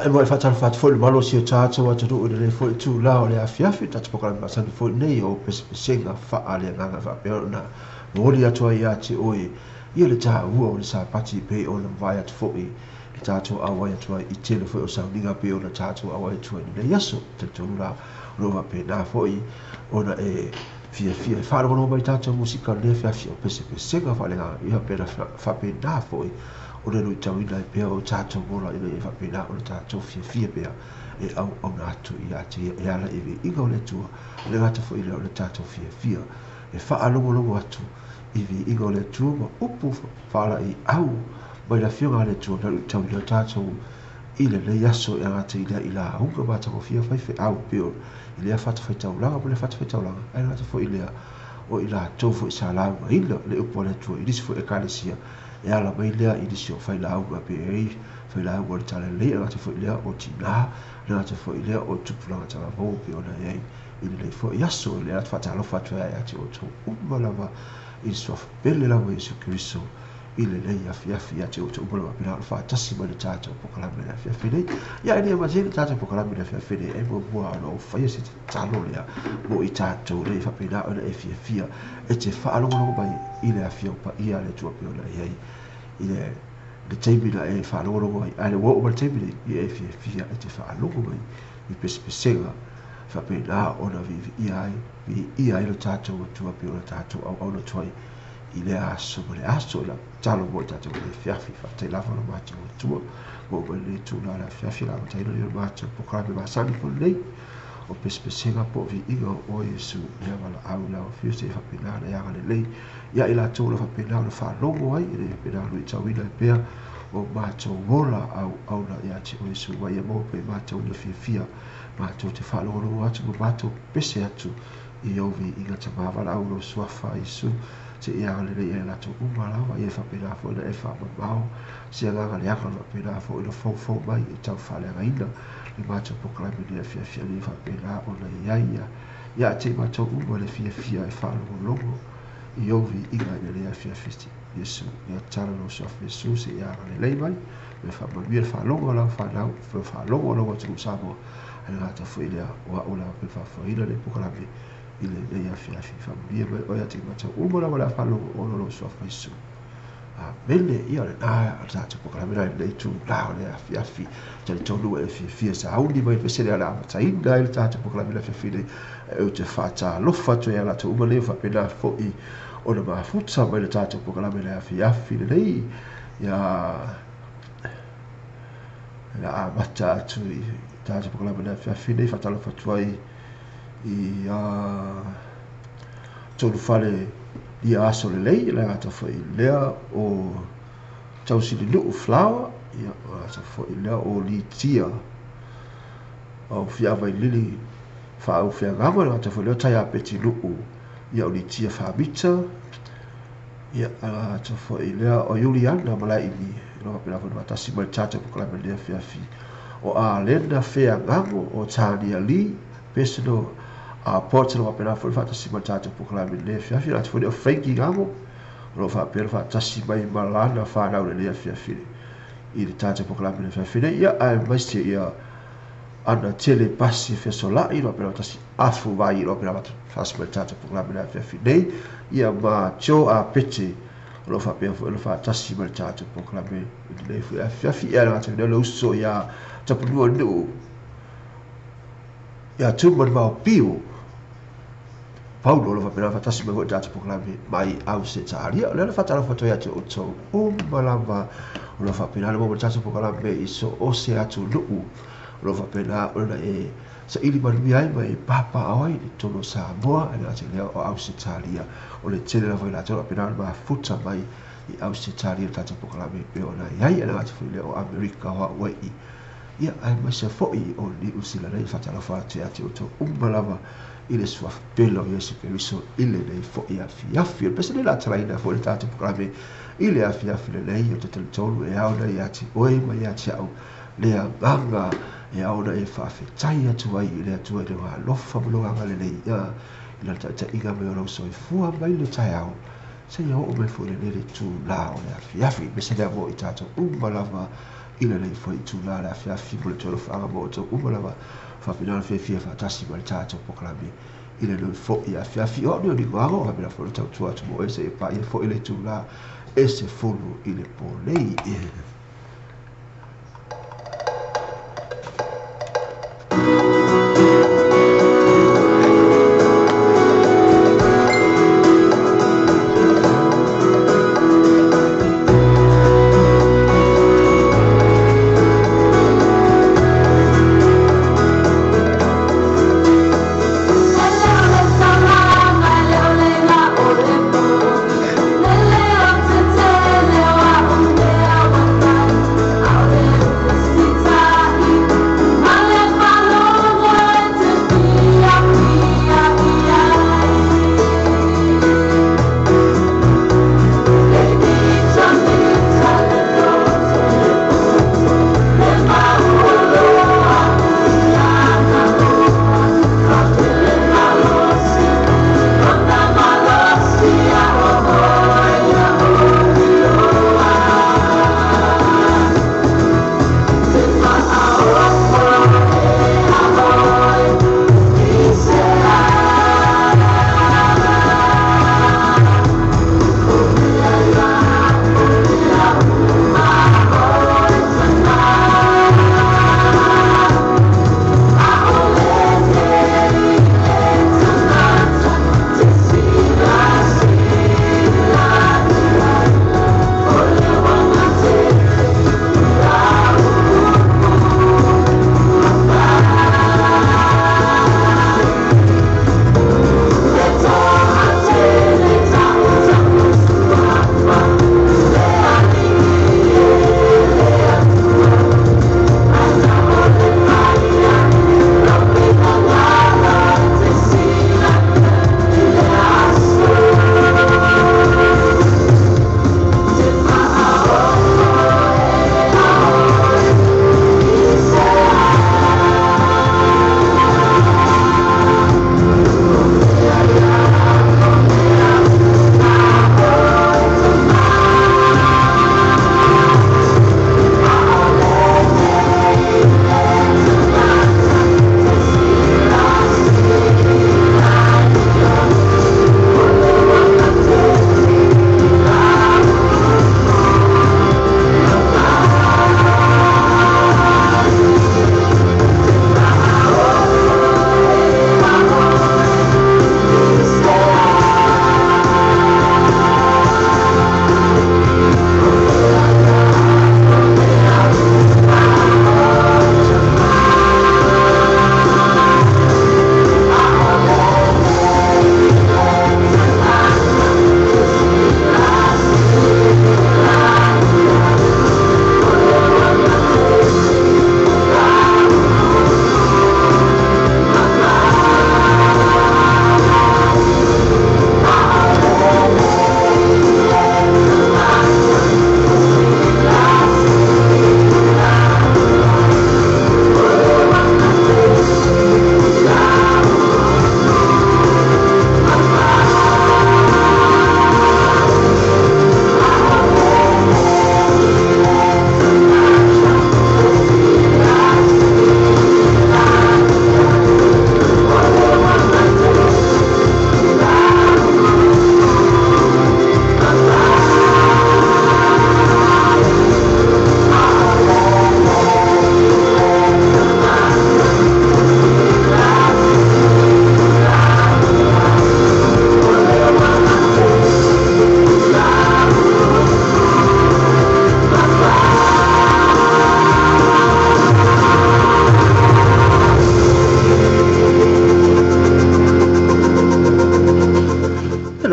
e mo fa fat fo le malo si chacha wa tu le fo tu la le afiafi ta poka ma san fo nei o pes senga fa ale nga fa pe na mori atu ia ti oi ia le tāua o le sapati pe o le vai atu fo'i le tātou awai atua i tele fo'i o sauniga pe o le tātou awai atua i le yaso te tonu la rova pe nā fo'i ona e fia e whārongo mai tātou musika le fiafi o pese senga whalenga ia pe na whape nā fo'i o le rui tauina e pea o tātou mola ina e whape nā o le tātou fia pea e au nā atu i ate e ala e vi inga o le tua le ngata fo'i le o le tātou fia e whaalongo atu i vi inga o le tua ma upu whala i au mai la fionga le tua na tau i le tātou i le le yaso e ngata i la hunga mata ko fia whaife au peo i lea whata whaitau langa mo le whata whaitau langa ai ngata fo i lea o i la tofu i sa lau ma ina le upo le tua i nisi fo e kālesia e ala mai lea i nisi o whai lau ma pe ei whai lau ma le tala lea ngata fo i lea o tina ngata fo i lea o tupulanga tala vau pe ona ei i le fo i aso i lea whata alofa tua e ati o tō umalama i sof pele lau Yesu Kristo i le lei afiafi ate o te umalawa pina o whaatasi mai le tātou pokalami le afiafi nei ia e nia mazei le tātou pokalami le afiafi nei e mua ana o whaia se te talo lea mo i tātou nei whapina ona e fiafia e te whaalongolongo mai i le afia upa ia le tua peona iai i le teimina e whaalongolongo mai ai le wau ma le teimina i e fiafia e te whaalongo mai i pesenga whapina ona vi ia i le tātou tua peona tātou au na tuai i le aso mo le aso la talo mo tātou le fiafi whatai lava na mātou o tua mo le tūna la fiafi la matai na le mātou pokalami māsani po nei o pesenga po vi inga o Yesu ia wala au la o fiu se whapena na ianga le lei ia i la tōna whapena na whalongo ai i le whapena lui tauina e pea o mātou wola au na ia te o Yesu wa ia mo pe mātou na fiafia mātou te whalongo atu mo mātou pese atu i ovi inga tamawala au no suafa Yesu se ia le le la to umala wa ia fa pena fo le fa ma se nga le aka no pena fo le fo mai e tau fa le gaina le ma to pokalami le fia le fa pena o le ia te ma to umala fia e fa lo i ovi inga le fia fisti Yesu ia tala no so Yesu se ia le mai le fa ma le fa longo la fa na fa longo tu sabo ala ta fo ile wa ola pe fa fo ile le pokalami ile le ia fiafi familia mai o ia te mata umora wala falo o lo so fa Yesu a bele ia le na ta te pokalami le tu la le fiafi te tolu e fi sa audi mai pe se le ala ta inga ile ta te pokalami le fiafi le o te fata lo fatu ia la tu umale fa pena fo i o le ma futsa mai le ta te pokalami le fiafi le ia la mata tu ta te pokalami le fiafi le fata lo fatu ai i tolu fale i aso le lei le ata foi lea o tau si lu flower ia ata foi lea o li tia o fia vai lili fa o fia gamo le ata foi lea tai a peti lu ia o li tia fa bita ia ata foi lea o Juliana malai ni no pela foi matasi mai tata ko la le fiafi o a lenda fea gamo o tani ali pesno a portalo wa pena foi fata si matata pokalami le fiafi la foi o Frankie gamo lo fa per fata si mai malana fa na le fiafi i le tata pokalami le fiafi ia ai mai se ia ana tele passi fesola i lo per tasi afu vai lo per fata si matata pokalami le fiafi nei ia ma cho a pete lo fa per lo fata si matata pokalami le fiafi ia la tele lo so ia tapu no ia tu mo pio Paulo lo fa pena fatasi me data pokalami mai au se taria le fa tala foto ya te oto o malamba lo fa pena lo data pokalami iso o se atu lu lo fa pena ona e sa ili marmi ai mai papa ai to no sa boa ana te le o au se taria o le tele la foi la to pena ma futa mai i au se taria data pokalami pe ona ai ana te foi le o America wa wai ia ai mai se foi o ni usila le fa tala fa te atu oto o malamba ile sua pelo Yesu Kristo ile le fo ia fiafi pese le la traina fo le tatu programe ile a fiafi le lei o te tolu e auna ia ti oi mai ia ti au le anga e auna e fa fetai atu ai ile atu le wa lofa mo nga le lei ia ile ta iga me ro so fu mai le tai au se ia o me fo le tu la o le fiafi pese le vo i tatu malava ile le fo i tu la fiafi mo le tolu fa mo to malava fa pina fe fa tasi mal tato poklami ile no fo ia fiafi o no ni mago fa pina fo tau tu atu mo ese pa ia fo ile tu la ese fulu i le polei.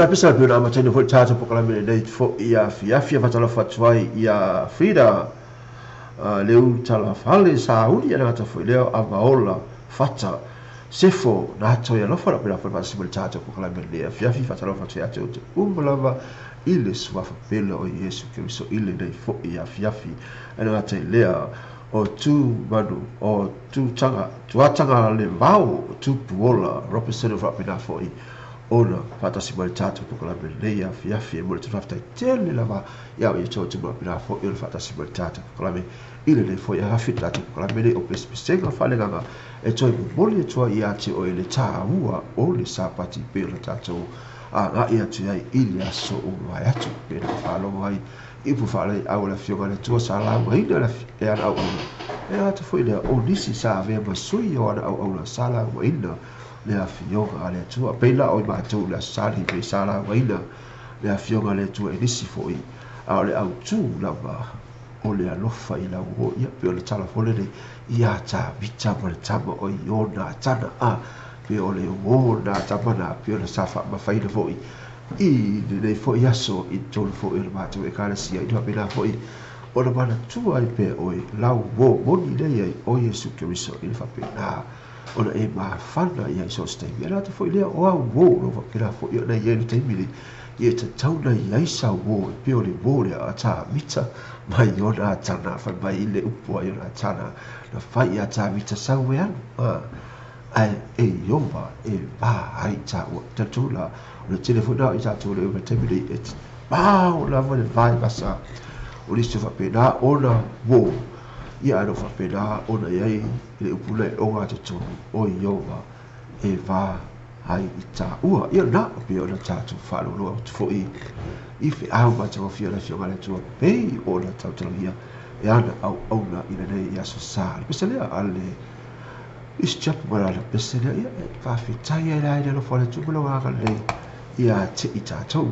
la pesa pe na matene fo tata po kala me nei fo ia fiafia fatala fatuai ia frida leu tala fale sa uli ana ta fo leo avaola fata sefo na to ya lo fo la pe fo possible tata po kala me le fiafi fatala fatuai ate umblava ile swafa pele o Yesu Kristo ile nei fo ia fiafi ana te lea o tu manu o tu tanga tu atanga le vau tu puola representative rapina fo i ona fatasi mal tatu po la beleia fiafi mo te fafta tele lava ya o to tu rapina fo il fatasi mal tatu po la me ile le fo ya hafi tatu po la bele o pespisega fale ganga e to boli to ia ti o ile taua o le sapati pe le tatu nga ia tu ai ili aso o vai atu pe na falo mai I pu fale au la fionga le tua sala mai na la e ana au e ata foi le o nisi sa ave ma sui o ana au la sala mai na le a fionga le tua pe la o ma tu la sali pe sala mai na le a fionga le tua e nisi foi au le au tu la ba o le alofa I la o ia pe o le tala fole le ia ta vita ma le tama o I ona tana a pe o le o na tama na pe o le safa ma fai le foi I le foi aso I tolu foi le mato e kala sia I pe la foi o le mana tua I pe o lau wo moni le ia o Yesu Keriso I le fa pe na o le e ma fana ia so stai ia la foi le o au wo lo fa pe la foi na ia le temili ia te tauna ia isa wo pe o le wo le ata mita mai ona tana fa mai le upo ai ona tana na fai ata mita sawe anu ai e yomba e ba ai ta o tatula le telefona I ta le o temili e ba o la va le vai basa o le se fa pena ona wo ia no fa pena ona ia le upo le o nga te o yomba e va ai ta ua ia na pe ona tatu falo lo foi if au ma te ofia la fionga le tua pei ona tautalania e ana au na ina nei ia so sa pesele ale is chap mara la pesele ia fa fitai ia ina lo fole tu lo ga le ia te ita to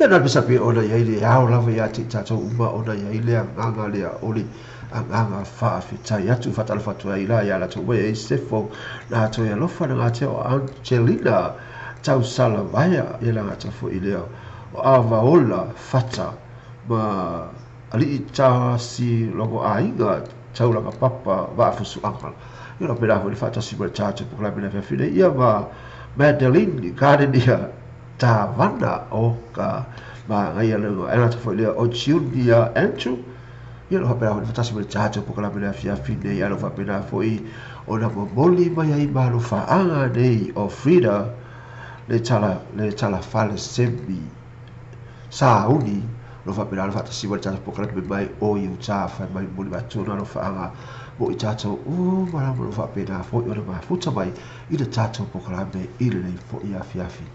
na pesa pe ona ia ile au lava ia te tato uma ona ia ile anga le oli anga fa fitai atu fatala fatu ila ia la to we sefo na to ia lofa na te o Angelina tau sala vaya ia la ta fo ile o ava ola fata ma ali ta si logo ainga taulanga papa va'afusu'aga ia pela foi fa'atasi ma le tatou pokalame le fiafine ia ma Madeline Gardenia Tavana o ka magaia le ana foi le o Julia Andrew ia lo pela foi fa'atasi ma le tatou pokalame le fiafine ia lo fa'apena foi ona momoli mai ai malo fa'aga nei o Frida le tala fale semi sauni lo fa'apena lo fa'atasi ma le tatou pokalame mai o Utah fai mai moli matuna lo fa'aga mo i tātou marama lo whapena fo i ora mafuta mai i le tātou pokalame i le nei fo i afiafi.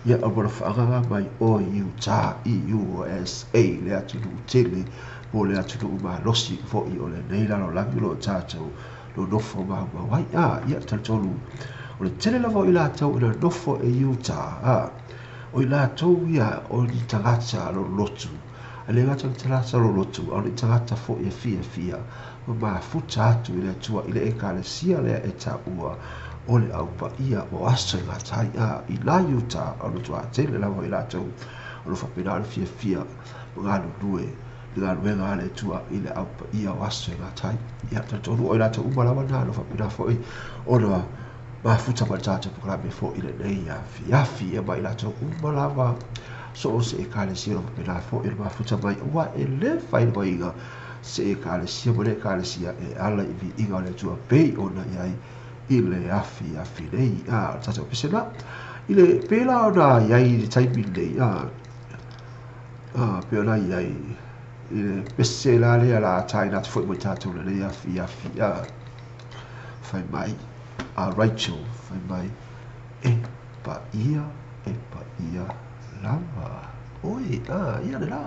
Ia o mora whaanganga mai o Utah i USA le atu nu tele mo le atu nu umalosi fo i o le nei lalo langi lo tātou lo nofo maha wai. Ia tātou o le tele lavo i lātou i le nofo e Utah. O i lātou ia o ni tangata lo lotu. A le ngata ni tangata lo lotu o ni tangata fo i fia. Ma futa atu i le tua i le ekalesia lea e taua o le aupa ia o aso i ngatai i la Utah o le tua tele lawa i lātou o le whapena le fia ngā nunue ngā nuenga le tua i le aupa ia o aso i ngatai ia tatonu o i lātou umalawa nā le whapena foi o le ma futa ma tātou pukalame fo i le nei afi ia ma i lātou umalawa so o se ekalesia le whapena fo i le ma futa mai ua e le whai wa inga se ekalesia mo le ekalesia e ala i vi inga o le tua pei ona iai i le afi nei tata o pisena i le pela ona iai i le taimi nei pe ona iai i le pese la lea la tai nata foi mo i tātou le nei afi fai mai Rachel fai mai e pa ia lava oi ia le la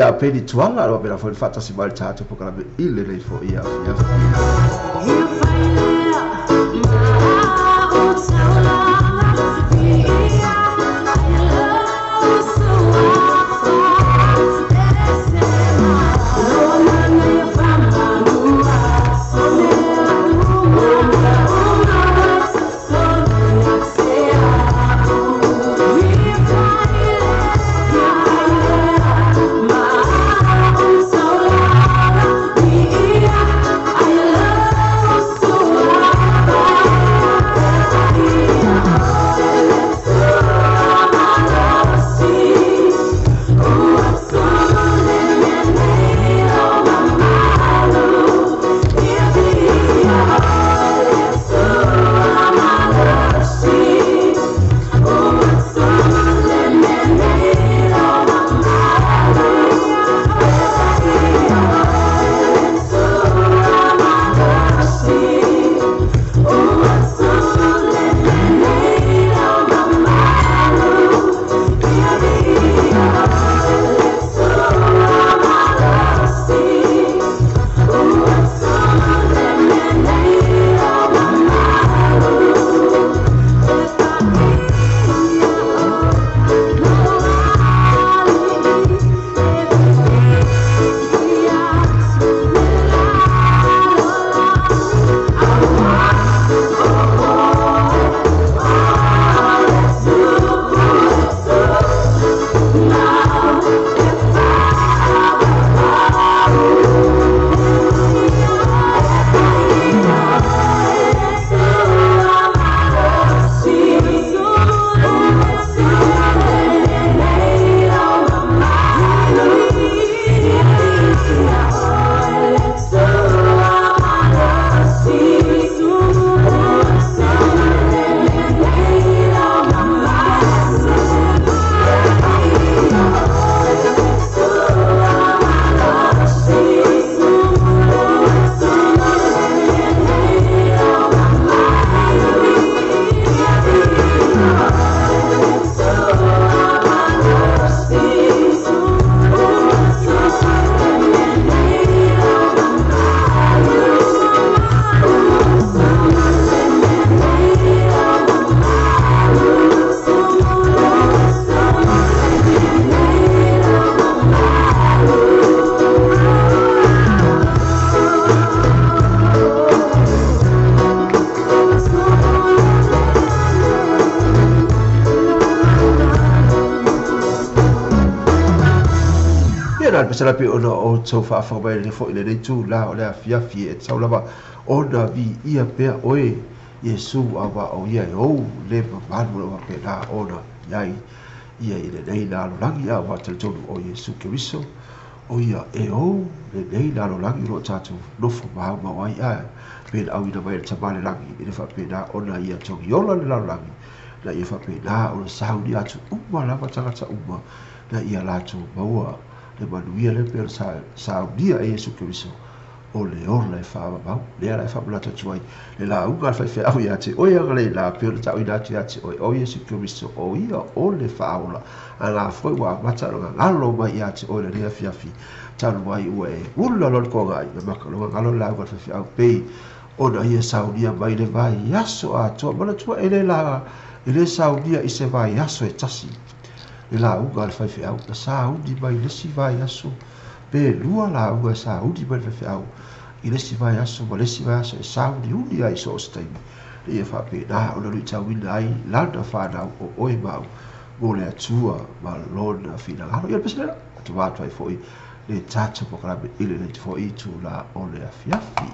ia peli tuanga lo pela foi fatta si mal tato pokalame ile lei fo ia ia pe sala pe ona o tau fa fa mai le fo ile le tu la o le afia fi e tau lava ona vi ia pe oe Yesu ava o ia o le manu o pe la ona iai ia ile nei la lo langi a wa tel tonu o Yesu Keriso o ia e o le nei la lo langi ro tatu no fo ma wai a pe au ina mai te male langi ile fa pe na ona ia tongi ola le la lo langi na ia fa pe na o saudi atu uma la tangata uma na ia la tu maua le manuia le pe saudi a Yesu Keriso o le orla e wha mau, le ala e wha mulata tuai, le la unga al whai au ia te, oi anga le la pio le tau ina atu ia te, oi o Yesu Keriso, o ia o le wha aula, a la fwoi wa mata ronga ngalo mai ia te, oi le rea fiafi, tanu mai ua e, ula lor ko ngai, na maka ronga ngalo la unga al whai au pei, ona ia saunia mai le vai yaso a toa, mana tua ele la, ele saunia i se vai yaso e tasi, le la unga al whai au, na saudi mai lesi vai yaso, pe lua la unga saudi mai le whai au, i lesi vai aso, ma lesi vai aso e saudi uni ai so staimi. Le ia whape na ona lui tau ina ai lana whanau o oe mau, mo le atua ma lona whina ngaro. Ia pesa lera, atu mātua i fwoi, le tata pokarame ile le te fwoi tu la o le afiafi.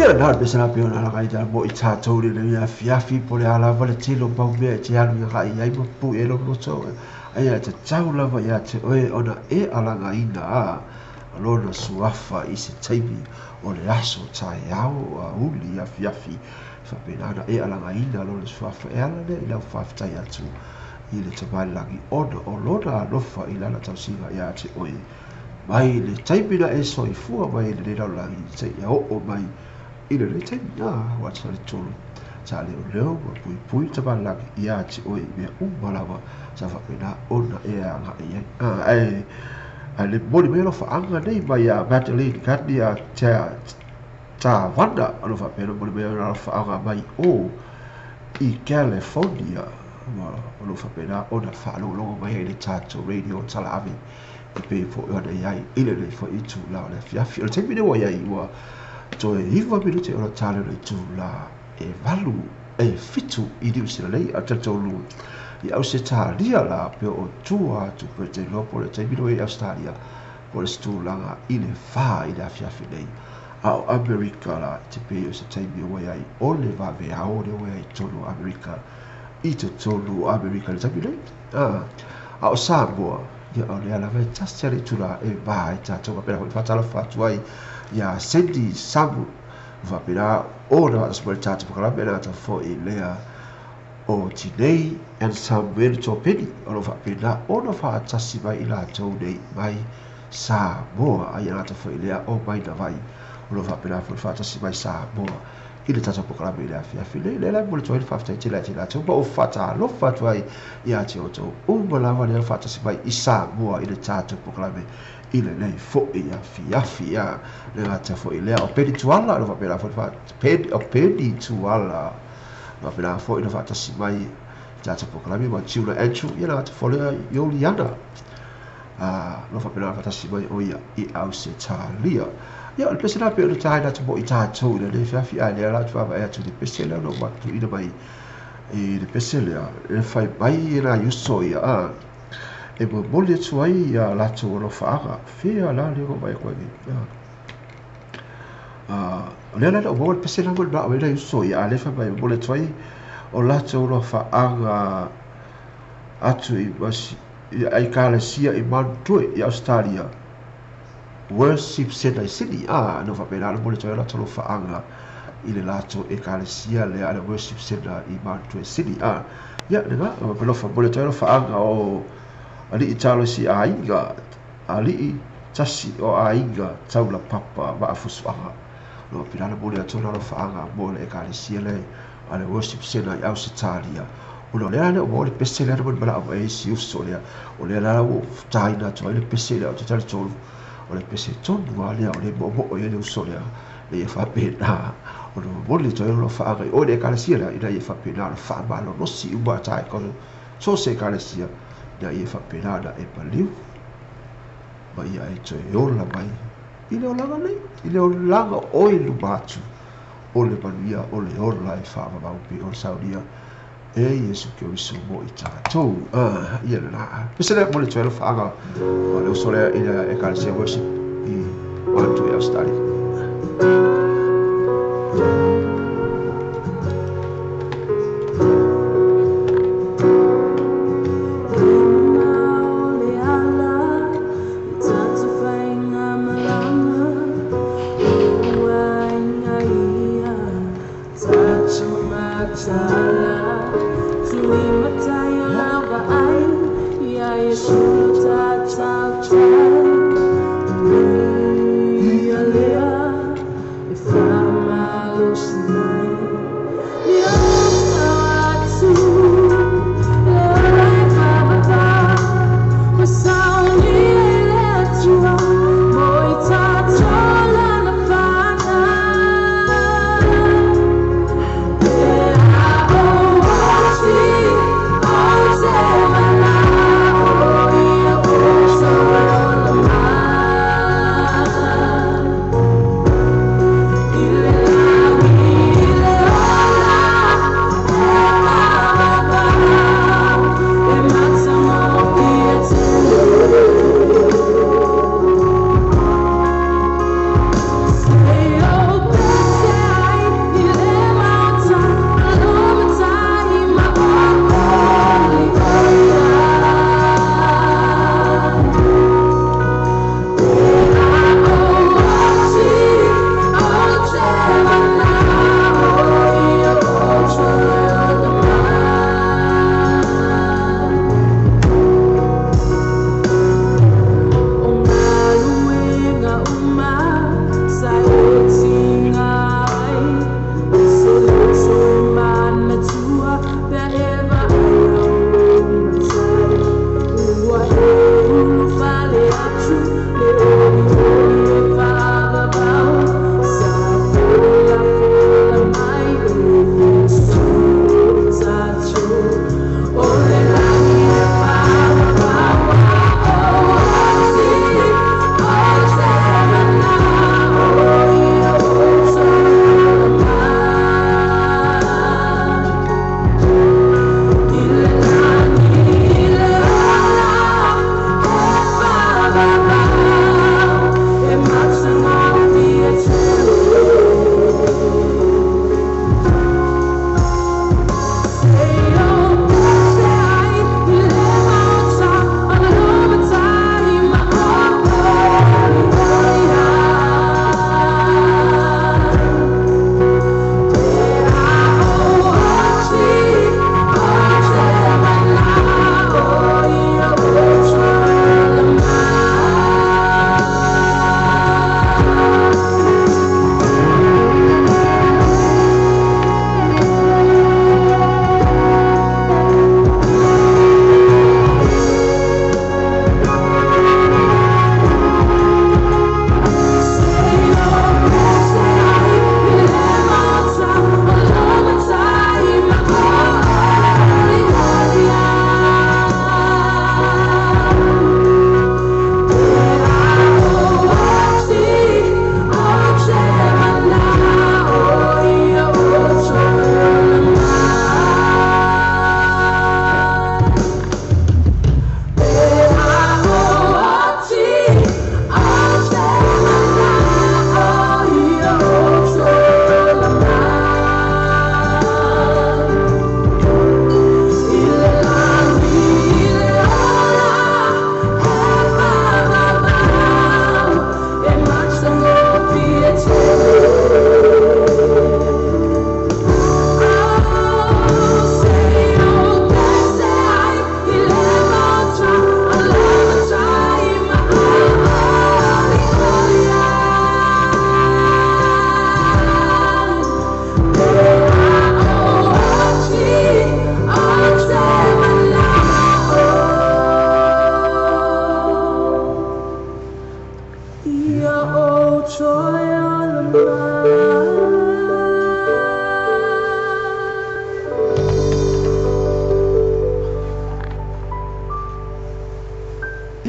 ia na be sana pe ona la kai ta mo I tātou le ia fiafi po le ala vale tilo pau me te anu ia kai ai mo pu e lo so ai te tau lava ia te oe ona e alanga ina a lona suafa I se taimi o le aso tai au a uli ia fiafi fa pe na e alanga ina lona suafa e ala le ila faafetai atu I le tamailagi ona o lona alofa I lana tausiga ia te oe mai le taimina e soifua mai le laulagi te ia o mai I le taimina wa te le tolu sa le leo ma pui pui tamailagi ia te oe mea umalawa sa fa pe na ona e anga ia ai le moli melo fa anga nei mai a Magdalene Gandhi a ta wanda alo fa pe moli melo fa anga mai o I California ma lo fa pena ona fa lo mai le tato radio tala ave I pe fo ona ai ile le fo I tu la le fiafi o te mine wa ai wa to e iwa minuti ona tala le tu la e valu e fitu I di usira lei a te tolu I au se talia la pe o tua tu pe te lopo le te mino e Australia po le stu langa I le fa I le fiafi nei au Amerika la te pe o se taimi o ai o le va ve a o le o ai tolu Amerika I te tolu Amerika le taimi nei au Samoa ia o le ala vai tasi tula e va I tatou pena ko fatala fatu ai ia Sandy Samu va pena o na asmo tatou pakala pena ta fo I lea o tinei and Samuel Topeni o lo fa pena o na fa tasi mai I latou nei mai Samoa ai ana ta fo I lea o mai na vai o lo fa pena fo fa tasi mai Samoa I le tatou pakala me le afiafi le la mo le toi fa tasi le latou ba o fata lo fatu ai ia te o tou o malawa le fa tasi mai I Samoa I le tatou pakala me I le nei fo I afiafi ia le ngata fo I lea o pedi tuala lo fa pena fo fa pedi tuala ma pena fo ina fata si mai tata pokalami ma tiuna Andrew ia na fo le Yoliana lo fa pena fata si mai o ia I au se talia ia le pese na pe o tai na mo I tatou le fiafi ai le la tu va e tu le pese le no ma tu ina mai I le pese le fai mai na yuso ia e mo mole tu ai ia la tu lo fa aga fia la le ko mai ko ni le la o mo pese na mo ba o le yuso ia le fa mai mole tu ai o la tu lo fa aga atu I was ai kala sia I mantu I Australia worship center city no fa pena mo le tu la tu lo fa aga I le lato e kala sia le ala worship center I mantu city ia le ga mo fa mo le tu lo fa aga o ali I talo si ainga ali tasi o ainga taula papa ma afusuanga no pilana mo le atona lo faanga mo le ekalisia le ale worship center I Australia o le ale o mo le pese le mo bala o e si uso le o le ala o taina to le pese le o te tali tolu o le pese tonu ale o le mo o le uso le fa pena o le mo le to lo faanga o le ekalisia le ina fa pena lo fa ma lo no si uba tai ko so se ekalisia ia ia whapena e paliu ma ia e toi e ola mai I le olanga nei I le olanga o I lumatu o le manuia o le ola e whaamamaupi o le saunia e Yesu ki o isu mo I tātou ia le naa pese le mo le toi lo whaanga o le usole I le ekalisia worship I mantu e Australia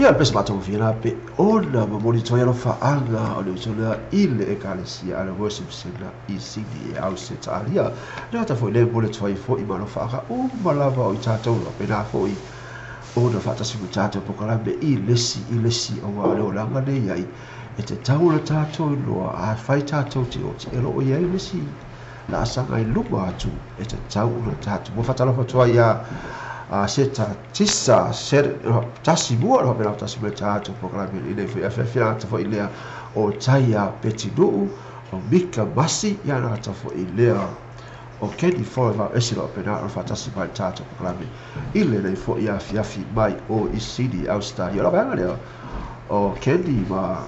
ia le pese matau fina pe ona ma monitor ia lo faanga o le usona ile ekalesia ala worship center I city au se talia na ta foi le pole toi foi ma lo faanga o malava o tatou lo pe na foi ona fa tasi mo tatou pokala be I lesi o wa le langa le ia e te taula tatou lo a fai tatou te o te elo o ia lesi na asanga I lupa atu e te taula tatou mo fatala fa toi ia seta tisa ser tasi mua lo pela tasi me tatou pokala be ile fia ta foi le o taia petidu o mika masi ia na ta foi le o Kenny Forever esilo pena o fatasi mai tatou pokala be ile nei foi ia fiafi mai o isidi austa ia la banga le o Kenny ma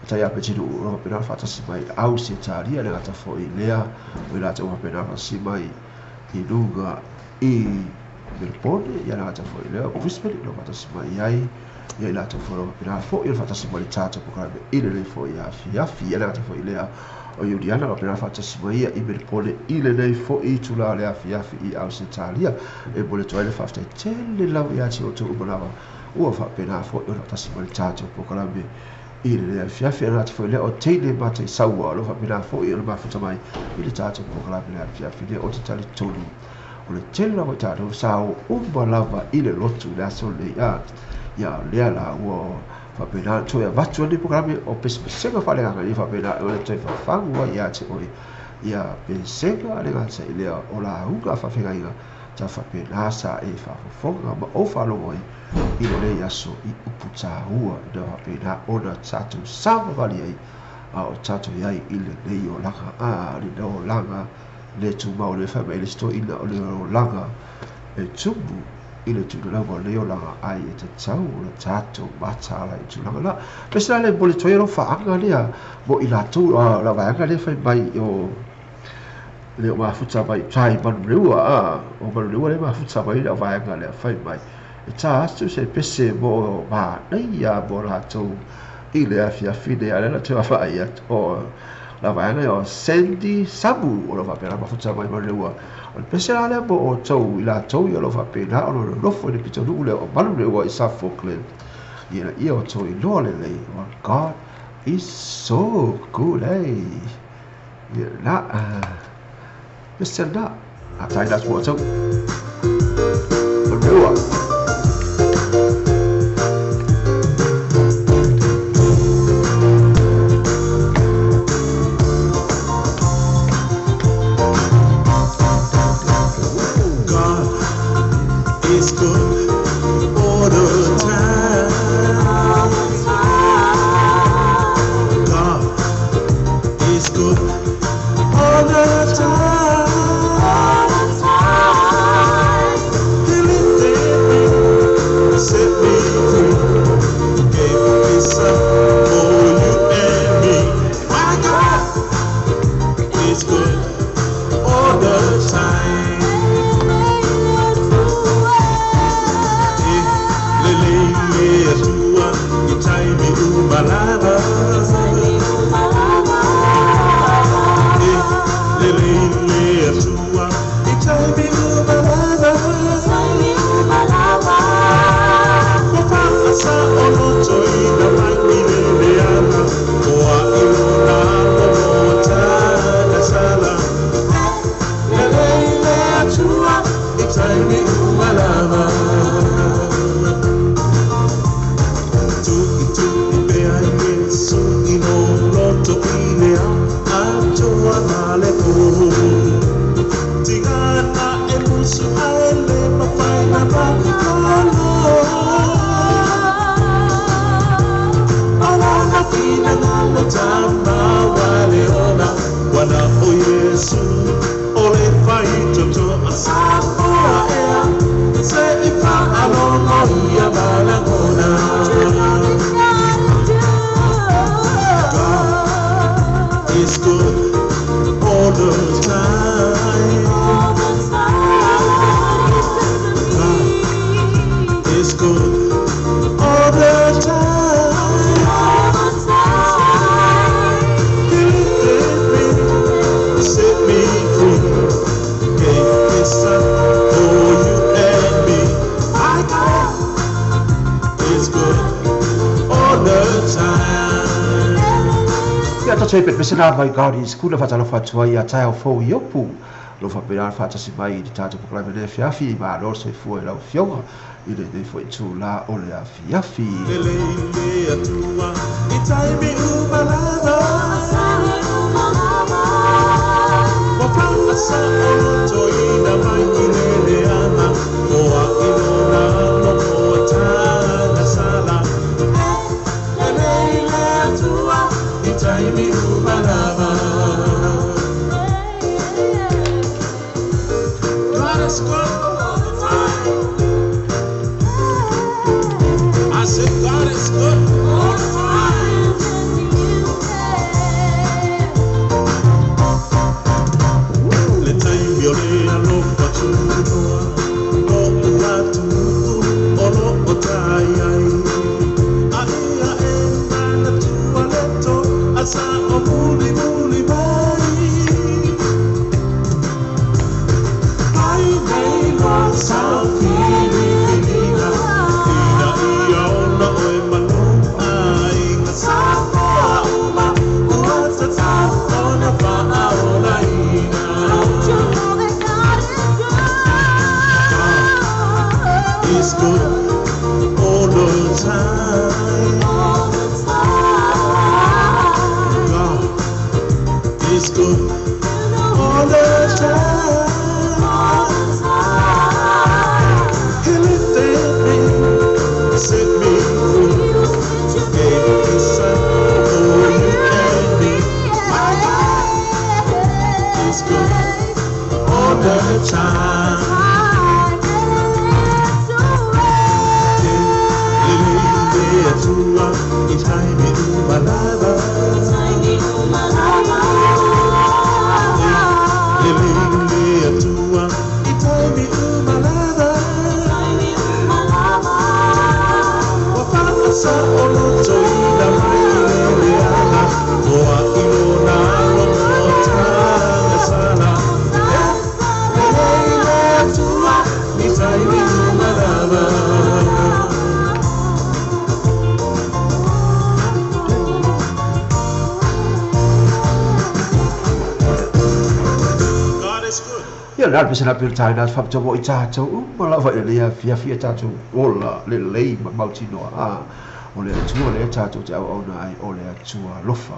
taia petidu o pena fatasi mai au se talia le ta foi le o la ta pena si mai I lunga I Melbourne ia na ta foi le o Brisbane lo fatasi mai ai ia la ta foi pena foi ia fatasi mai tatou pokala be ile nei foi ia fiafi ia na ta foi le o Juliana lo pena fatasi mai I Melbourne ile nei foi tula le fiafi I Australia e bole toi le fafte tele la ia ti o tu bonava o fa pena foi ia fatasi mai tatou pokala be ile le fiafi na ta foi le o tele mate saua lo fa pena foi ia ma futa mai ile tatou pokala be le fiafi le o te tali tolu o le tela o tatou sao o balava ile lotu le aso le ia le ala o fa pena to ia vatu ni programa o pesega fa le ngani fa pena o le to fa fangu ia te oi ia pesega le ngasa ile o la uga fa fenga ia ta fa pena sa e fa fonga ma o fa lo oi ile le aso I uputa hua da fa pena ona tatou sama vali ai o tatou ia ile le o langa le do langa le tu mau le fa le sto ina o le langa e tubu ile tu la go le o langa ai e te tau le tatou matala I tu langa la pesa le bole toi ro fa anga le mo ila tu la va anga le fa mai o le o mafuta mai tai man reua o man reua le mafuta mai la va anga le fa mai e ta tu se pese mo ba nei ia mo la tu ile afia fide ale la tu fa ia o la vaina o Sandy Sabu o lo va pena ma futa mai ma leua o pese ale bo o tau I la tau I lo va pena o lo fo de pito du le o malu le o I Suffolk ia o tau I lo le oh God is so good ia la pese na a tai that's what tau o leua It's good all the time. It's good all the time. He lifted me, set me free, gave His Son for you and me. My God, it's good. sei pe pesena mai gari skula fa tala fa tua ia tai au fo iopu lo fa pe fa tasi mai di tata pokla me fia fi ma lo se fu e la fionga i le fo tu la o le fia fi le atua i tai mi umalava wa fa asa o to ina mai i le ana o a ilona no o ta sala le atua i tai mi umalava God is good all the time. I said God is good all the time. Le time yo le alo patua, o atu o lo otai ai. Aia na tua leto asa o muli muli mai. Ai nei lo sa filina. It's good all the time. God is good all the time. He lifted me, set me free, gave me His Son for you and me. My God is good all the time. Tua, i tai mi umalava. Le tua, i tai mi umalava. Wa fa asa o lo to ina mai le ana. O a ilona lo ta sala. Le tua, i tai mi umalava. Ia la pesena pe tai na fa tomo i tatou ma la va le fia tatou ola le lei ma mautino a o le tua le tatou te au na ai o le tua lofa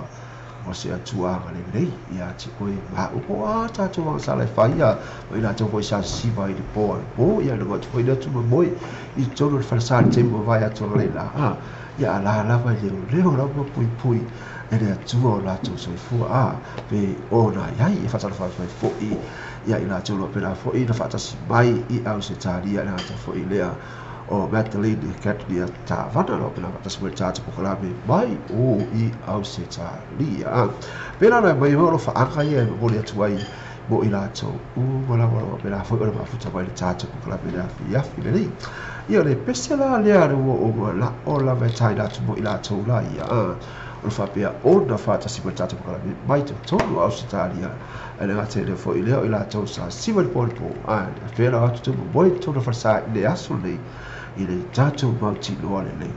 o se tua ga le lei ia ti oi ma o a tatou ma sala fa ia o ina to sa si vai de po ia le got foi da tu moi i tolo le falsa te mo vai a to le la ia la vai le la pui e le tua la to so fu a pe ona ia fa sala fa fo i ia ina tolo pera fo ina fa tasi mai i au se taria na ta fo ilea o Magdalene Catria ta vana lo pela tasi mo tata pokola me mai o i au se taria pela na mai mo fa anga ia mo le tuai mo ila to wala pela fo ora ma futa mai tata pokola me la ia file ia le pesela le o la o la vetai la mo ila to la ia o fa pia o na fa tasi mo tata pokola me mai to tolu au se taria ele nga tele fo ile o ila tau sa siwal polpo a fera atu tu boi tona farsa ile aso nei ile tatu mauti loa le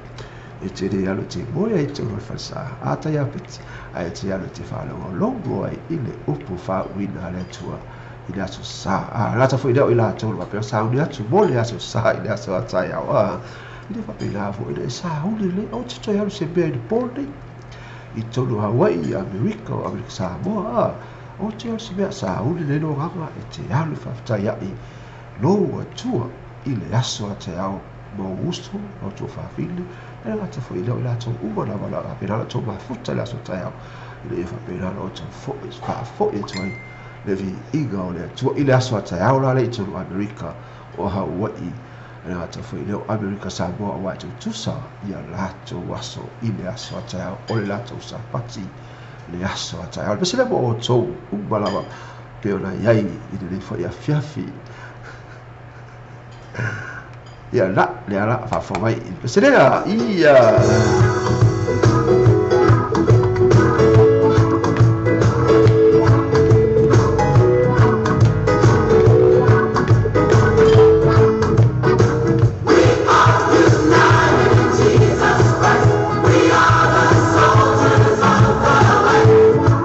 e te re alo te boi ai tona farsa a tai apit a e te alo te whalo o longo ai ile upu wha wina le tua ile aso sa a lata fo ile o ila tau lua pera sa uni atu mole aso sa ile aso a tai au a ile fa pila fo ile sa uni le o te toi alo se bea i pole i tonu Hawaii Amerika o Amerika Samoa o te o se mea sa uli le no ganga e te alu whaftai ai no atua i le aso a te au mo gusto o tō whawhine e la te whai leo i la tō umana wala a pera la tō mafuta le aso tai au i le e whapera o tō whaafoi e tuai le vi iga o le atua i le aso a tai au la le i tōnu Amerika o Hawaii e la te whai leo Amerika Samoa o wai tō tusa i a la tō waso i le aso a tai au o le la tō sa pati le aso a tai au pese le mo o tō umalawa pe ona iai i le whai a fiafi ia la le ala fa fo mai pese le ia Jesus Christ, we are the soldiers of the way.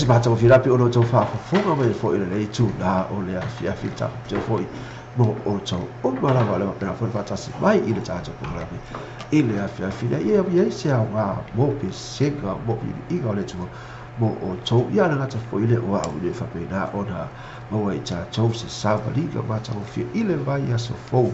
mata fira pe ono to fa fonga mai fo ile le tu la o le afia fita te foi mo o to o mala vale per fo fata si mai ile tato programmi ile afia fila ia sia wa mo pe sega mo pe i gole tu mo o to ia na ta fo ile o au le fa pe na ona mo e ta to se sa liga mata o fi ile vai aso fo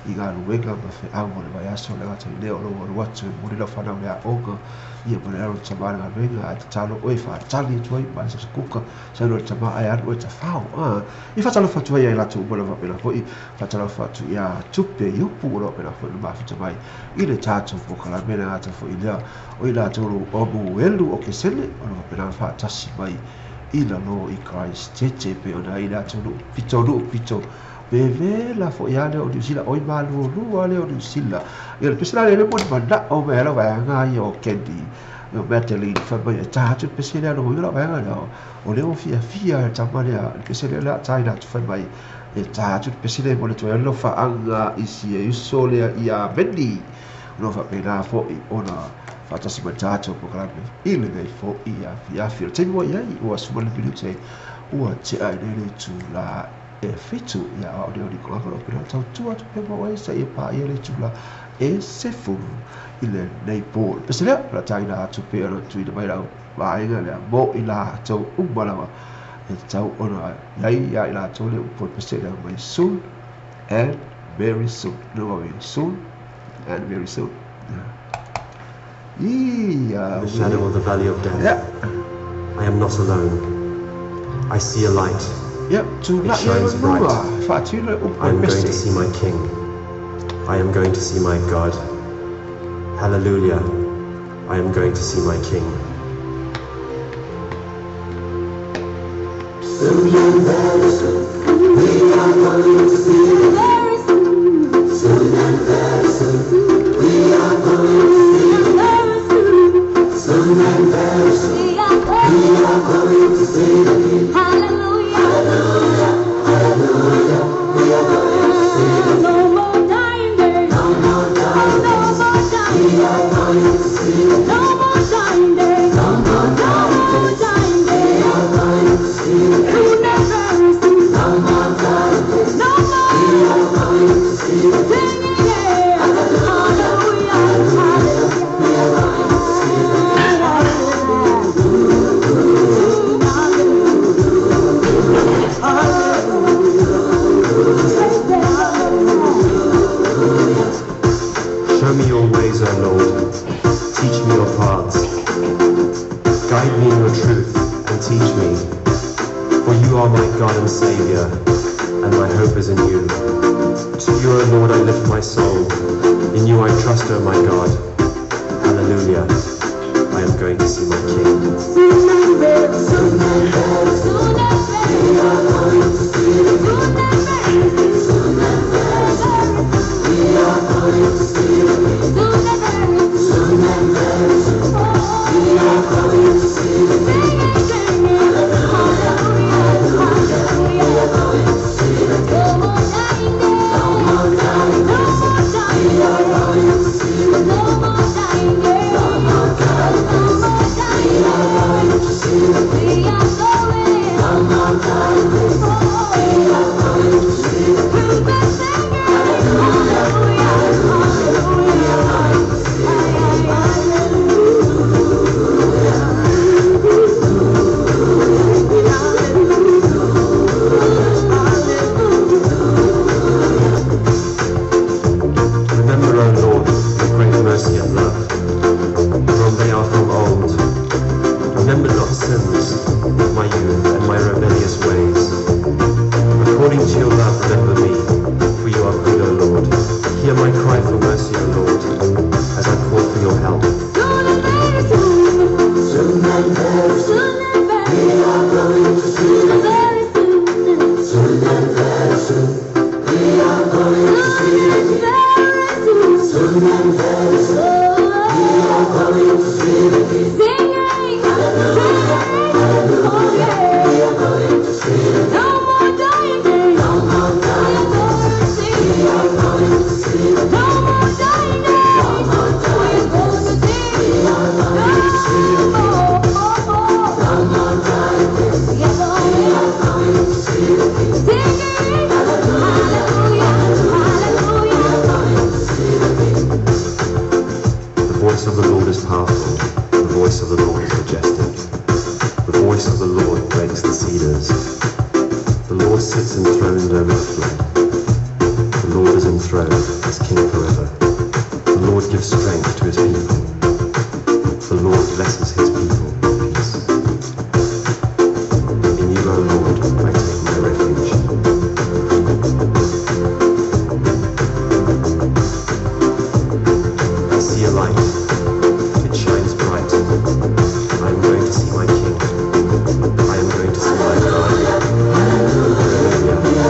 i ga luega ma fe au mo le vai aso le ata ile o lo watu mo le fa na le oga ia mo le aro tamara na venga at talo o fa tali tu mai sa kuka sa lo tama ai aro ta fa i fa talo fa tu ia la tu mo le va pe la foi fa talo fa tu ia tupe io pu lo pe la foi ma fa mai ile tato fo kala mena ata fo ile o ila to o bu elu o ke sele o lo pe la fa tasi mai ila no i Christ tete pe o dai la to pito beve la fo ya le o di sila oi malu lu ale o di sila ia pe sila le mo manda o me la va nga io kendi no metali fa ba ta tu pe sila lo la va nga no o le o fia ta ma le pe sila la ta ina tu fa mai e ta tu pe sila mo le to lo fa anga isi e sole ia bendi no fa pe la fo i ona fata si matato programme ile dei fo ia fia te mo ia o asuma le bilute o te ai le tu la e fitu ia o de ko ko pero tau tu atu pe mo e sai pa ia le tu la e se fu ile nei pol pe se la taina atu pe ro tu de mai la va ia le mo ila tau umala e tau ona ia ila tau le po pe se la mai soon and very soon no soon and very soon In the shadow of the valley of death, I am not alone. I see a light. It shines bright. I am going to see my King. I am going to see my God. Hallelujah. I am going to see my King. Soon and very soon, we are going to see him. Very soon. Soon and very soon, we are going to see him. Soon and very soon, we are going to see the King. Hallelujah, hallelujah, hallelujah. We are going to see the King. No more dying days. No more dying days. No more dying days. We are going to see the King. No more dying days. No more dying days. We are going to see the King. Soon and very soon. No more dying days. No more. We are going to see the King. Hallelujah, hallelujah. We are going to see the King. Show me your ways, O Lord. Teach me your paths. Guide me in your truth and teach me. For you are my God and Savior, and my hope is in you. To you, O Lord, I lift my soul. In you I trust, O my God. Hallelujah. I am going to see my King. Soon and very soon, we are going to see the King. Soon and very soon, we are going to see the King. Soon and very soon, we are going to see the King. Hallelujah, hallelujah, we are going to see the King. No more dying days, we are going to see the King. No more dying days, no more dying days, we are going to see the King. No more dying days, we are going to see the King. Hallelujah, hallelujah, we are going to see the King. Remember, O Lord, your great mercy and love, for they are from old. Remember not sins of my youth and my rebellious ways. According to your love, remember me, for you are good, O Lord. Hear my cry for mercy, O Lord, as I call for your help. Soon and very soon, we are going to see the King. Soon and very soon, we are going to see the King. Soon and very soon, we are going to see the King. Hallelujah, hallelujah, we are going to see the King. No more dying days. of the Lord breaks the cedars. The Lord sits enthroned over the flood. The Lord is enthroned as King forever. The Lord gives strength to his people. The Lord blesses his people with peace. In you, O Lord, I take my refuge. I see a light. It shines bright. I am going to see my King. I am going to see my God. Hallelujah.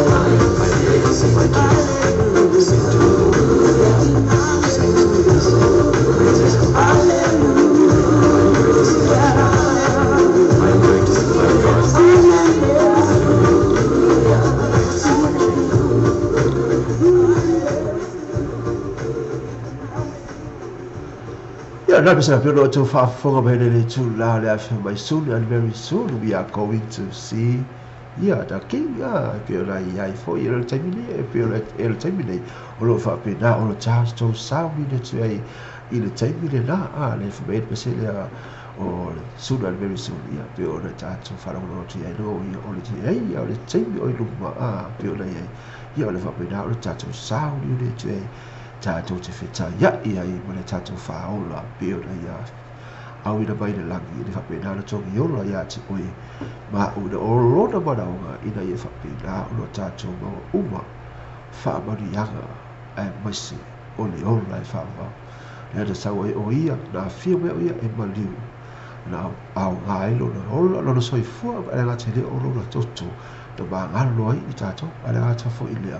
I am going to see my King. Sing to the Lord. Sing to the Lord. Great is our God. I am going to see my King. I am going to see my God. Yeah, like I said, you're not too far from too loud. I feel my soon and very soon we are going to see. Yeah, the king. Yeah, I feel like I for you terminate. I feel like it'll terminate. All of up in now, all the charge to sound minutes way. In the terminate now, if made Basilia or soon and very soon. Yeah, feel the charge to follow on to I know you only hey, all the time you look feel like you all of up in now, the charge to sound unit way. Tato te feta ya ia I mana tato whaola peo na ia au ina mai na langi i whapena na tongi ola ia te oe ma una orona manaonga ina i whapena una tato maua uma whaamani anga e maisi ole ola e whaamau na ina sawa e o ia na fia mea o ia e maliu na au ngā ilo na ola lona soifua ma ina te leo ola toto na ma ngalo ai I tato ina ngā tafo I lea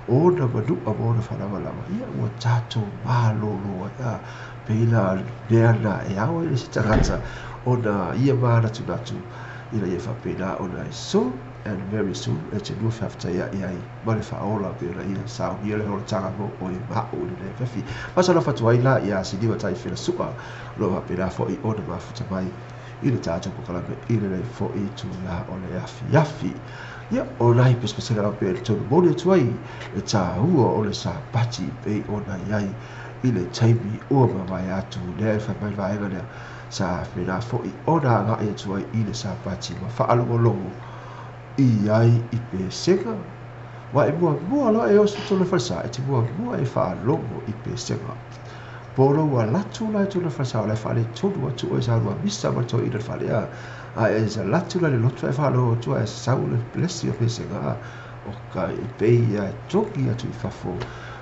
o na manu a mo na whanawalama ia ua tato mālolo ia peina nea na e awa I si tangata o na ia maana tunatu ina ia whapena o na soon and very soon e te nua whafta ia I mare whaola peina ia sao ia le hora tanga mo o I maa o ni ne whawhi masa na whatuai la ia si niwa tai whina sua lo whapena fo I o na mafuta mai ina tato pokalame ina nei fo I tu la o le afi ia o nai pesipesega pe le tonu mone tuai le tāhua o le sapati pei o na iai I le taimi ua mawai atu lea whai mai vaenga lea sa whina fo'i o na ngai atuai I le sapati ma whaalongolongo I ai I pe senga wa e mua la e osu tole whalsa e te mua e whaalongo I pe senga polo wa latu la e tole whalsa o le whale tonu atu o e sa rua misa ma to I le whale a e sa latu la le lotu e whalo tu e sau le blessi o pesenga o ka I pei a toki atu I whafo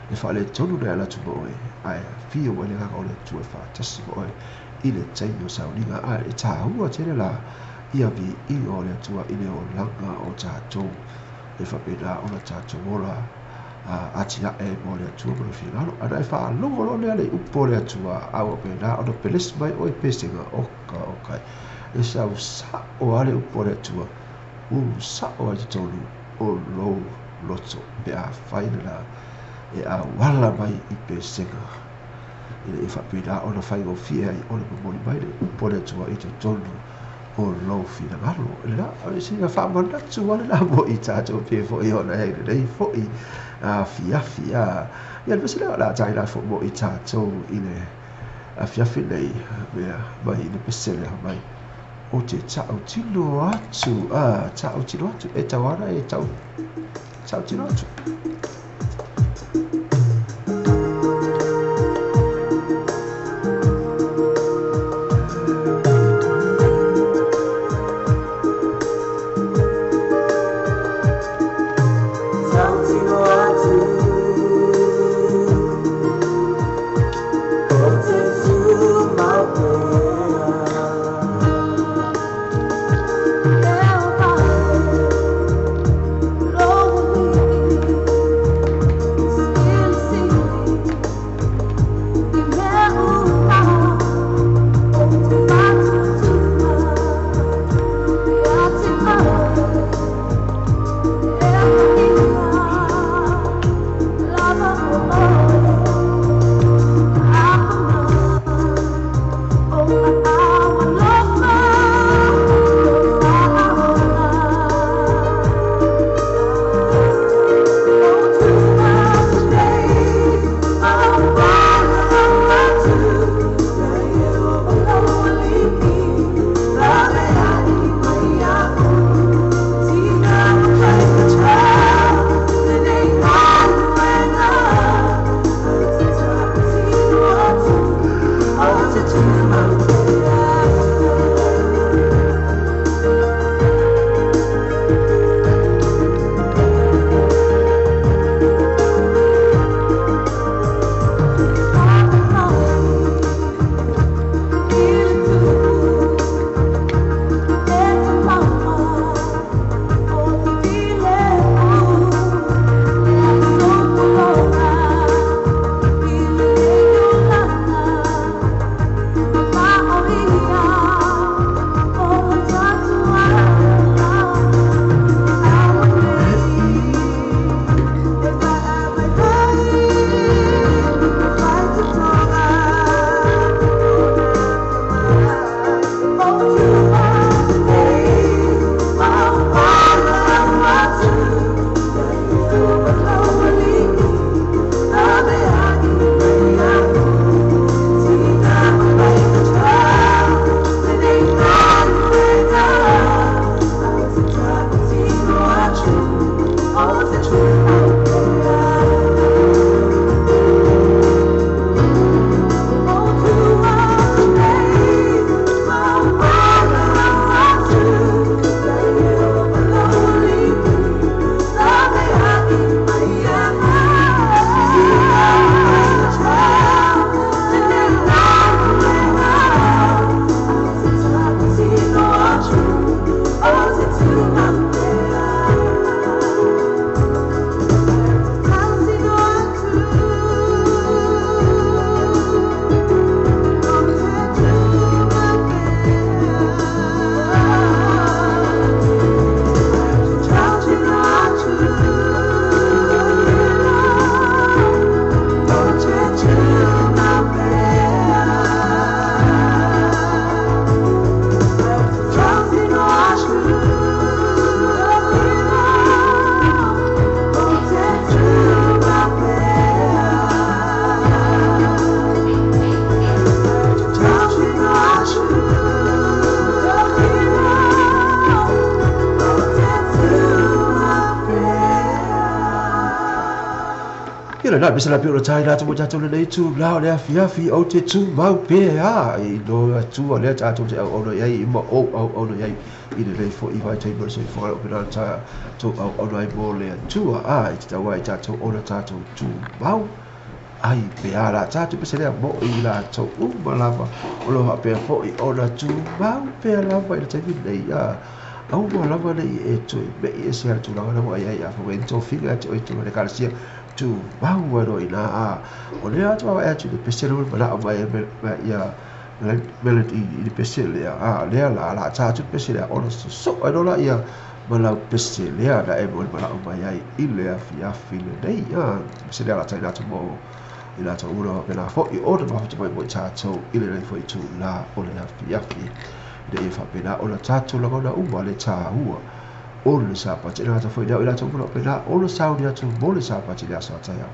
le whale tonu le latu mo e a e fio wa le ngaka o le tu e whaatasi mo e I le taimi o sauninga a e tāhua tene la ia vi I o le atua I le o langa o tātou e whapena o na tātou mola atina e mo le atua mo le whingalo ana e whaalongo lo le upo le atua au o pena o na pelesi mai o e pesenga oka e sa usa o ale upo le atua usa o ale tonu o lo loto pe a whaina la e a wala mai I pesenga e whapena o na whaingo fia I o le mamoni mai le upo le atua I te tonu o lo fina ngalo e la o e singa whamanatu wale la mo I tātou pe fo I ona hei nei fo I fiafi ia le pesela la tai la fo mo I tātou I le fiafi nei mea mai le pesela mai o te tau tino atu e tawana e tau tino atu Yeah. na bisa la pio tai la tu le nei tu la le fi o te tu mau pe a I do tu le ta tu o no yai mo o no yai I le fo I vai tai mo se fo o pena ta tu o no ai mo le tu a I ta wai ta tu o na ta tu mau ai pe a la ta tu pe se le mo I la tu ma lava o lo ha pe fo I o na tu mau pe la vai le tai nei a au mo lava nei e tu me e se tu la na wai ai a fo en to figa tu tu le kalsia tu mau wero ina a o le atu a tu le pesele o bala vai ya melody I pesele a le la ta tu pesele o so ai no la ia bala pesele da e mo bala vai ai I le a file dei ya pesele la ta tu mo ila ta uro pela fo I o ma tu mo ta tu I le fo tu la o le a fi de fa pela o la ta tu la na u le ta hua o le sa pati na ta foi da ila tu no pela o le sa dia tu mo le sa pati da sa ta ya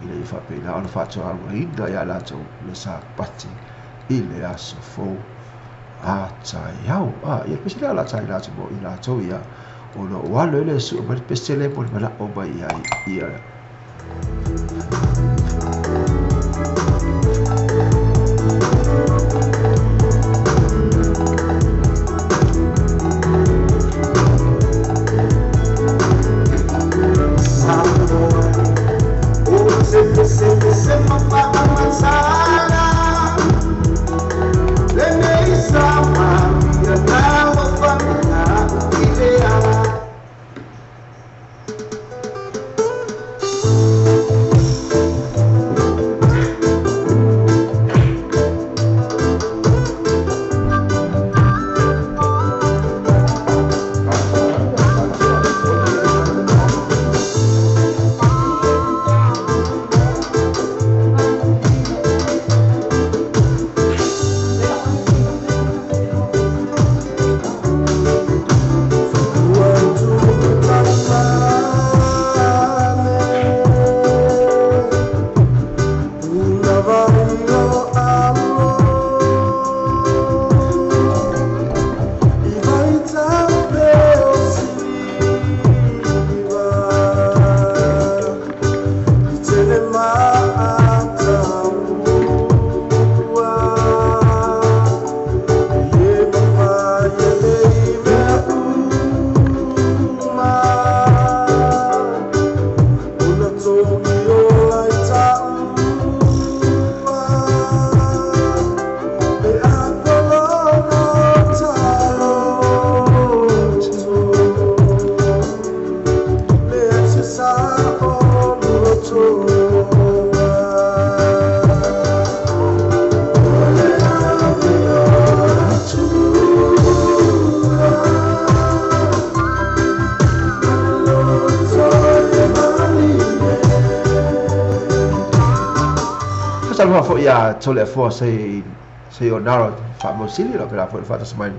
ila I fa pela o le fa tu a ida ya la tu le sa pati I le aso fo a ta ya a ia pe la ta ila tu mo ila tu ya o no wa le su ma pe se le mo la o ba ia ia salva fo ya tole fo sei o naro fa mo sili lo per fo fa smai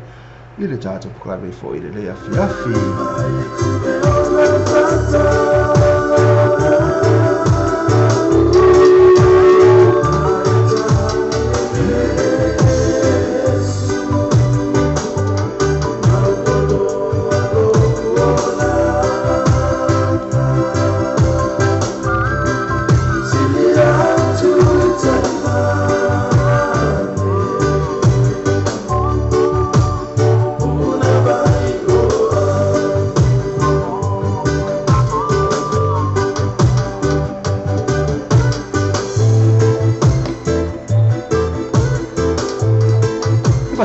il già to proclame fo il le afi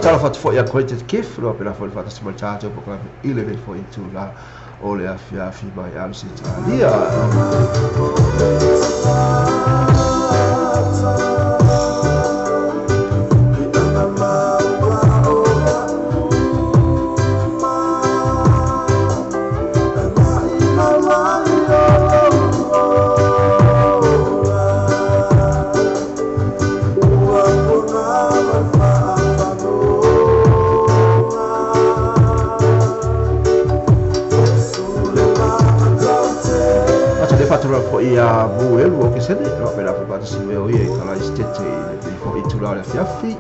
Tala fat fo ya koite kif lo pela fo fat small charge po kwa ile le fo itu la ole afi mai al Italia ia buel wo ke sene no pela pa si me oye kala istete le fo itula le fiafi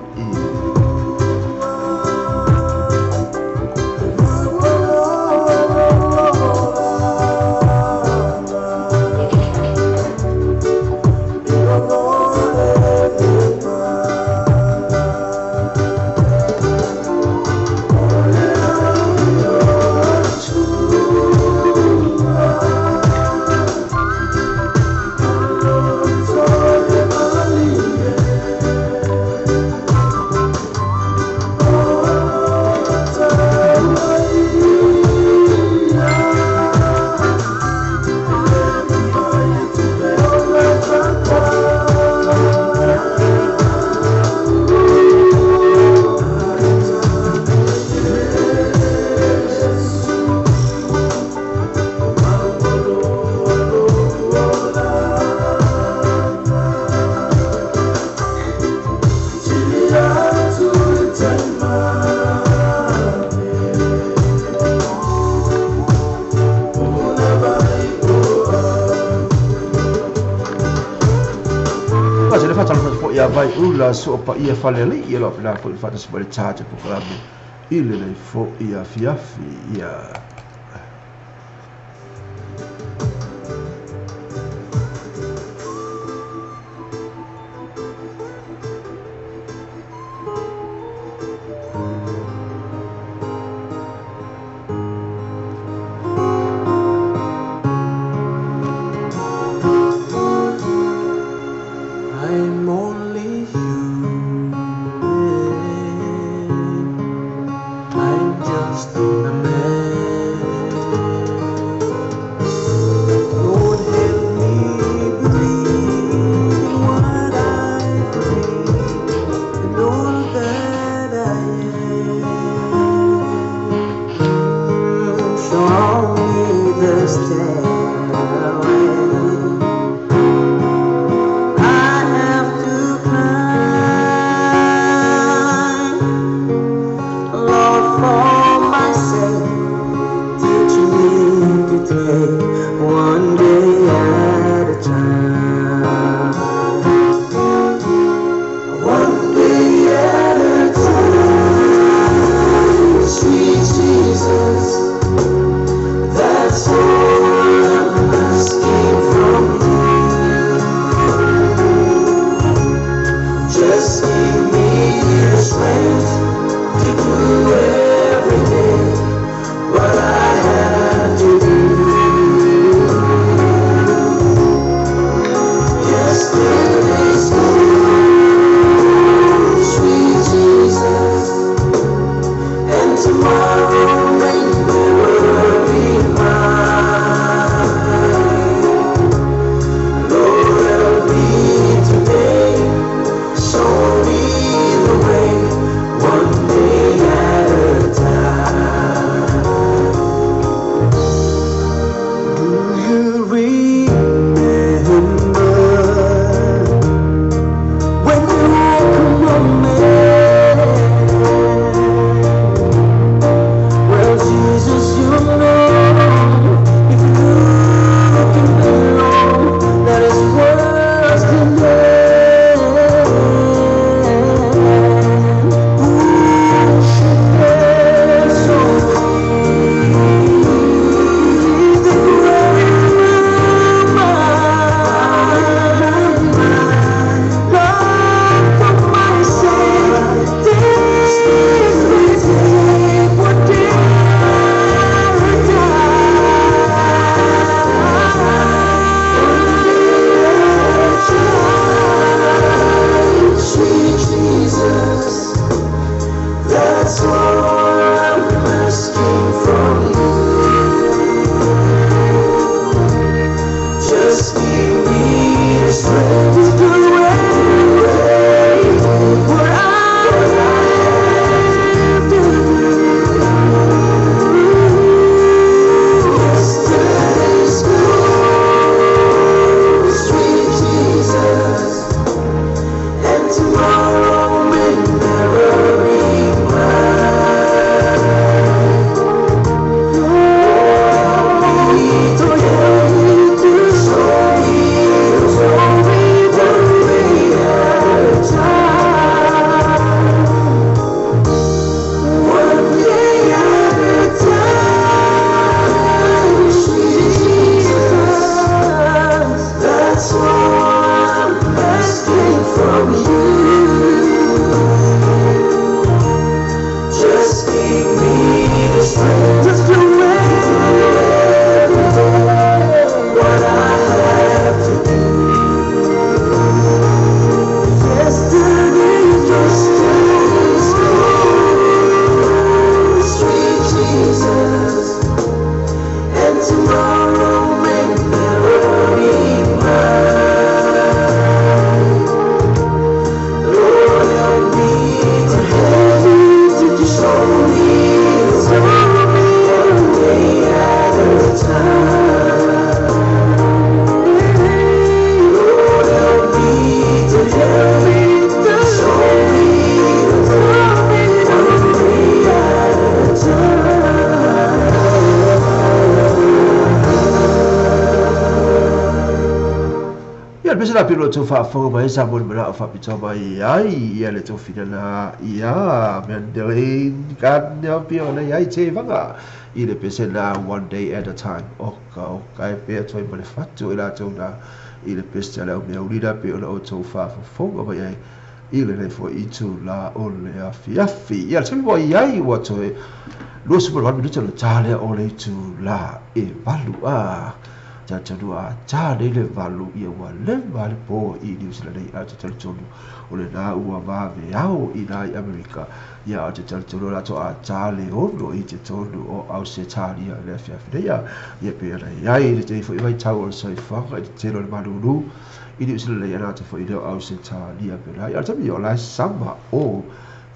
mai ula so pa ia fale li ia lo pela ko fa tas bale charge programa ile le fo ia fiafi ia I'm only human. I'm just a man. ia pesa la pilo to fa fo mai sa mo mena fa pito mai ai ia le to finana ia Mandarin kan ya pio na ia che vanga i le pesa la one day at a time o kai pe to i le fatu ila to na i le pesa la me ulida pio la to fa fo mai ai i le fo i tu la o le afi ia se mo ai wa to lo su mo minuto lo tale o le tu la e valu ja chadua cha de le valu ia wa le vale po i New Zealand ai a te tonu o le na ua va ve au i na America ia a te tonu la to a cha le ono i te tonu o Australia le fia fia ia pe ia i te fo i vai tau o sai fa i te lo le malulu i New Zealand ia na te fo i le Australia pe ia te mi o la sama o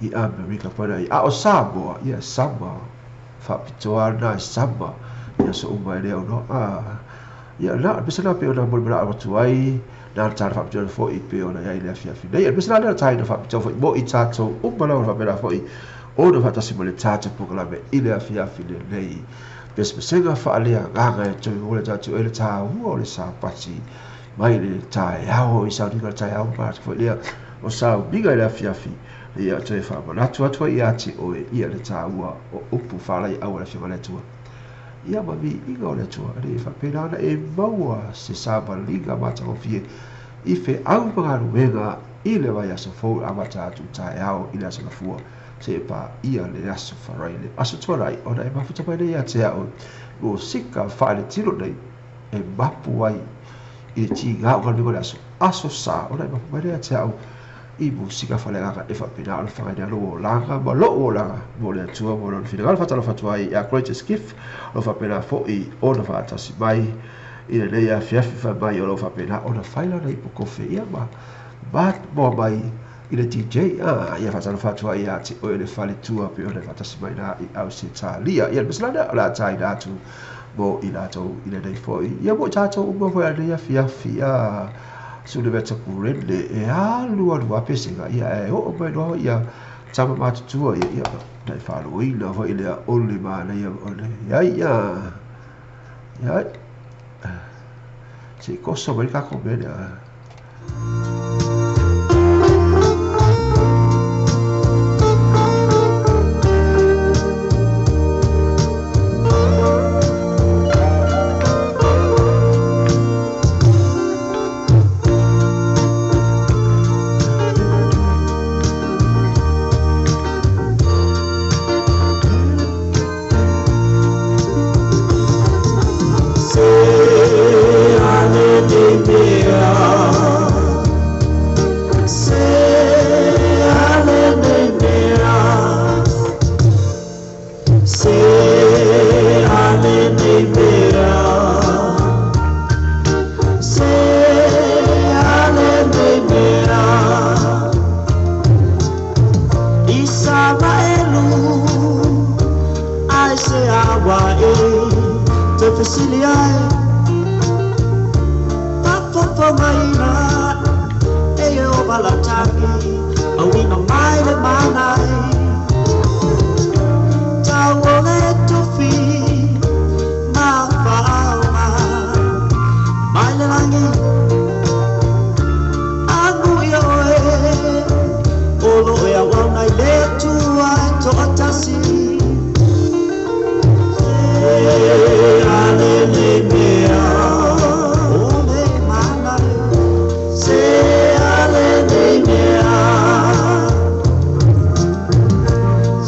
i America pa ai a o Samoa ia sama fa pitoa na sama ia so umai le no ia la bisala pe ona mo bra tu ai na tar fa pitoa fo i pe ona ia le fia fia ia bisala na tai na fa pitoa fo mo i tato o bala fa bela fo i o do fa tasimole tato po la be i le fia fia nei pespesenga fa ale nganga e tu o le tato ele ta o le sa pati mai le tai ao i sa diga tai ao pa fo ia o sa biga le fia fia ia te fa ma tu ia ti o ia le ta ua o upu fa lai au le fia le tu ia ma vi i go le tu re fa pena na e maua se sa ba liga ma ta fie i fe au pa ruega i le vai aso fo a mata tu tai ao i le aso fua se pa ia le aso fa rai le aso tu rai o na e ma futa pa le ia te ao o sika fa le tilo nei e mapu ai i ti ga o le aso sa o na e ma pa le te ao i musika falega e fa pina al fa de lo langa ma lo langa mo le tua mo le final fa tala fa tua i a greatest gift lo fa pina fo i o na fa tasi mai i le ia fiafi fa mai o lo fa pina o na faila nei po kofe ia ma mo mai i le DJ ia fa tala fa tua i a ti o le fali tua pe o le fa tasi mai na i au se talia ia bislada la tai datu mo i lato i le nei fo ia mo tato mo fo ia fiafi su le veta kurele e alu apesinga ia e o mai no ia tama matutua ia dai falo ina vo ile only ma na ia ia se cosa mai ka komena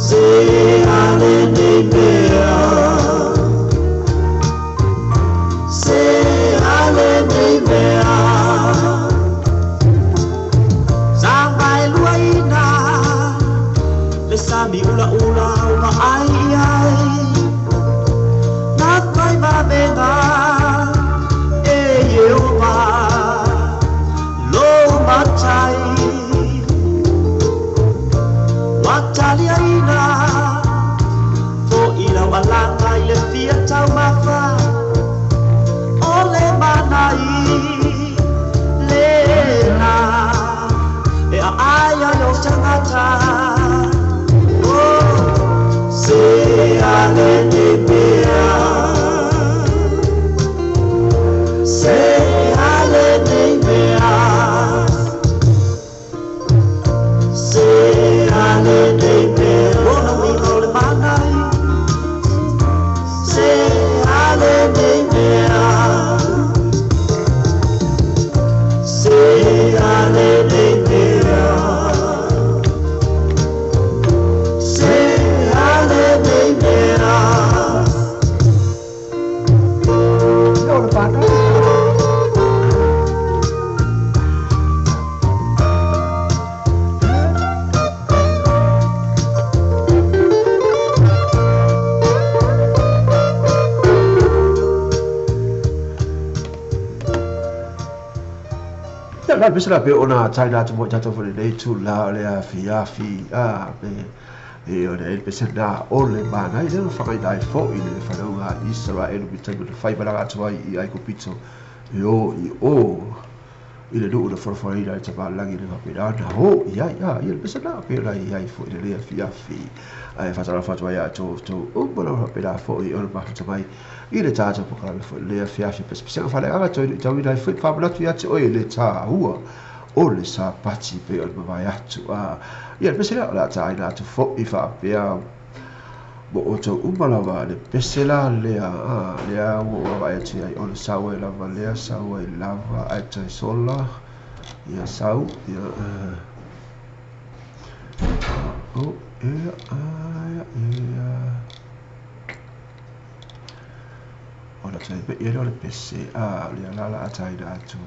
Say hallelujah. la pesa pe ona China tu mo chato fo le tu la le fi be e ona el pesa na o le mana i le fa dai fo i le fa nga Israel bi tago le fai bala tu ai ai ko pizzo yo i le do le for i dai ta ba langi le pe na ho ia il pesa na pe la ai fo i le fi ai fa sala fa tu ai to o bolo pe la fo i o ba tu mai i le tata po kala fo le fi pesa pesa fa le aga to i dai fo fa bala tu ia o le ta hua o le sa pati pe o vai atu ia pesa la ta ina tu fo i fa pe bo o to umalava le pesa le o vai atu ai o le sawa la valea sawa lava ai te sola ia sau ia o ia ona te pe ia le pesa le la ta ina tu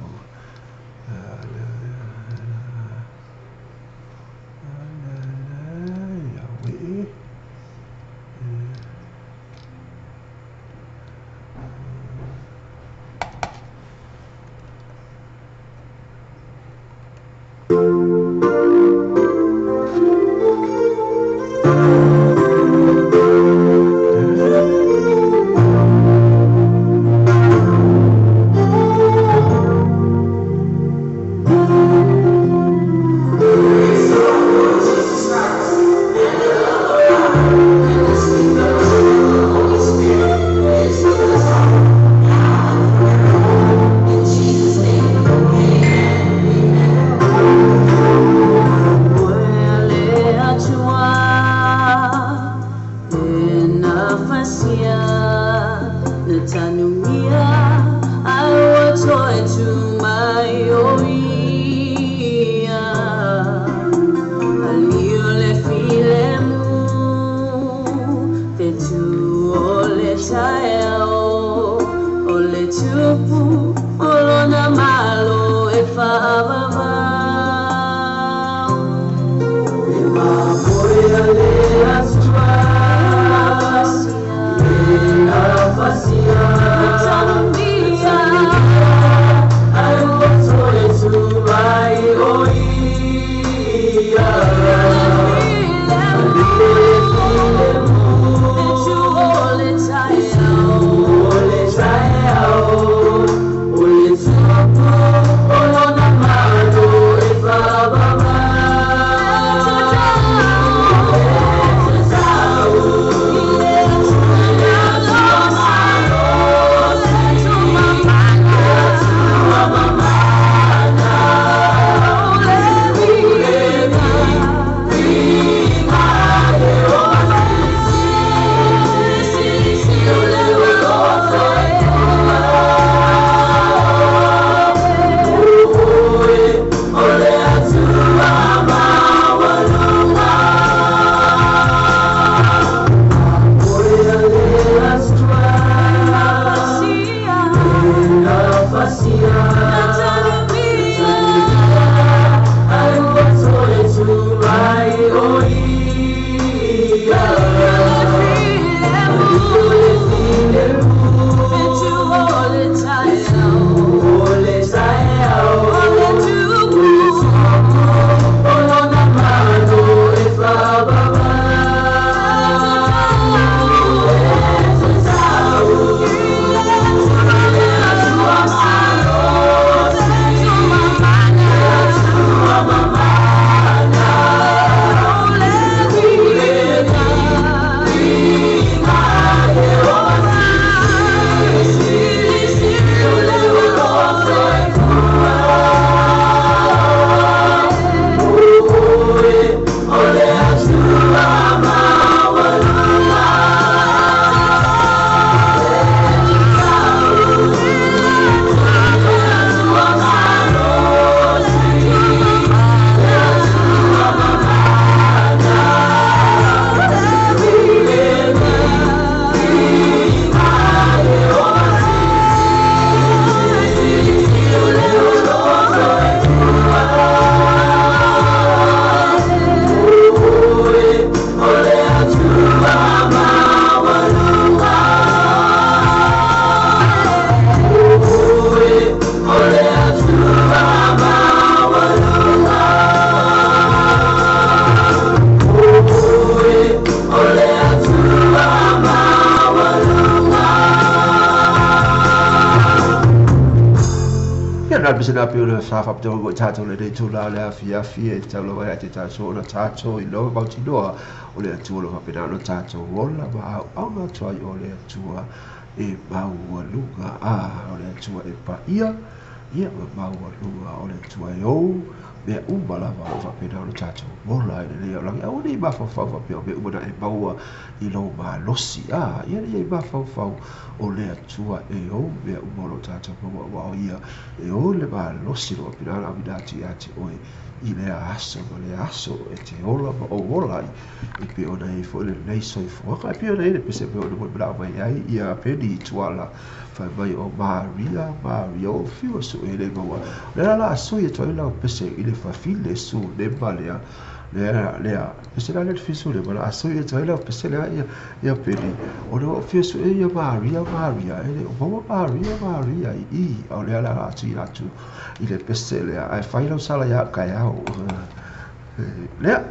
na bisina pe le fa fa te go tato le tu la le afia fie te lo va te tato na tato I lo ba ti do o le tu lo fa pe na lo tato wola ba au na try o le tua e ba ua luga o le tua e pa ia ba ua luga o le tua e o me umba la va fa pe na lo tato wola le la o ni ba fa fa pe o me umba e ba ua I lo ma losi ia le ba fa fa o le tua e o me umba lo tato wa o ia e o le ba losi lo pe na la vidati ati oi I le aso e te ola o ola I pe ona e fo le nei so fo ka pe ona e pe se pe ona mo bla vai ai ia pe di tuala fa vai o Maria o fio so e le goa le la so e to la pe se ile fa file su le balea le pe se la le fiso le bala so e to la pe se la ia pe di o fio so e ia Maria e o Maria I o le la ti atu ile pe se le ai fai lo sala ia ka ia o le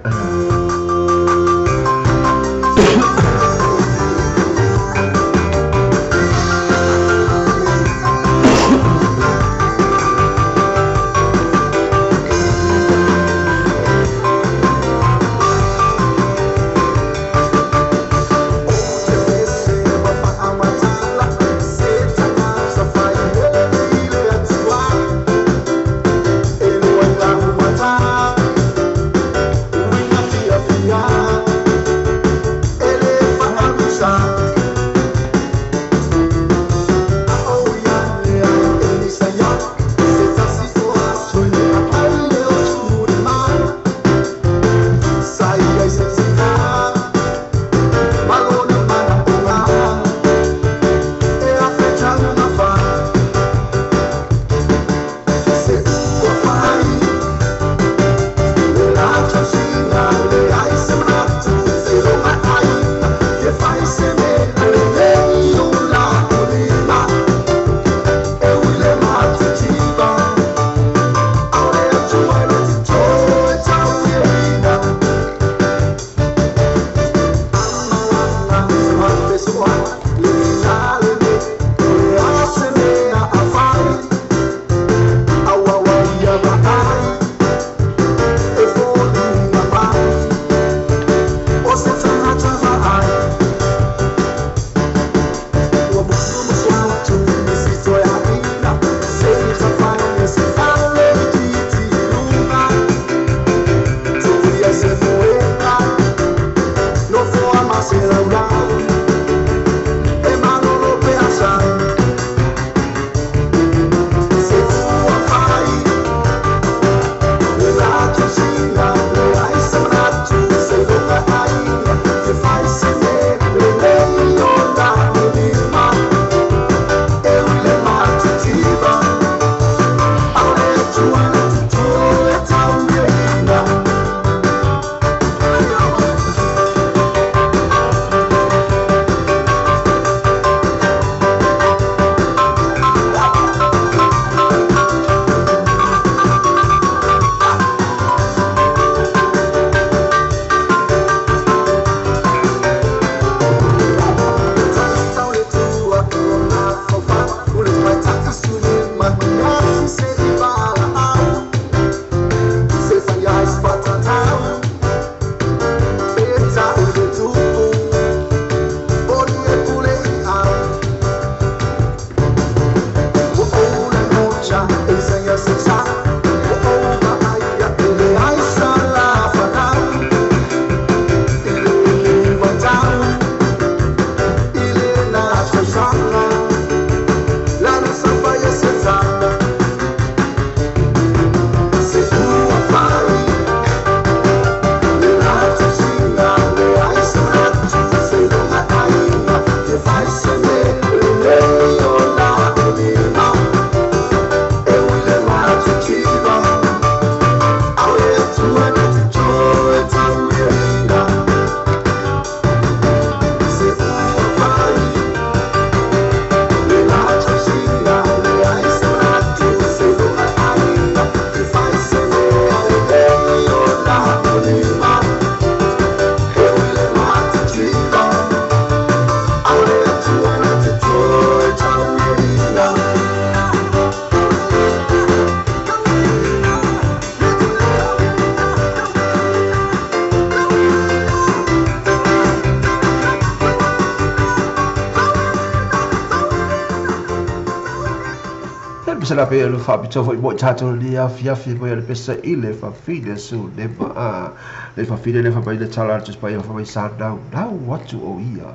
Pen bisa la pe lo fa bito fo mo tato li afia fi mo le pesa ile fa fine su le ma le fa fine le fa pai le tala just pai fa mai sa down now what to o ia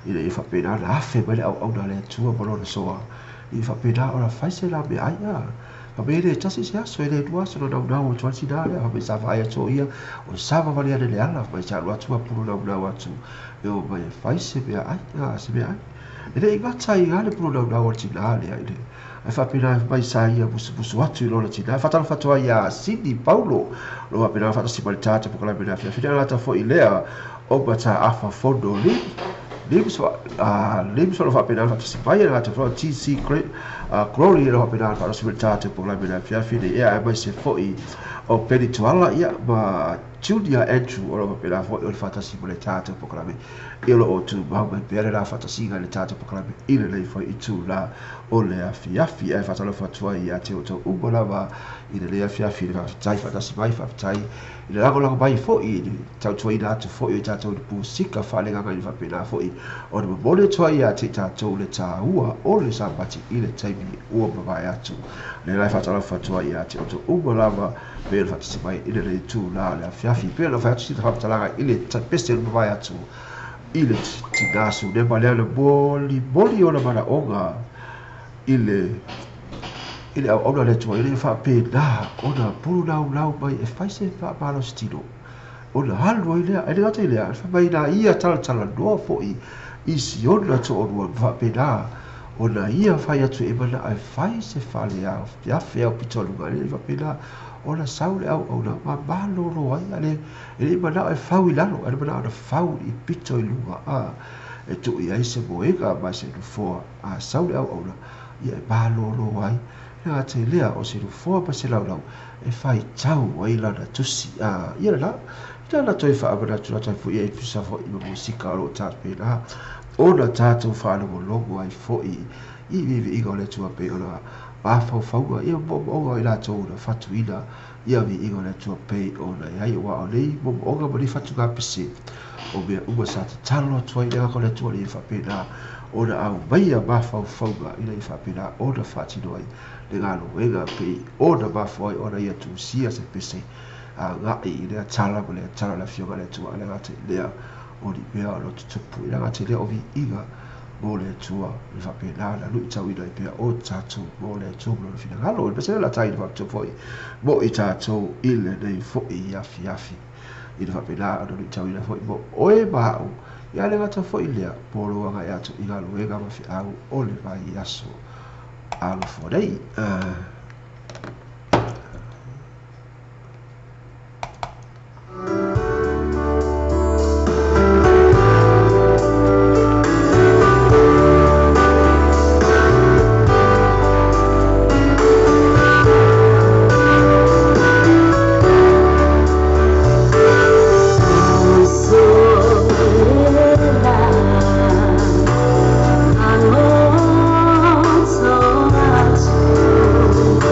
ile fa pe na la fe mai au na le tua bolo le soa i fa pe na ora fa se la me aia fa be le tasi sia so le tua so na na o tua si da le fa mai sa fa ia to ia o sa va valia le ala fa sa lo tua pulu na watu yo mai fa se be aia se be aia ile i gata i ale pulu na watu na le ile e fa pena mai sa ia busu atu lo la tina fa tala fatua ia Sydney Paulo lo va pena fa si paltata po kala pena fia la ta fo ilea o bata afa fondo libs lo fa pena fa si pai la ta fo TC Glory lo va pena fa si paltata po kala pena fia ia mai se fo i o perituala ia ma Julia Andrew o lo va pena fo o fa si paltata po kala ilo o tu ba mai pere la fa si ga le tata po kala ile le fo i tu la o le afiafi e fatalo fatua i ate o tau ugo lava i le afiafi le fatai fatasi mai fatai i le lago mai fo i tau tua i natu fo i tatou le pusika whalenga ngai whapena fo i o le mabone tua i ate tatou le tā ua o le sambati i le taimi ua mawai atu le lai fatalo fatua i ate o tau ugo lava me le fatasi mai i le tu la le afiafi pe le fatasi ta whapatalaga i le peste le mawai atu i le tinasu ne malea le boli o la mana onga ile ona le tua ile fa pe na ona pulu lau mai e fai se fa malo stilo ona halu ile ai gata ile fa mai na ia tala do fo i si ona to ona fa pe na ona ia fai atu e mana ai fai se fa le a ya fe o pitolu ile fa pe na ona saule au ona ma malo lo ai ale ile mana ai fau ilalo ale mana ona fau i pito ilua a e tu ia se boega ma se fo a saule au ona ia ba lo ai na te lea o se fo pa se lau e fai tau ai la na tusi ia la ita na toi fa abana tu ta fu ia pisa fo i musika lo ta pe na ona tato fa lo logo ai fo i vivi i gole tu pe ona ba fa ia bo ila to na fatuina ia vi i gole tu pe ona ia wa o nei bo o ga fatu ga pese o be u sa talo tu ia gole tu le fa pe na ona au vaia ba fauga ina i whapena ona whati noi le ngalo wega pe ona ba foi ona ia tu sia se pese a ngai i lea tala mo lea tala la fionga le tua le ngate lea o li pea o lo tutupu ina ngate lea o vi iga mo le tua i whapena la lui tau ina i pea o tatu mo le tua mo le fina ngalo le pese la tai ni whapena foi mo i tatu ile nei foi i afi i le whapena o lui tau ina foi mo oe mau ia le ngata fo ilea polo anga e atu i ngalo e gama fi au o le vai i aso alo fo dei I know so much.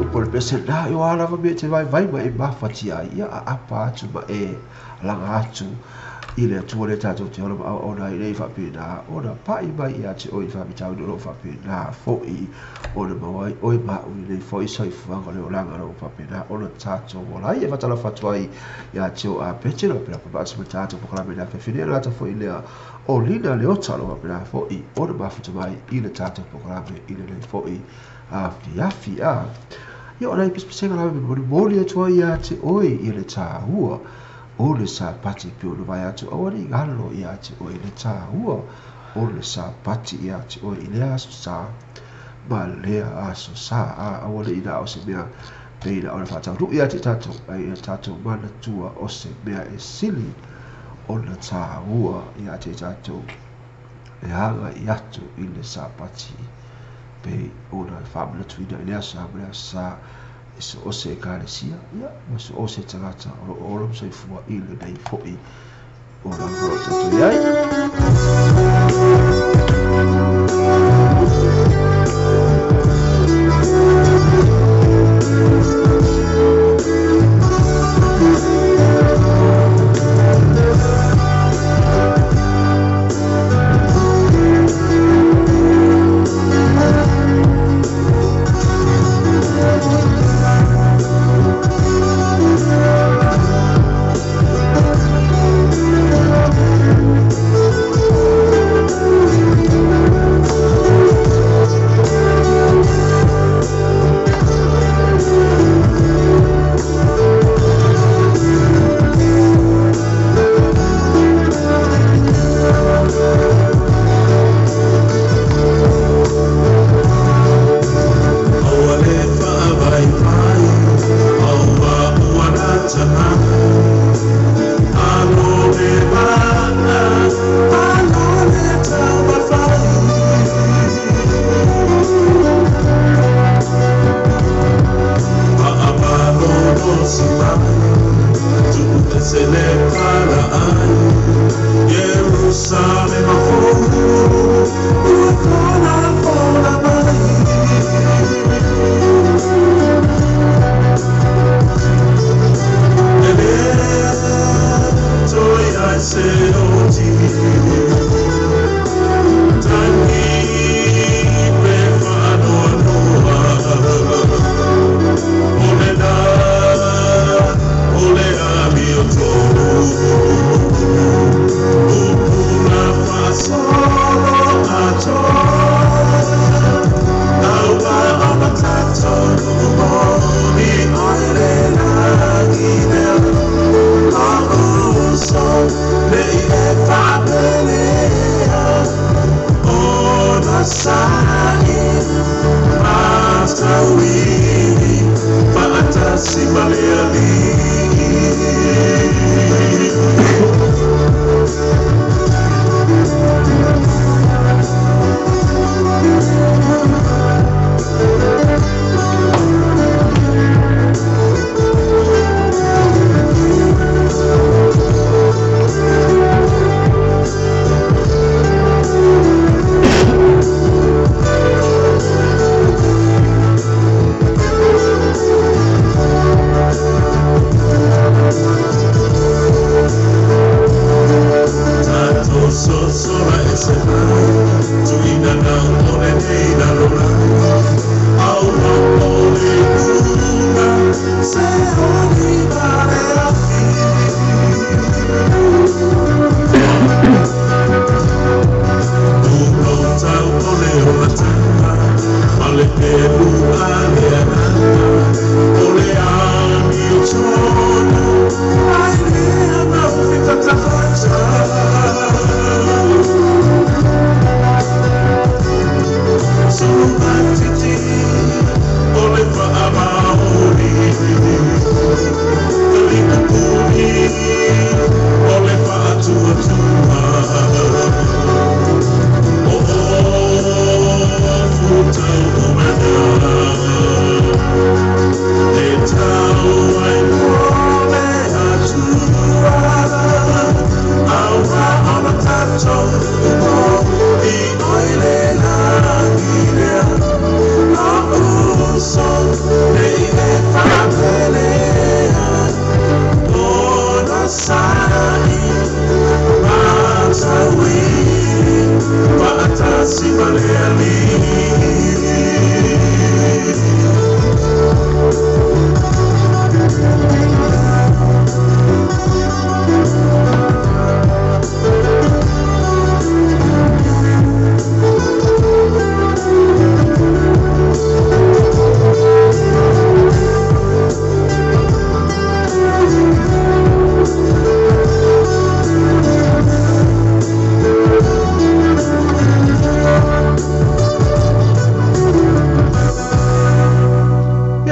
upole pese na yo ala va me te vai ma e mafatia ia apa atu ma e langa atu ile tuole tato te ona ile fa pina ona pai mai ia te oi fa bitau do fa pina foi ona mai oi ma ile foi sai fa ngale langa ro fa pina ona tato wala ia fa tala fatwai ia te o a pete no pina pa sa tato po kala me fa fine la ta foi ile o lina le ota lo pina foi ona ma fa mai ile tato po kala me ile le foi a fia ia ona i spesial la me moli to ia te oi ile ta hua o le sa pati pe o le vai atu o le galo ia atu o le tā ua o le sa pati ia atu o le aso sa ma le aso sa a o le ina o se mea pe ina o le whatau ru ia te tato ai e tato mana tua o se mea e sili o le tā ua ia te tato e hanga i atu i le sa pati pe o na whamana tuina i le aso hamana sa so o se kalesia ia ma so o se tangata o lo se fua i le nei foi o la rota tu ai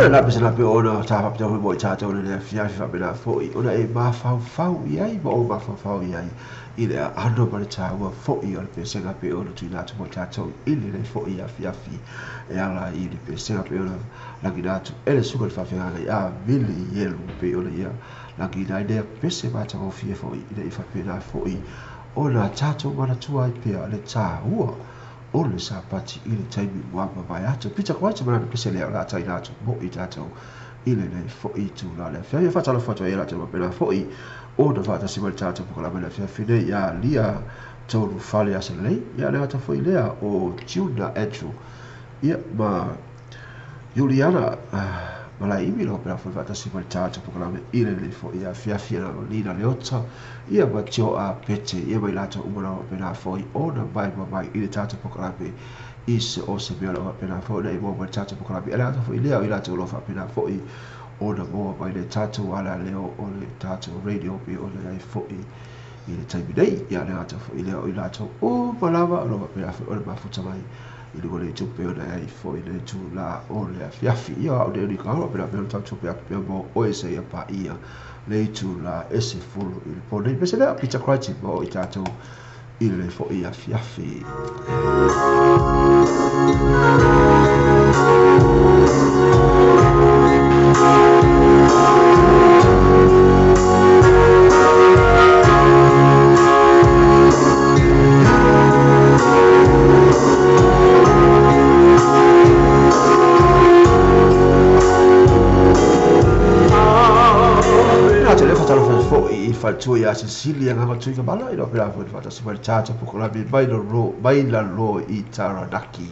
ia la pesa la pe ona ta pa mo ta ta ona fia fa be la foi ona e ma fa ia mo ma fa ia ile ando pa ta wa foi ona pesa ga pe ona tu na mo ta to ile le foi ia fia e ala ile pesa ga pe ona la gidatu ele suko fa fia ga ia mili yelu pe ona ia la gida ide pesa ba ta fia foi ile fa pe la foi ona ta to mana tua pe ale ta ua o le sapati i le taimi mua mawai atu. Pita kwa atu manana pese leo la tai natu mo i tatou i le nei fo i tu la le fia. Ia whatala whatua e la te mapena fo i o na whata si mali tatou puka la mena fia fine ia lia tolu fale asa lei. Ia le hata fo i lea o Tiuna Andrew. Ia ma Juliana malai imi lo pera fo whata si mali tatou puka la mena i le nei fo ia fia fia na lina leota. Ia ma tio a pete ia mai lato umana o pena foi ona mai i le tata pokalape i se o se mea o pena foi nei mo mai tata pokalape ele ata foi leo i lato lo fa pena foi ona mo mai le tata wala leo o le tata radio pe o le foi i le taimi nei ia le ata foi leo i lato o palava lo fa pena foi ona mafuta mai i le gole tupe ona ai foi le tu la o le afiafi ia o le ni ka o pena pena tata tupe a mo o ese ia pa ia le tu la ese fulu il pone pese le pizza crunch mo i tatou il le fo ia fiafi tu ia Cecilia nga tu ka bala ino pela fo fata si mal chacha po la bi mai la lo i Taranaki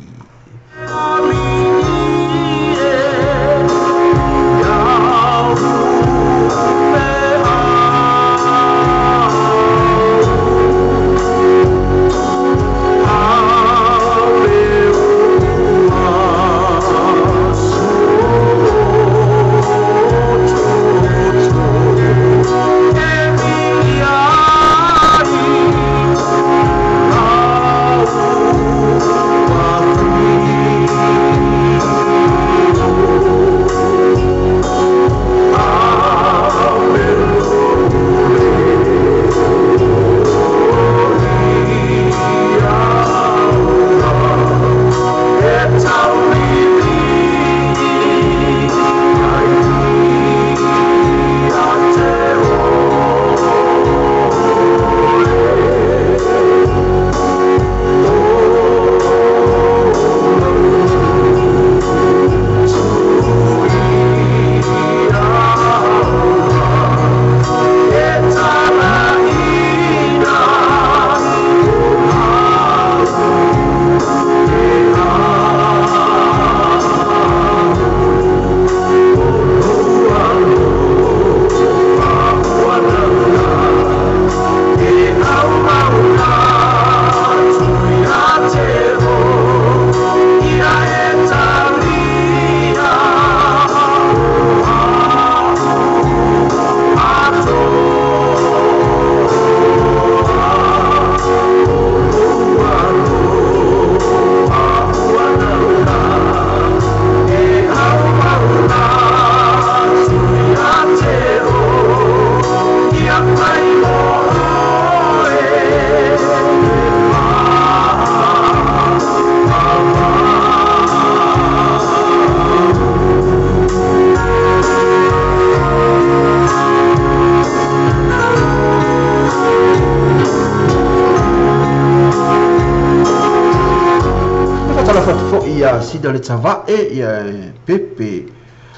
sida le tava e pepe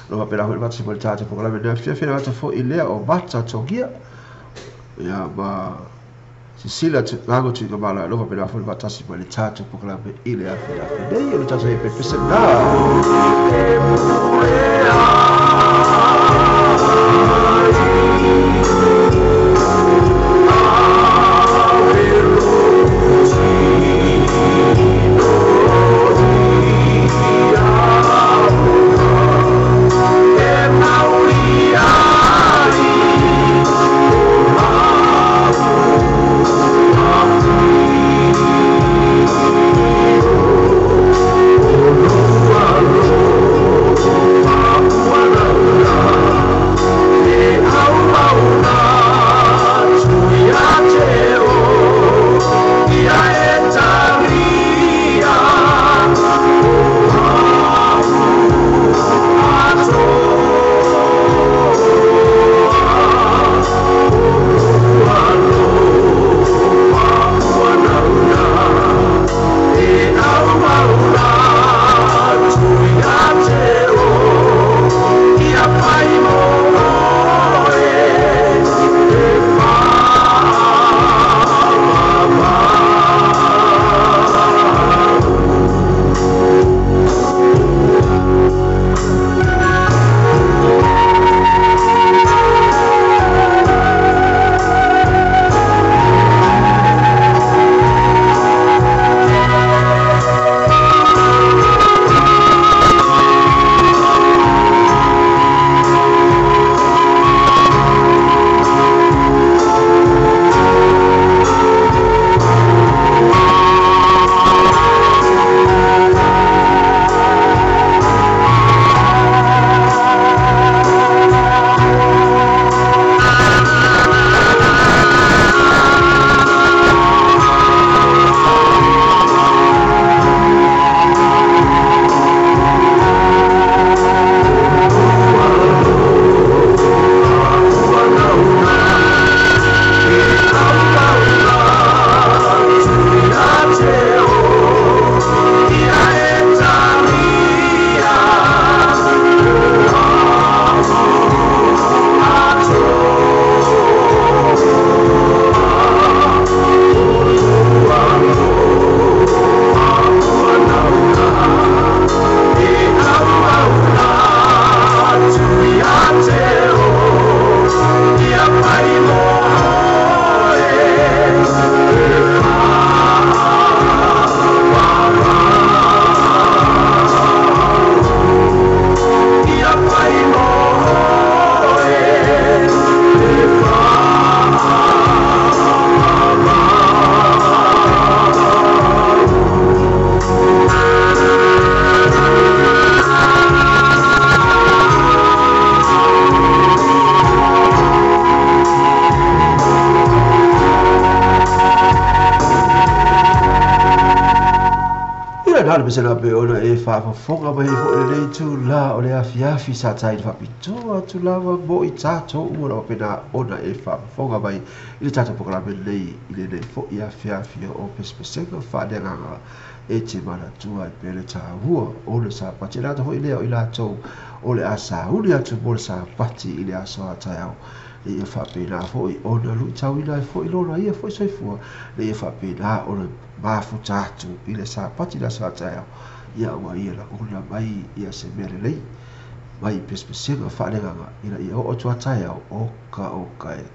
lo va pela va se voltate por la vedere fia va fo ile o bata togia ya ba Cecilia lago tu ga bala lo va pela fo va tasi por le tato por la ile a fia dei lo tato e pepe se na le mesena pe ona e whaafafonga mai fo le nei tu la o le afiafi sa tai le whapitoa tu lava mo I tato ua pena ona e whaafafonga mai I le tata pokalame nei I le nei fo I afiafi o pespesenga whaadenganga e te mana tua I pere ta hua o le sa pati rata hoi leo I la tau o le asa uli atu mo le sa pati I le asa atai au le ia whapena foi ona lui tau ina e foi lona ia foi soifua le ia whapena ona mafuta atu I le sa pati la sa atai au ia ua ia la una mai ia se mere lei mai pespesenga whaadenganga ina ia o tu atai au oka e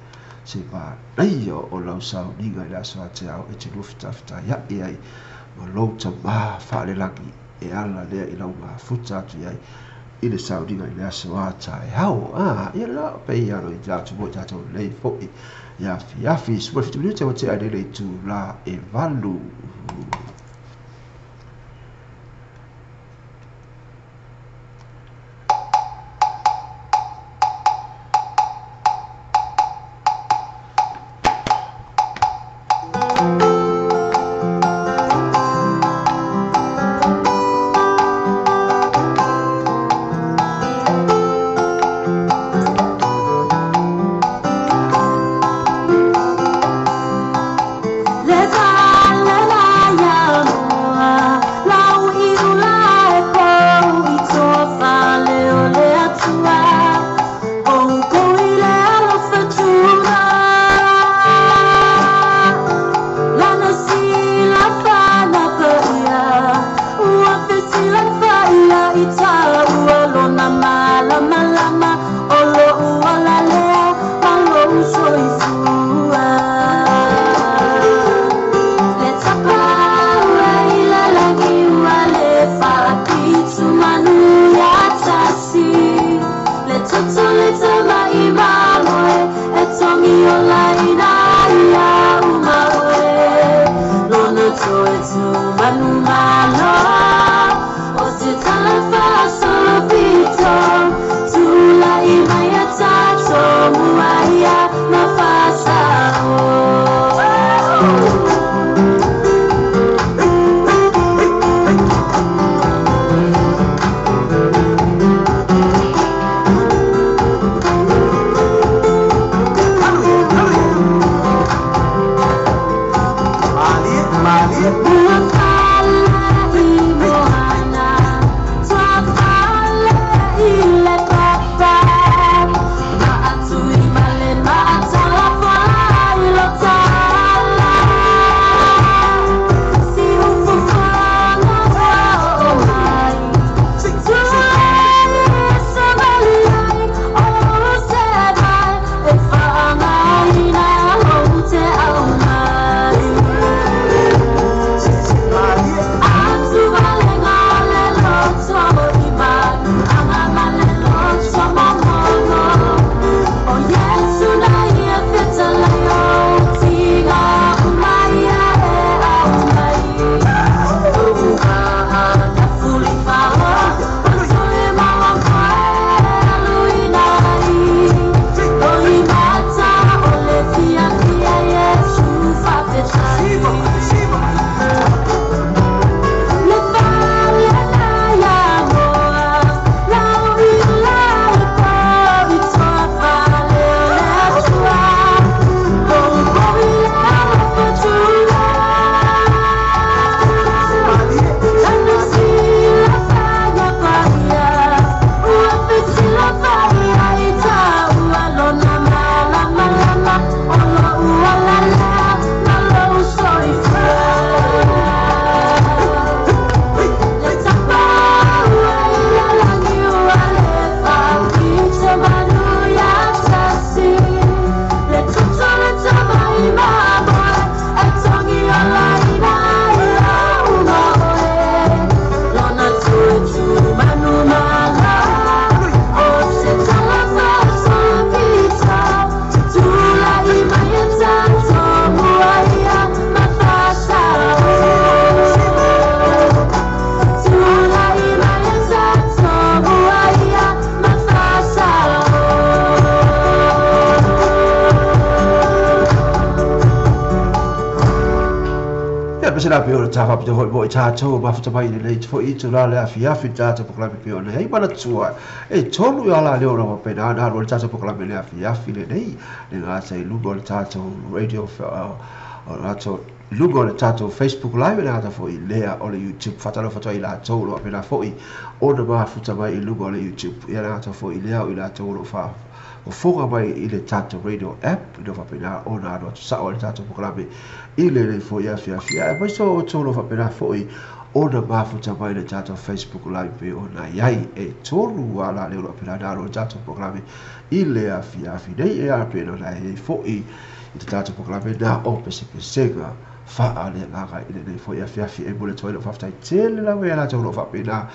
se pa nei o lau sau ninga I le asa atai au e te lufitafita ia ia ma louta ma whaalelangi e ala lea I lau mafuta atu iai I le sauringa I le aso ata e hau ia la pei ano I tātu mo tātou lei fo'i ia fiafi suma fitu minute wa te aile lei tu la e valu my pese la pe o ta fa pe mo ta to ma futa mai le fo I tu la le afia ta to pokla pe o nei mana tua e tonu ya la le o ma pe na ro ta to pokla le afia le nei le nga sai lugo le ta to radio o la to lugo le ta to Facebook live na ta fo I le o le YouTube fatalo fatwa I la to lo pe na fo I o na ma futa mai I lugo le YouTube ya na ta fo I le o I la to lo fa o fonga mai I le tato radio app no fa pena ona ro sa o le tato programe I le fo ia fia e poi so tolo fa pena foi ona ma futa mai le tato Facebook live pe ona iai e tolu ala le ro pena da ro tato programe I le afia nei e a pena la e foi I tato programe na o pese sega fa ale la ga I le fo ia fia e bole toilo fa ftai tele la we la tolo fa pena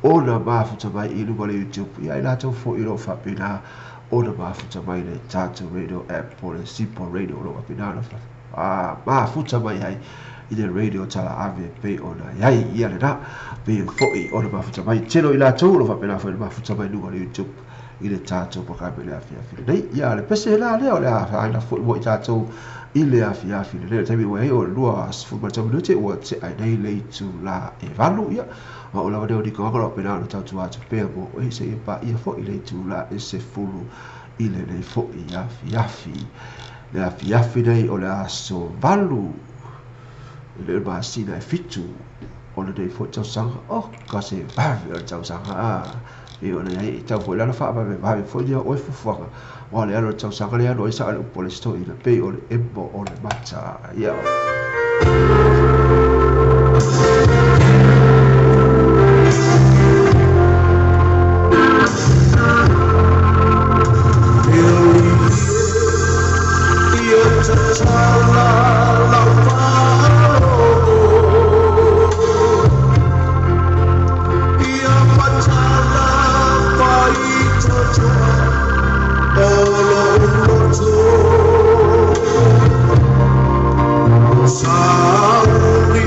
ona ma futa mai I lu le YouTube ia la to fo I lo fa pena ona ma futa mai le tato radio app po le sipo radio lo apinana ma futa mai ai I le radio tala ave pe ona ai ia le da pe foi ona ma futa mai telo I la to lo fa pena foi ma futa mai lu le YouTube I le tato po ka pe le afia nei ia le pese la le o le ai la foi mo tato I le afia le tabi we o lua fu ma tabu te o te ai nei le tu la e valu ia ma o la di ko ko pe na ta tu atu pe mo e se pa ia fo I le tu la e se fulu I le nei fo ia fiafi nei o le aso valu le ba sina fitu o le dei fo tau sanga o ka se vavi o tau sanga e o le ai tau fo la fa ba vavi fo dia o fufuanga o le alo tau sanga le alo isa o le sto I le pe o le embo o le mata ia Saudi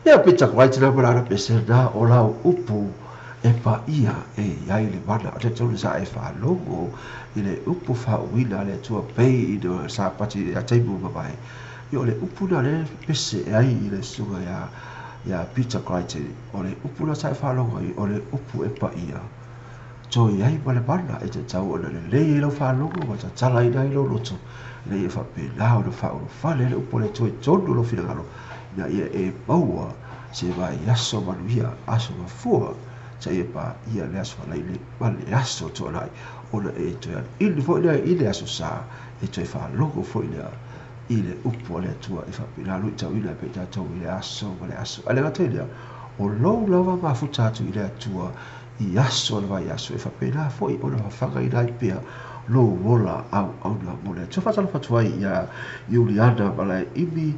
ia pita kwai tina mara pese na o lau upu e pa ia e ai le mana o te tonu sa e wha longo i le upu wha uina le tua pei i no sa pati a teimu mamai i o le upu na le pese e ai i le sunga ia pita kwai tina o le upu na sa e wha longo i o le upu e pa ia to i ai ma le mana e te tau ona le lei i lau wha longo ma ta tala ina i lau loto lei e wha pe lao na wha ono whale le upu le tue tonu lo fina ngalo na ia e maua se vai aso manuia aso mafua sa ia pa ia le aso lai le male aso to nai ona e to ia ili fo ia ile aso sa e to fa logo fo ia ile upo le tua e fa pila lu ta ile pe ta to ile aso male aso ale ga tele o lo lava ma futa tu ile tua i aso le vai aso e fa pila fo i ona fa ga ina pe lo vola au na mole to fa fa tu ia Juliana mala ibi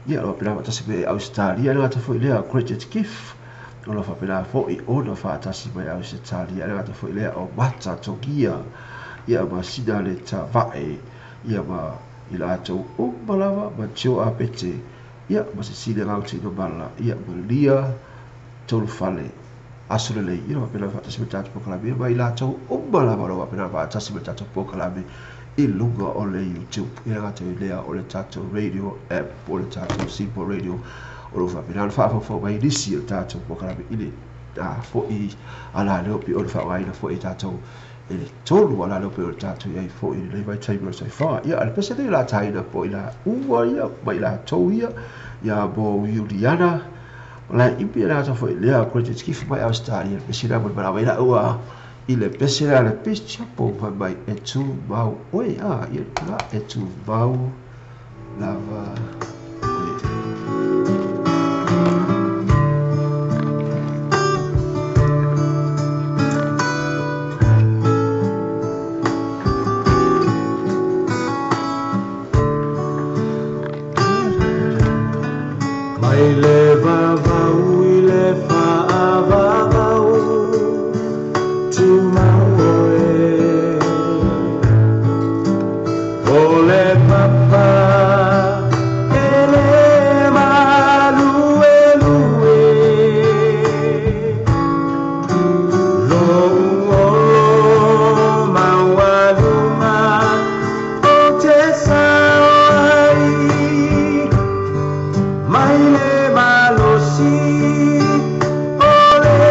ia o pila tasi me Australia le ta fo ile a credit gift ona fa pila fo i ona fa tasi me Australia le ta fo ile o mata togia ia ma sida le ta vai ia ma ila to o malava ma tio a pete ia ma se sida ngau ti no bala ia ma lia tolu fale asole ia ma pila fa tasi me tatu pokala me ma ila to o malava ro pila fa tasi me tatu pokala me i lunga o le YouTube ia ga te lea o le Tato Radio app o le Tato Simple Radio o lo fa pina fa mai disi o Tato po kala ile da fo i ala le opi o le fa ai na fo i Tato ele tolu ala le opi o Tato ia fo i le vai table sai fa ia al pese de la taina po ila ua ia mai la to ia bo Juliana la impira ta fo le credit gift mai Australia pese da mo para vai la ua ile pese la pese po mai e tu mau oi ia la e tu mau lava mai le vavau i le whaavavau tu mau e o le papa e le malue lue lo uolo maualunga o te sauai mai le malosi o le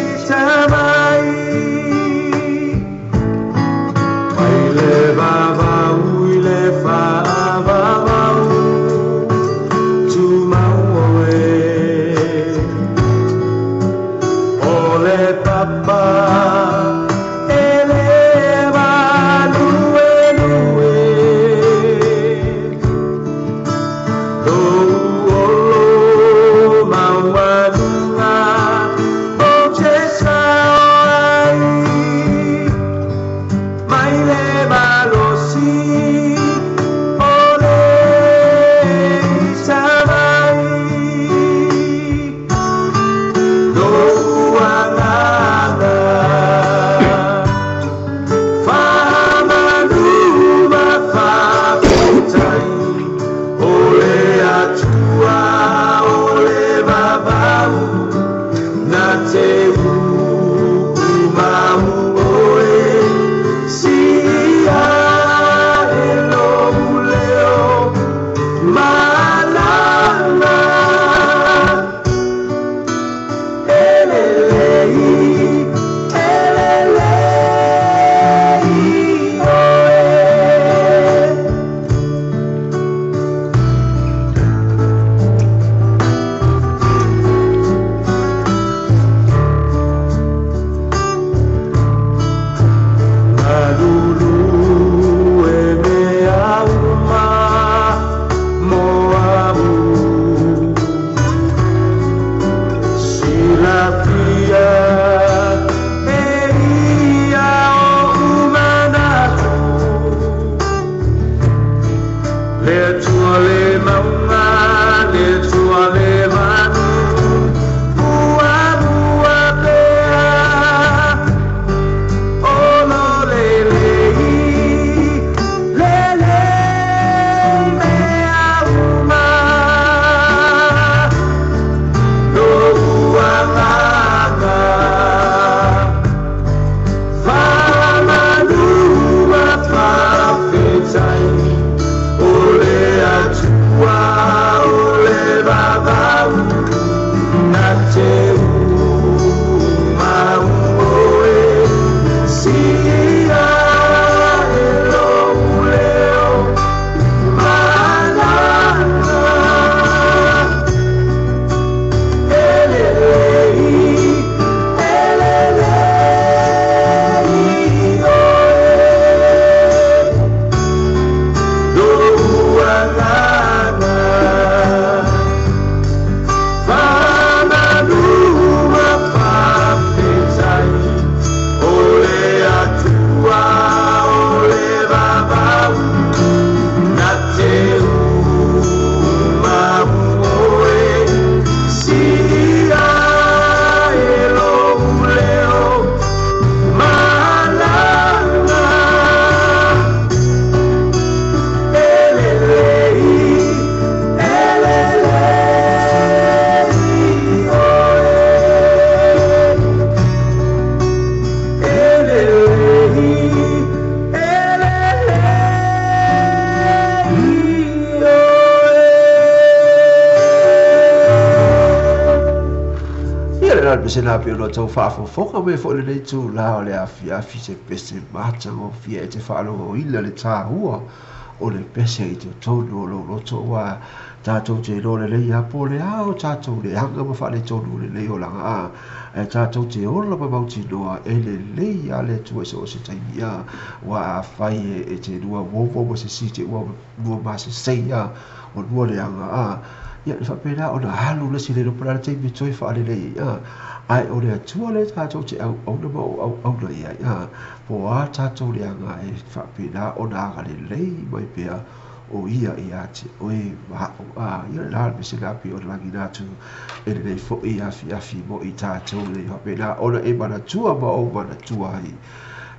itamai mai le vavau i le whaavavau tu mau e o le papa e le malue lue tu la pe se na pe no tau fa fo ka me fo le nei tu la le afi se pese mata o fie te fa lo ila le ta hua o le pese i te tonu lo to wa tatou te lo le ia po le ao tatou le hanga ma fa le tonu le o langa a tatou te ola pa mauti noa e le ia le tu e so se taimi ia wa fai e te lua wo se si te ua lua ma se seia o lua le anga a ia le fa pena ona halu le si le lo pra te mi toi fa le ia ai o le atua le tatou te au na au na ia po a tatou le anga e fa pena ona aga le lei mai pea o ia te oe mahao ia la me se la pi o la ginatu e le fo ia afi mo i tatou le fa pena ona e mana tua ma o mana tua ai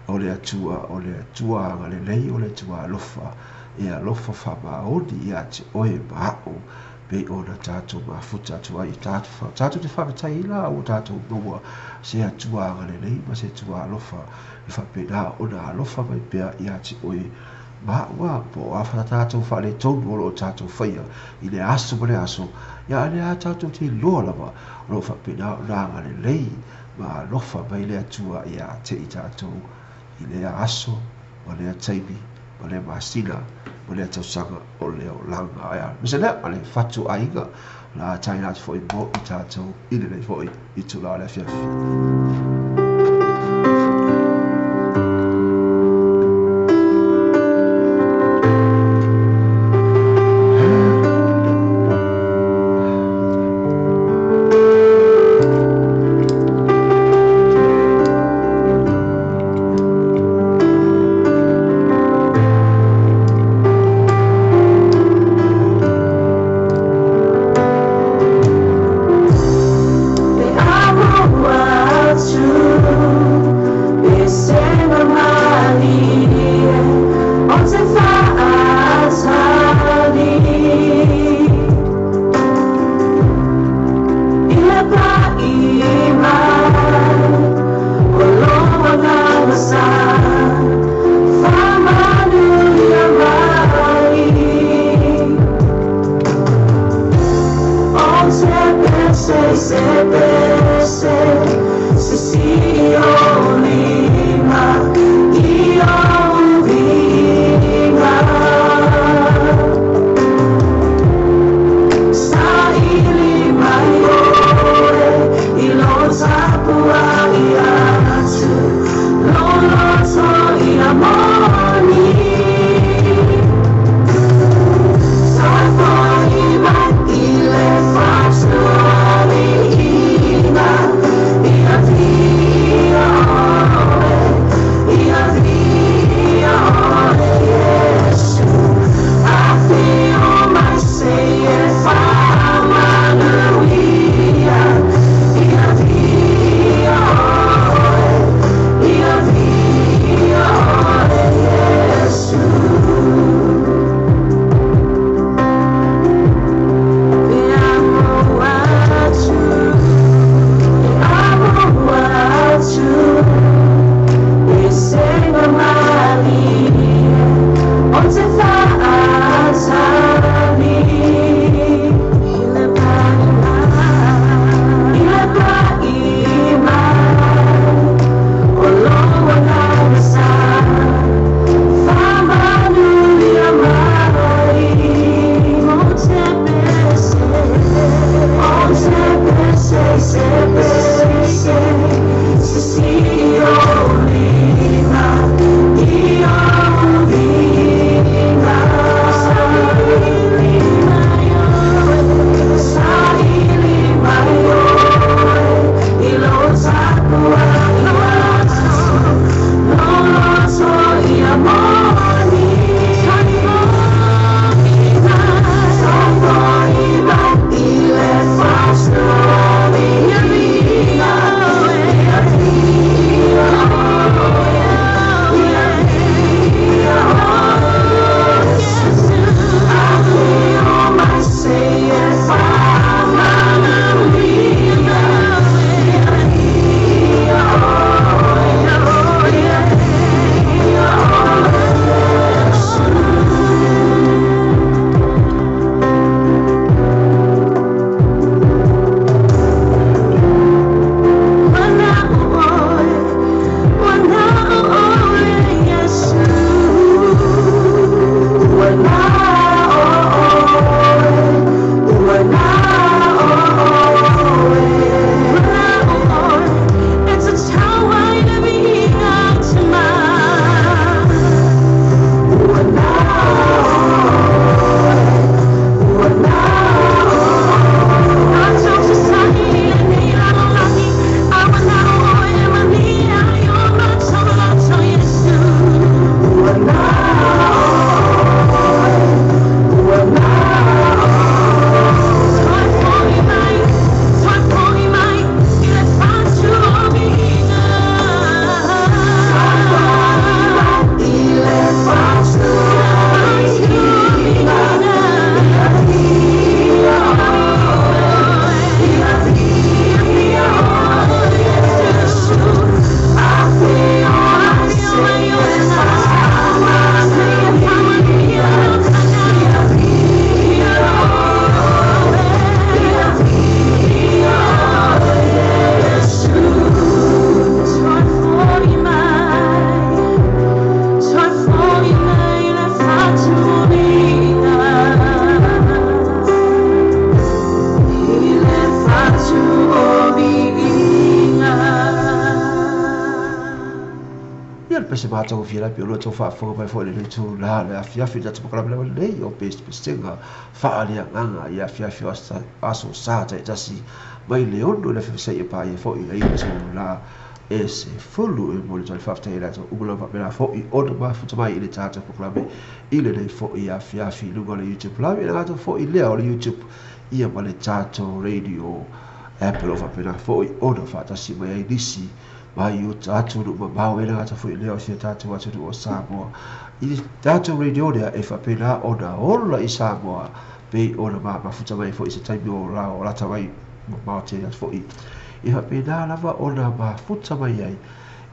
o le atua aga le lei o le tua alofa e alofa fa maoni ia te oe mahao pe ona tatou mafuta atua i tatou te whakatai la o tatou noa se atua aga le lei ma se tua alofa le fa pena ona alofa mai pea ia te oe ma wa po a fa tatou fa le tonu o tatou faia i le aso ma le aso ia le a tatou te loa lava o fa pena na nga le lei ma lofa mai le atua ia te i tatou i le aso ma le taimi ma le masina ma le tausanga o le o langa ia misena ma le fatu ainga la taina fo i mo i tatou i le fo i tula le fiafi se mātou whia pi olo tō whaafonga mai fōi le tū la le awhiawhi na tupu kalame lewa nei o pēs pestenga whaalia nganga i awhiawhi aso sātai tasi mai le ono le whiwhisai e pāi e fōi le iwa tū la e se fulu e mōle tōi whaftai la tō umula whapena fōi ono mafuta mai i le tātou puklame i le nei fōi a whiawhi lunga le YouTube lami e ngātou fōi lea o le YouTube ia ma le tātou radio Apple o whapena fōi ono whatasi mai ai nisi mai o tātou no mamau e ngātou fōi lea o sia tātou atu no o Samoa i tātou radio lea e whapena ona ola i Samoa pei ona mafuta mai fōi se taimi o la o lata mai mamau te atu fōi i hapena lava ona mafuta mai ai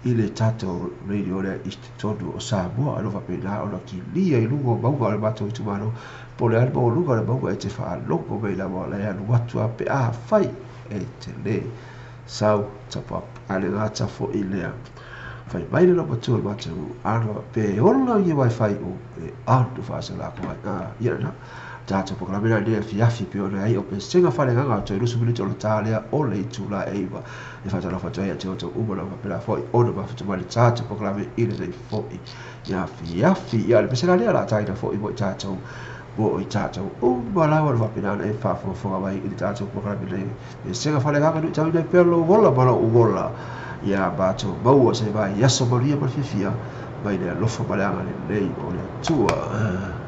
i le tātou radio lea i tonu o Samoa alo hapena ona ki lia i lungo maunga o le mātou i tumano po le alma o lunga le maunga e te whaalongo mai lama le anu watu a pe a whai e te le sau tapap ale ngata fo i lea whai mai le lama tua mātou ano pe ola i mai whai o e anu whaasa la po ai ia na tātou pokalamena nea fiafi pe ona ai o pe senga whale nganga o toi rusu minute o le tālea o le itu la eiwa e whatara whatua ea te o tau umana wa pera fwoi ona mafuta mali tātou pokalame ina nei fwoi ia fiafi ia le pesena lea la taina fwoi mo i tātou mo i tātou umalawa wa pera ana e whafonga mai i tātou pokalame nei e senga whale nganga nui tau nei pelo wola mana uwola ia mātou maua se mai yaso maria malfifia mai lea lofa maleanga nei o le tua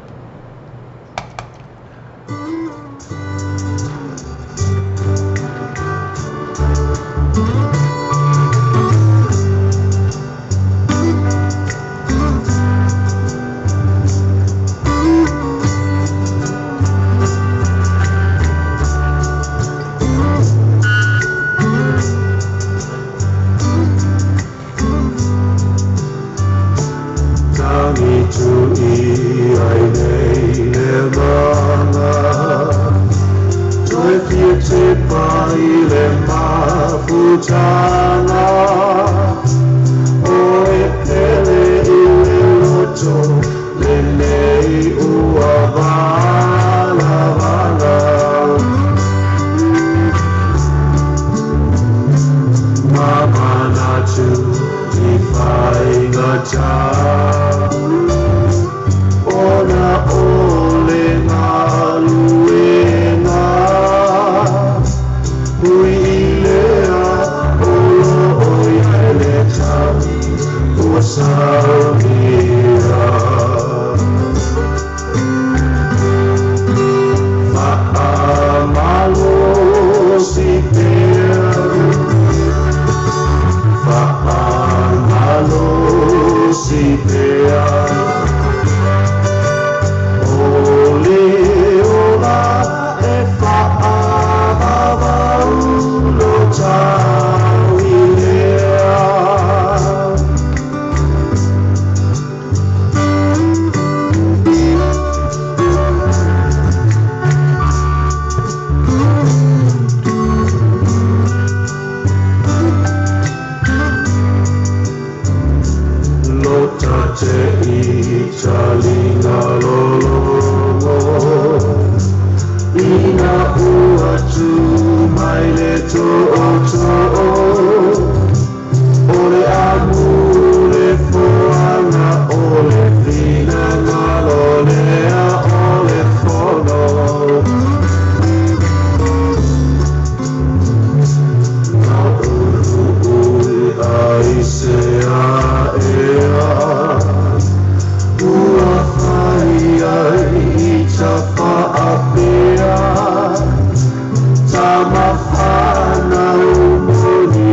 Sama fana umoni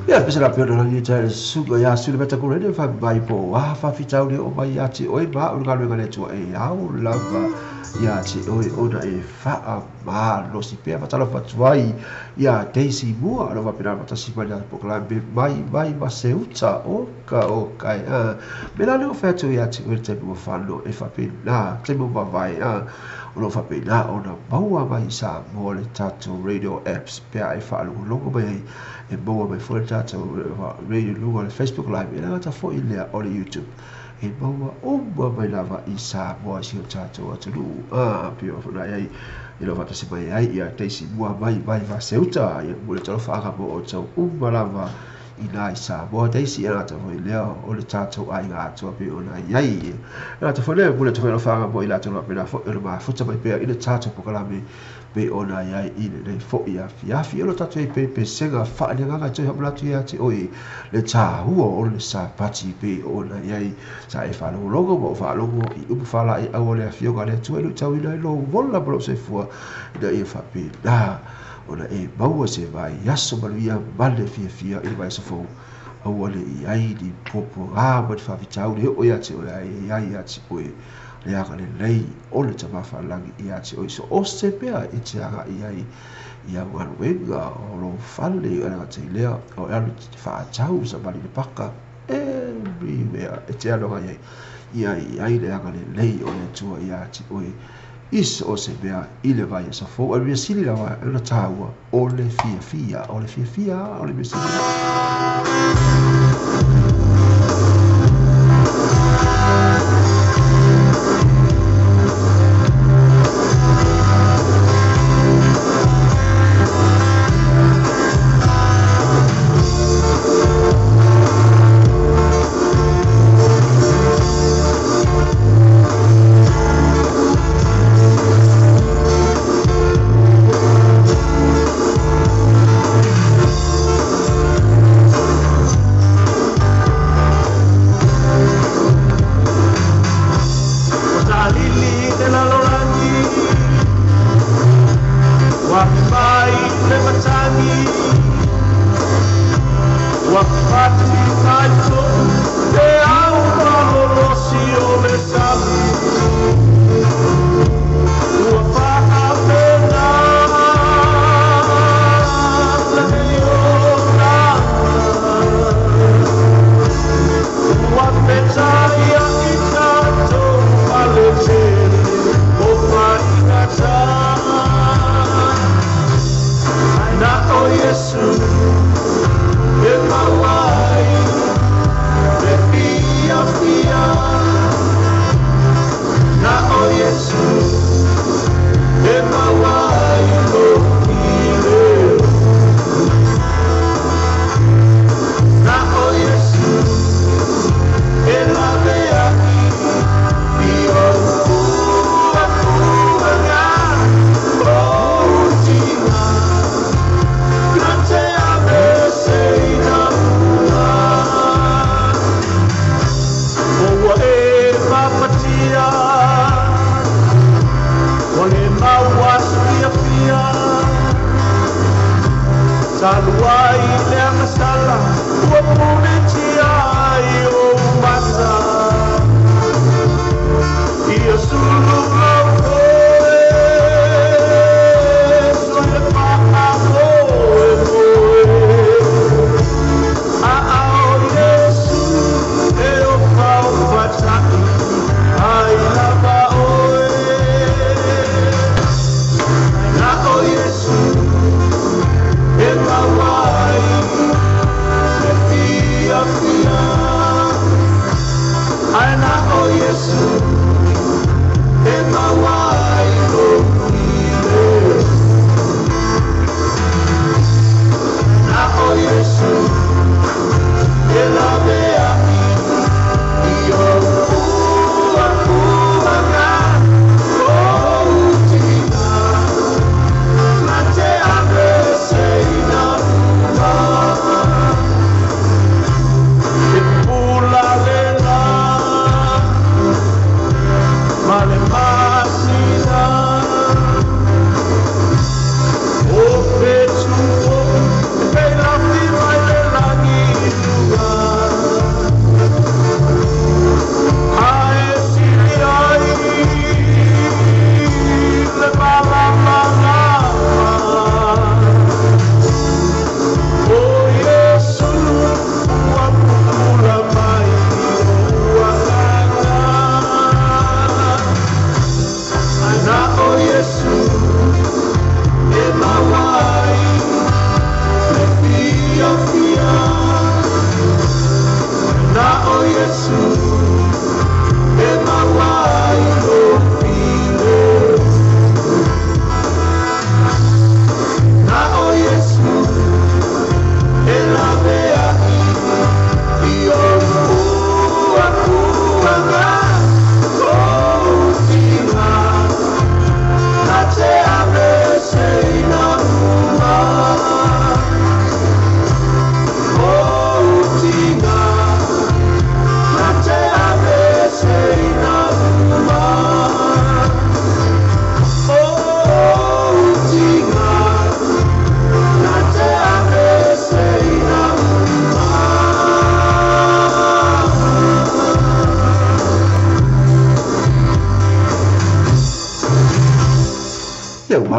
Ya, bisa lah pihak orang ini cari suka ya sudah baca Quran dia faham baik po. Wah, faham tahu dia oh baik ya cik. Oi, mak udah kalau dengan cua au lava ya cik. Oi, udah faham mal lo si pihak baca lo fatwai ya Daisy mua lo faham pihak baca si banyak pokoknya baik maseuca okai Melani oferta ya cik. Oi, cik mau faham lo faham nah cik mau baik lo faham nah ona bawa baik sa boleh tato radio apps pihak faham lo baik e boa mai foi tata radio lugar Facebook live ina ta foi ile o YouTube e boa mai lava isa boa si tata o tu pio na ai ilo fata si mai ai ia teisi boa mai va seuta ia mole talo fa ka bo o tau lava ina isa boa teisi ina ta foi ile o le tata ai ga tu pio na ai ina ta foi le mole talo fa ka bo ila talo pela foi ile ma futa mai pe ile tata po kala me pe ona ia ile le fo ia fi lo tatu pe senga fa le nga tu habla tu ia ti oi le cha hu o le sa pati pe ona ia sa e fa lo logo bo fa logo I u fa la I o le fi o ga le tu lu tau ile lo vola bro se fu da e fa pe da ona e baua se vai yaso maria male fi I vai so fo o le ai di popo ba fa fi tau le o ia ti o ai ia ti oi le aga le lei o le tamafa langi ia ti o so o se pea I te aga ia waruenga o lo fale o te lea o alu te wha tau sa mali le paka everywhere e te aloha ia le aga le lei o le tua ia ti o is o se pea I le vai sa fo o le sili lawa e la taua o le fia o le mesili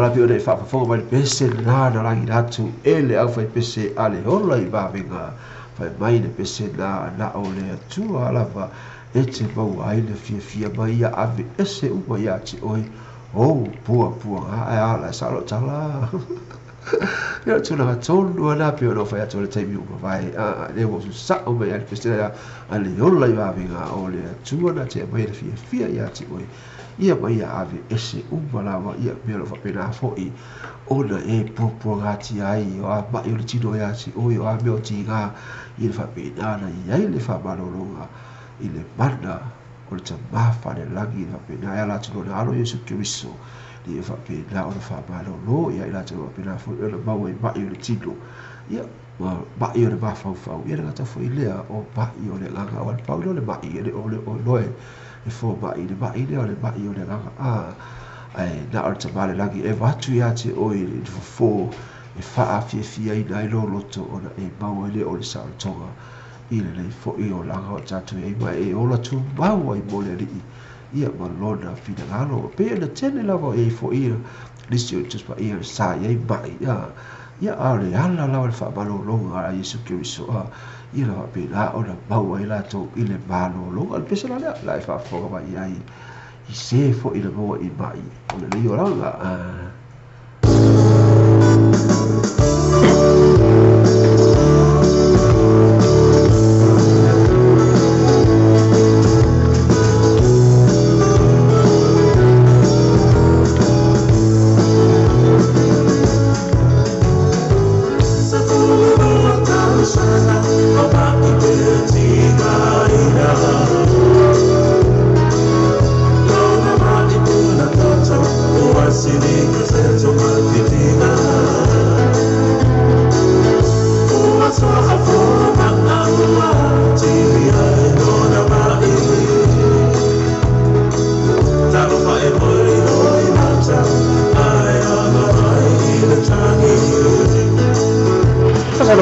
ala pio nei fa fo mai pese na na langi datu ele au fai pese ale hola I ba venga fai mai ne pese na ole tu ala va e te mau ai le fia mai a ave ese uma ia ti oi o pua a ala sa lo tala ya tu na tonu na pio no fai tu le tai miu vai a le wo sa o mai pese ale hola I ba venga ole tu na te mai le fia ia ti oi ia mai ave ese umalawa ia melo fa pena foi ona e popo gati ai o a ba yo tino ya si o yo a meo tinga i le fa pena na ia le fa malolonga i le mana o le tamafa le lagi fa pena ia la tino na alo Yesu Kristo i le fa pena o le fa malolo ia la tino pena foi o le mau i ba yo le tino ia ba yo le ba fa ia le gata foi lea o ba yo le langa o le pa le ba i le o loe e fo ba i le o le ba i o le langa ai na o te male lagi e watu ia te oi i fo e fa a fia I nai lo loto ona e mau ele o le Saratoga i le nei fo I o langa o tatu e mai e ola tu mau ai mo le rii ia malona fina ngalo pe na tene lava e fo I lisi o tuspa I sa i mai ia ale ala la le fa malolonga a Yesu Kristo I la pe la ona mau ai la to I le malolonga al pesa la fa fo ba ai I se fo I le mo I mai o le lio langa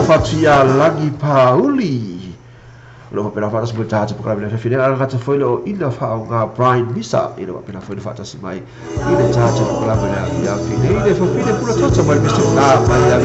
Fatia lagi pauli lo pela fata se tata por la fine ala kata foi lo ina fa nga Brian Misa ina pela foi fata se mai ina tata por la ia fine ina fa fine pula tota mai Mr. Na mai la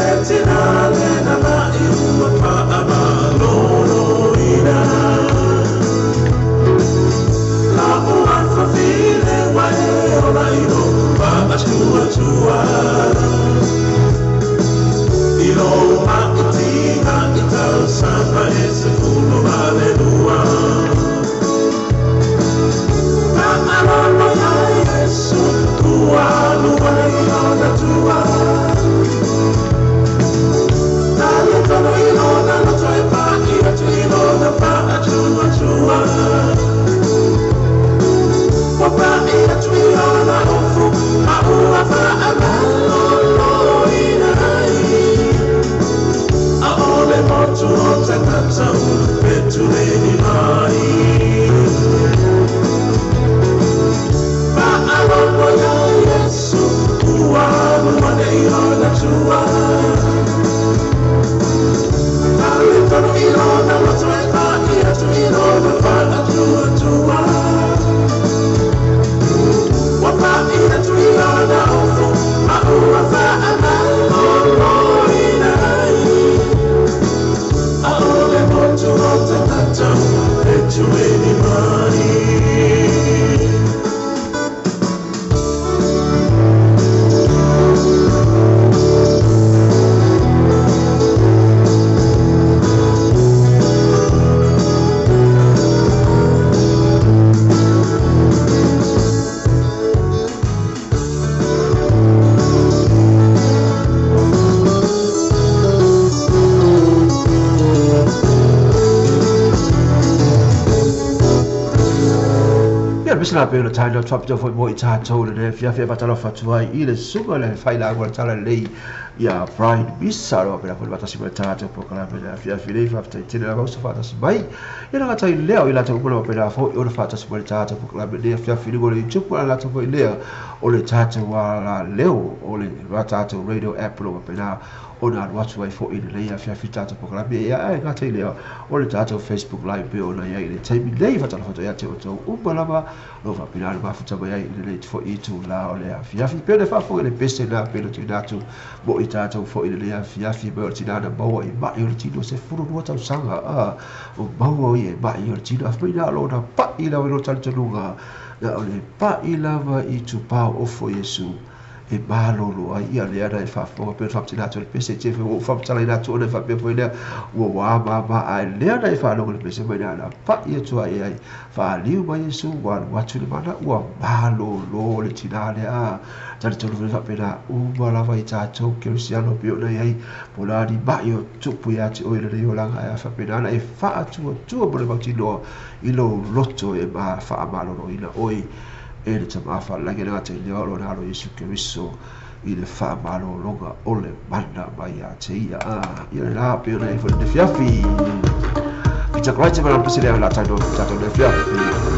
Let it all in a moto utakata petuleni mai Ma'alongo ya Yesu Uwanu waneiona tua Alitono ilona watueka Ietu ilona fana tua tua Wapa ietu ilona ofu Ma'ua fa'ana Aole moto utakata petuleni mai Bisla pe na taino top jo foi moi ta to le fia batalo fatua ile suga le fai la gua tala lei ya Brian Bissaro pe la foi batasi pe ta to proclam pe la fia file fa ta tine la vosa fata bai ina ga tai leo ila to kulo pe la foi o fata si pe ta to proclam pe fia file go le chupu la to foi leo o le tata wa la leo o le rata to radio app lo pe na ona watu wai fo ile le fia fita to proclam pe ya ga tai leo o le tata Facebook live pe ona ya ile tai lei fata la foto ya te o to ubalava lo va pilare va futa ba ile le fo itu la o le fia fi pe le fa fo le peste la pe lo ti dato bo itato fo ile le fia fi be o ti da ba i ba i ti do se furu do ta sanga o ba o ye ba i ti do fa ila lo da pa ila o ta lunga na o le pa ila va i tu pa o fo Yesu e balo lo ai ia le era e fa fo pe fa ti dato le peste che fo fa ta le dato le fa pe fo ile o wa ba ai le era e fa lo le peste ba na pa i tu ai fa liu ba Yesu wa tu le mana wa balo lo le ti da le a tali tolu fa pe na u ba la va i ta to cristiano pe na ai pola di ba io tu pu ya ti o ile yo la ai fa pe na e fa tu bo le ba ti lo ilo lotto e ba fa malo lo ina oi e le tama fa la che te le oro na lo Yesu Cristo il fa malo loga ole banda mai a te ia ia la pe na fo de fiafi pizza croce per la possibilità la tato de fiafi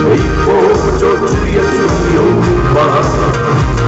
Ei, povo, eu te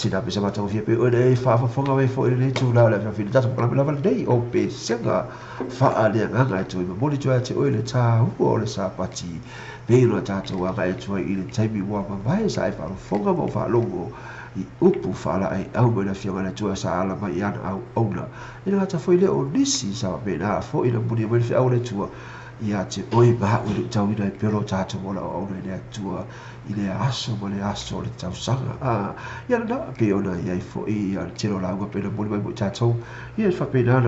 sina pe sama tau fia pe o nei fa fonga we fo nei tu la la fi ta ko la dei o pe senga fa ale nga tu mo li tu ate o le ta o le sa pati pe no ta tu wa ga tu i le taibi wa ma vai sa fa fonga mo fa longo i upu fa la ai au na fia na tu sa ala mai ana au ona ina ta foi le o nisi sa pe na fo ina budi mo fi au le tu ia te oi ba o le tau ina pero ta tu mo la o le tu ile aso mo le aso le tau sanga ia na pe ona ia fo ia te lo la go pe mo mai mo ta tu ia fa pe na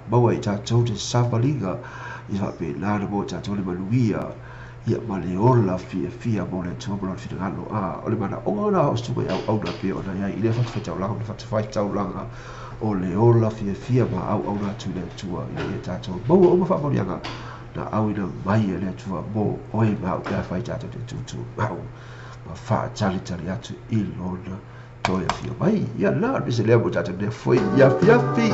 mo ai ta tu te sa balinga ia pe na mo ta tu le maluia ia male ola fia mo le tu mo le fina ngalo o le mana o na o stu au na pe ona ia ile fa tau la fa tau la o le ola fia ma au na tu le tu ia ta tu mo o fa mo ia na au ina mai ele tu mo oi ma o ka fai tatu te tu au ma fa tali atu I lona toi fia mai ia la bi se le mo tatu ne foi ia fia fi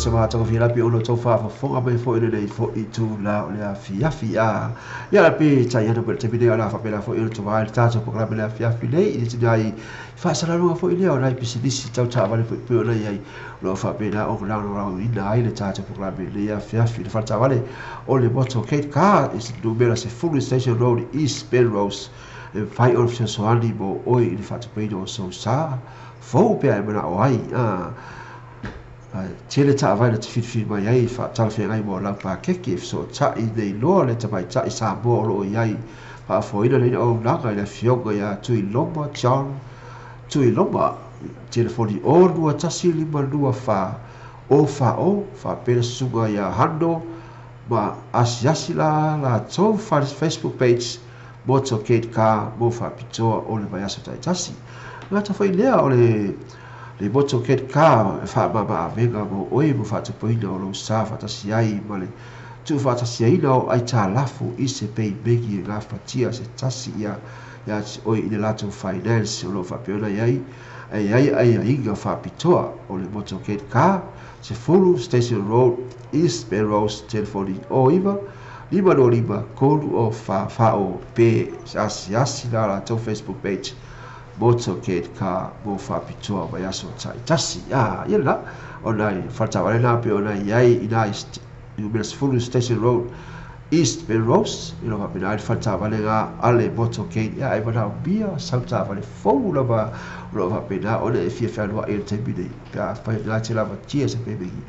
sama tau fia pi ono tau fa fonga mai fo ina nei fo I tu la o le fia ia pe tai ana pe te video la fa pe la fo ina tu vai ta po la pe la fia nei I te dai fa sala no fo ina ora pi si tau ta vale pe ona ia lo fa pe la o la no ina ai le ta po la pe le fia fa ta vale o le moto Kate car is numero se full station road East Penrose e fai o se soani mo oi i fa te o so sa fo pe ai mana o ai tele ta vai te fit mai ai fa tal fe ai mo la pa keke so ta i dei lo le te mai ta i sa bo lo ai fa fo ina le o na ga le fioga ya tu i lomba chan tu i lomba telefoni o lua tasi lima lua fa pere sunga ya hando ma asiasi la tau fa Facebook page moto Kate Car mo fa pitoa o le mai asa tai tasi ngata fa ilea o le moto Kate Car fa ma venga mo oi mo fa te poina o lo sa fa tasi ai ma le tu fa tasi ai no ai ta lafu i se pei begi nga fatia se tasi ya oi i le lato finance o lo fa piona ai inga fa pitoa o le moto Kate Car se fulu Station Road East Melrose telefoni o iwa lima no lima kolu o fa o pe asi la tau Facebook page moto Kate Car mo fa pitoa mai aso tai tasi ia la ona i fatawale na pe ona iai ina i fulu Station Road East Melrose ilo va pena falta valega ale moto Kate ia ai bana bia salta vale fou lava pena ona e fia fa il tebide pa la te lava tia se pe bigi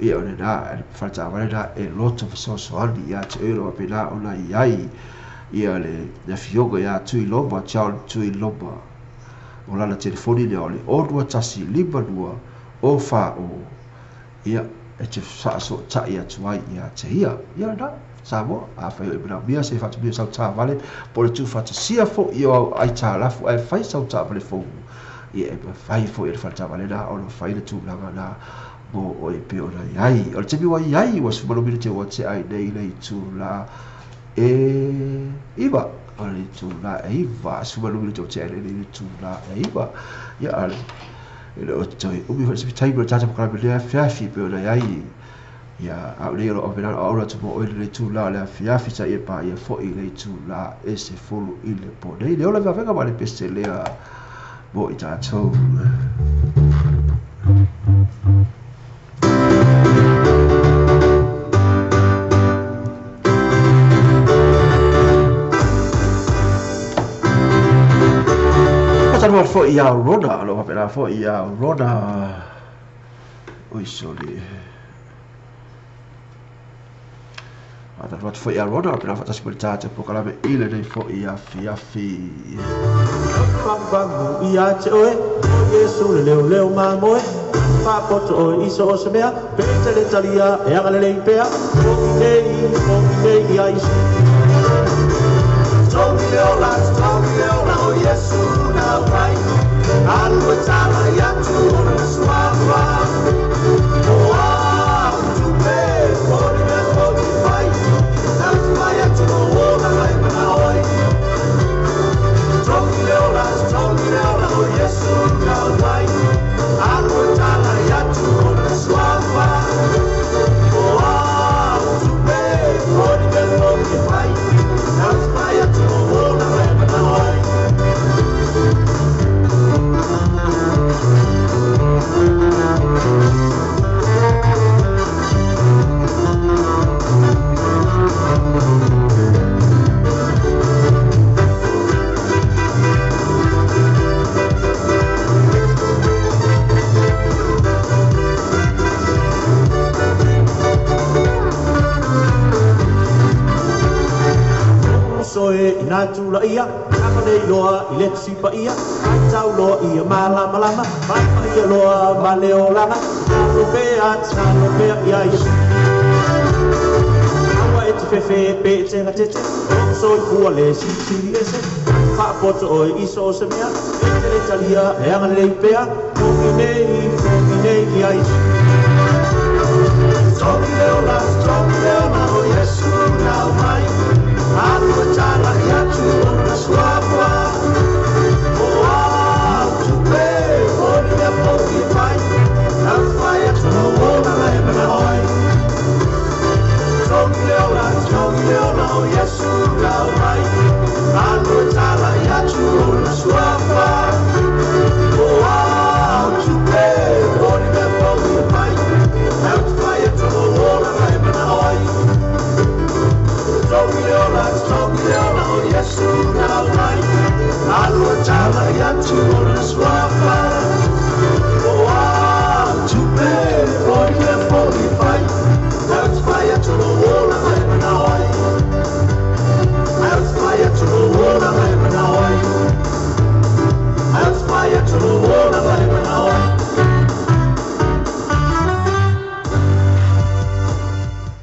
ia ona na falta valega e lot of so andi ia te ilo pena ona iai ia le fioga ia tu i lomba chao tu i lomba ola la telefoni le ole o dua tasi lima dua o fa o ia e te so ta ia tuai ia te ia na Samo a fai ibra bia se fatu bia sauta vale por tu fatu sia fo io ai ta la fo ai fai sauta vale fo e fai fo e fata vale na o fai le tu langa na mo o e pe ona ai o te biwa ai was fo lo te what ai nei nei tu la e iba o le tu la e iba su lo te te nei tu la e iba ya al e o te o mi fa se tai bro tata ko le fiafi pe ona ai ia au le o vena o ora tumo o le tu la le fiafi sa e pa ia fo i le tu la e se fulu i le po nei le ola venga ma le peste le bo i tatou Patano fo i a rona lo va fo i a rona oi soli Ata wat foi a rona para fazer possibilidade para colocar ele nem foi a fiafi. Bang ia te oe, Yesu le leo mamoe, pa poto o iso o semea, pete le talia e aga le pea, o nei ia iso. Tomi leo la o Yesu na vai, alu tala ia tu na suava. Natu la ia, kaka nei loa I le sipa ia, ai tau loa ia malama, mai ia loa maleo langa, talo pea ia ia. Awa e te fefe pe te na tete, so I kua le siri ese, pa poto o iso o se mea, e te le talia e anga nei pea, toki nei ia isi. Toki leo na o Yesu na mai, Alu tala ia tu ona suapa O tu pe o ni a poki mai Na fai a tu ona la e mana hoi Toki leona o Yesu na mai Alu tala ia tu ona suapa O tu pe o ni a poki mai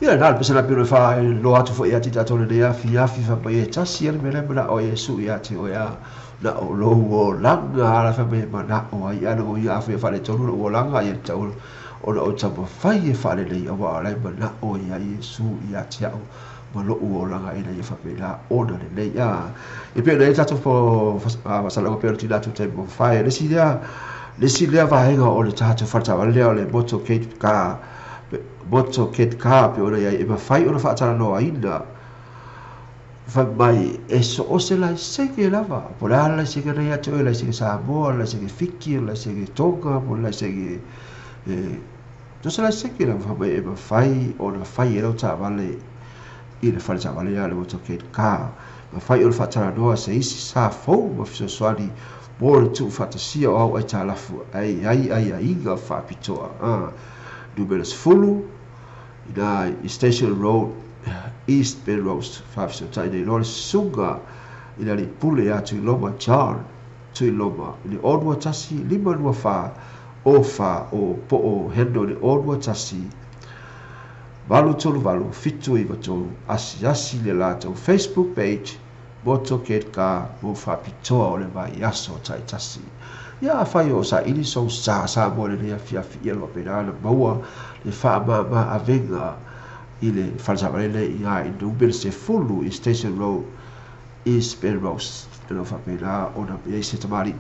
ia na le pesana pilo fa lo atu fo ia tita tole de afi fa pa ia tasi ale mele mala o Yesu ia te o ia na o lo o langa ala fa me mana o ia no ia afi fa le tolu o langa ia tau o o tapa fai e fa le le o ala mana o ia Yesu ia te au ma lo o langa ina ia fa pe la ona le le ia e pe le tatu fo masala ko pe tita tu te mo fai le si le va hega o le tatu fa ta le o le boto ke ka boto ket ka pe ora ia e mafai ona whaatara noa ina wha mai e so o se lai seke lava po la lai seke nei atu e lai seke Samoa lai seke Fiki lai seke Tonga po lai seke to se lai seke lava wha mai e mafai ona whai e rau ta vale i le whare ta vale ia le boto ket ka mafai ona whaatara noa se isi sa fau ma fiso soani mo le tu whaatasia o au ai ta lafu ai inga whaapitoa Numerous Fulu ina Station Road East Penrose 5 so tai nei lor sunga ina li pule atu i loma John tu i loma ni onua tasi lima nua fa o po o hendo ni onua tasi valu tolu valu fitu i matolu asi le lato Facebook page moto ket ka mo fa pitoa o le vai aso tai tasi ia fai o sa ili so sa mo le fia lo pena na maua le fa ma avenga ile falsa vale ia i number se fulu i Station Road East Penrose no fa pena ona ia se tamali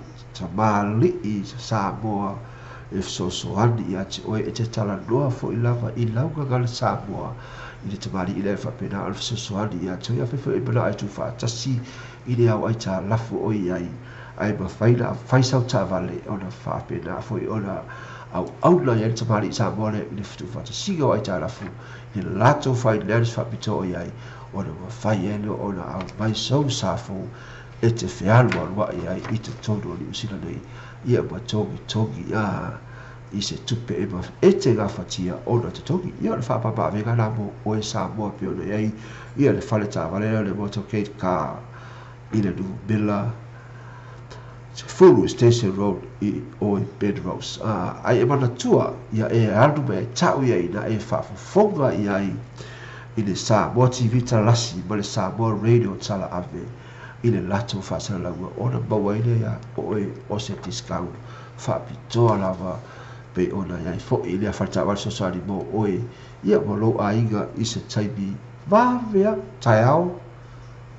i sa mo e so ani ia te o e te tala noa fo i lava i lauga gal sa mo i le tamali ile fa pena al so ani ia te ia fe i bela ai tu fa tasi ile au ai ta lafu o ia ai ma faila faisau ta vale ona fa pena foi ona au la ia tamari sa mole le futu fa sigo ai ta lafu ni lato finance fa pito ai ona ma fai eno ona au mai so sa fu e te fialo wa ai i te todo ni usila nei ia ma togi i se tupe e ma e te gafatia ona te togi ia le fa pa ve kana mo o e sa mo pio nei ia le fale ta vale le motorcade car i le du bella Fulu Station Road i o Penrose ai e mana tua ia e alu me tau ia ina e whafonga ia i le Samoa TV talasi ma le Samoa Radio tala ave i le lato whaasara laua ona maua ine ia o se discount whaapitoa lava pe ona ia i fo i lea whaitawari sosari mo oe ia mo lo a inga i se taimi vavea taiao